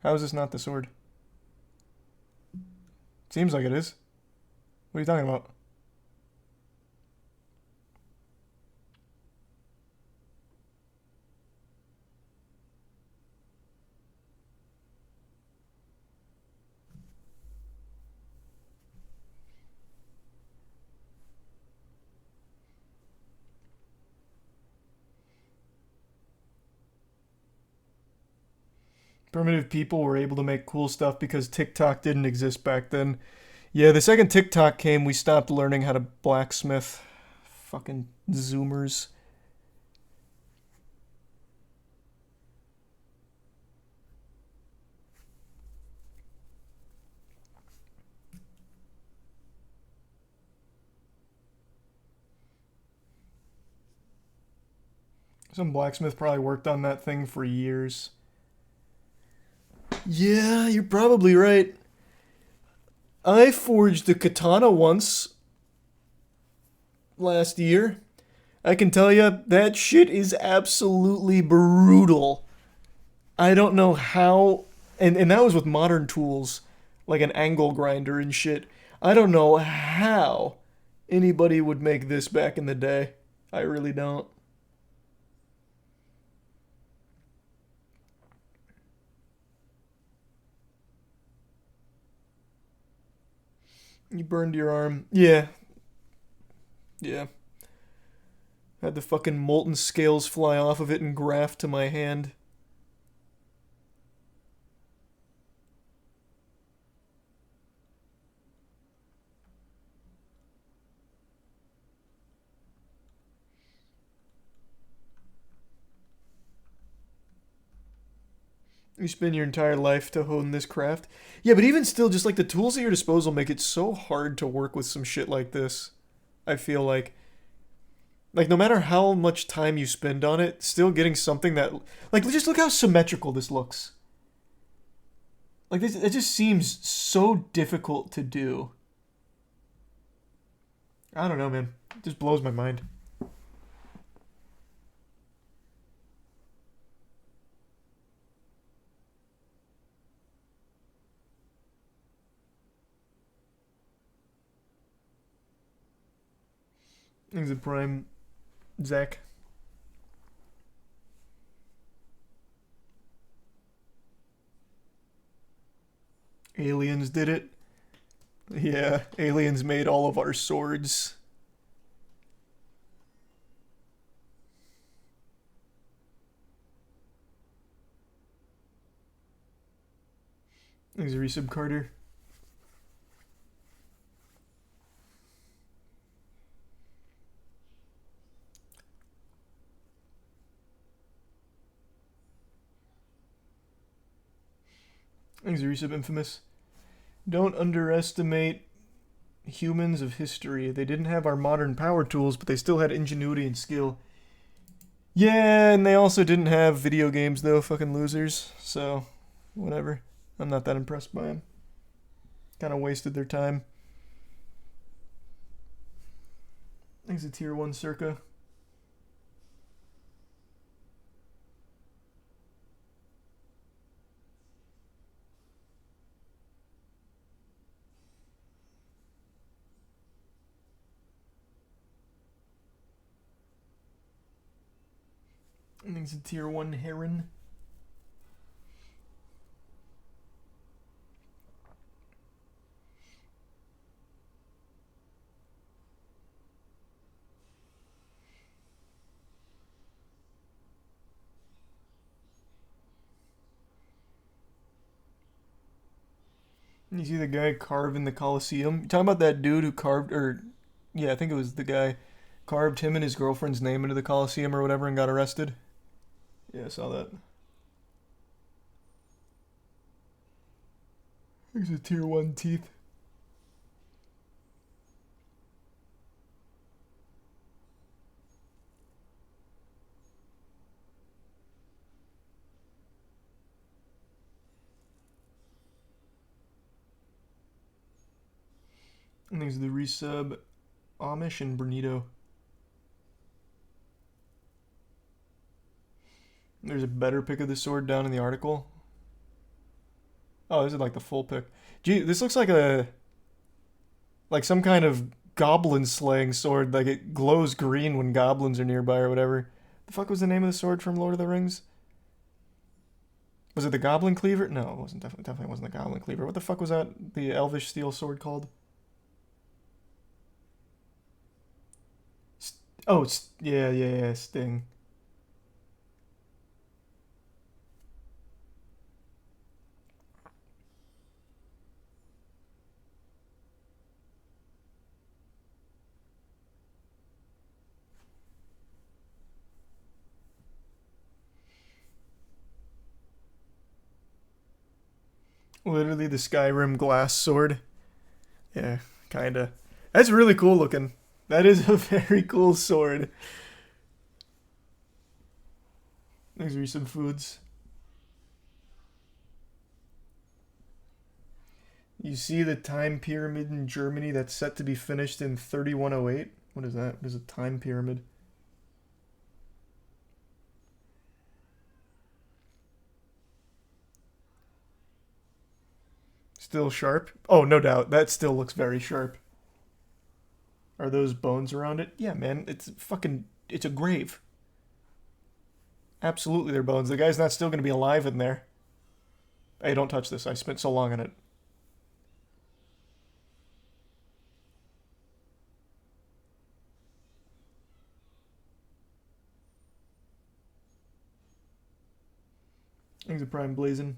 Speaker 1: How is this not the sword? Seems like it is. What are you talking about? Primitive people were able to make cool stuff because TikTok didn't exist back then. Yeah, the second TikTok came, we stopped learning how to blacksmith. Fucking Zoomers. Some blacksmith probably worked on that thing for years. Yeah, you're probably right. I forged a katana once last year. I can tell you, that shit is absolutely brutal. I don't know how... And that was with modern tools, like an angle grinder and shit. I don't know how anybody would make this back in the day. I really don't. You burned your arm. Yeah. Yeah. Had the fucking molten scales fly off of it and graft to my hand. You spend your entire life to hone this craft. Yeah, but even still, just like the tools at your disposal make it so hard to work with some shit like this. I feel like no matter how much time you spend on it, still getting something that, like, just look how symmetrical this looks. Like, this, it just seems so difficult to do. I don't know, man. It just blows my mind. Things at Prime, Zach. Aliens did it. Yeah, aliens made all of our swords. Thanks, Resub Carter. Thanks, Resub Infamous. Don't underestimate humans of history. They didn't have our modern power tools, but they still had ingenuity and skill. Yeah, and they also didn't have video games, though, fucking losers. So, whatever. I'm not that impressed by them. Kind of wasted their time. Thanks to Tier 1 Circa. Thanks to Tier 1 Heron. You see the guy carving the Colosseum? You talking about that dude who carved, or, yeah, I think it was the guy, carved him and his girlfriend's name into the Colosseum or whatever and got arrested? Yeah, I saw that. There's a Tier 1 teeth. And there's the resub Amish and Bernito. There's a better pick of the sword down in the article. Oh, this is like the full pick. Gee, this looks like some kind of goblin slaying sword. Like it glows green when goblins are nearby or whatever. The fuck was the name of the sword from Lord of the Rings? Was it the Goblin Cleaver? No, it wasn't. Definitely wasn't the Goblin Cleaver. What the fuck was that? The Elvish steel sword called? Oh, yeah, Sting. Literally the Skyrim glass sword. Yeah, kinda. That's really cool looking. That is a very cool sword. There's recent foods. You see the time pyramid in Germany that's set to be finished in 3108? What is that? What is a time pyramid? Still sharp? Oh, no doubt. That still looks very sharp. Are those bones around it? Yeah, man. It's a grave. Absolutely, they're bones. The guy's not still going to be alive in there. Hey, don't touch this. I spent so long on it. Thanks to Prime Blazing.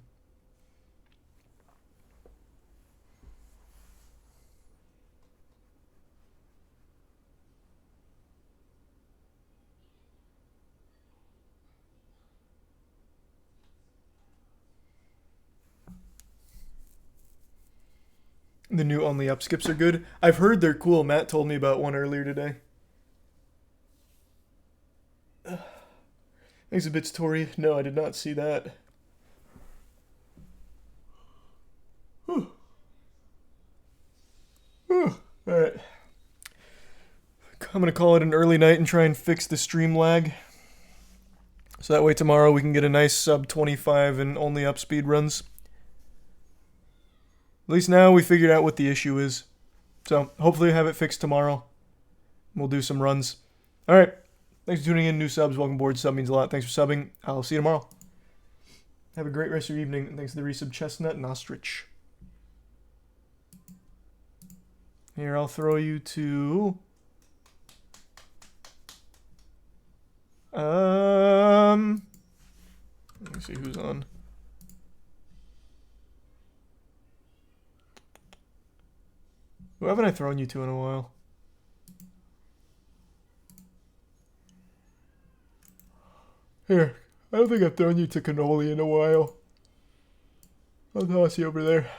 Speaker 1: The new only up skips are good. I've heard they're cool. Matt told me about one earlier today. Thanks a bit, Tori. No, I did not see that. Whew. Whew. All right. I'm going to call it an early night and try and fix the stream lag. So that way tomorrow we can get a nice sub 25 and only up speed runs. At least now we figured out what the issue is. So hopefully have it fixed tomorrow. We'll do some runs. All right. Thanks for tuning in. New subs. Welcome aboard. Sub means a lot. Thanks for subbing. I'll see you tomorrow. Have a great rest of your evening. And thanks to the resub Chestnut and Ostrich. Here, I'll throw you to... Let me see who's on. Who haven't I thrown you to in a while? Here, I don't think I've thrown you to Cannoli in a while. I'll toss you over there.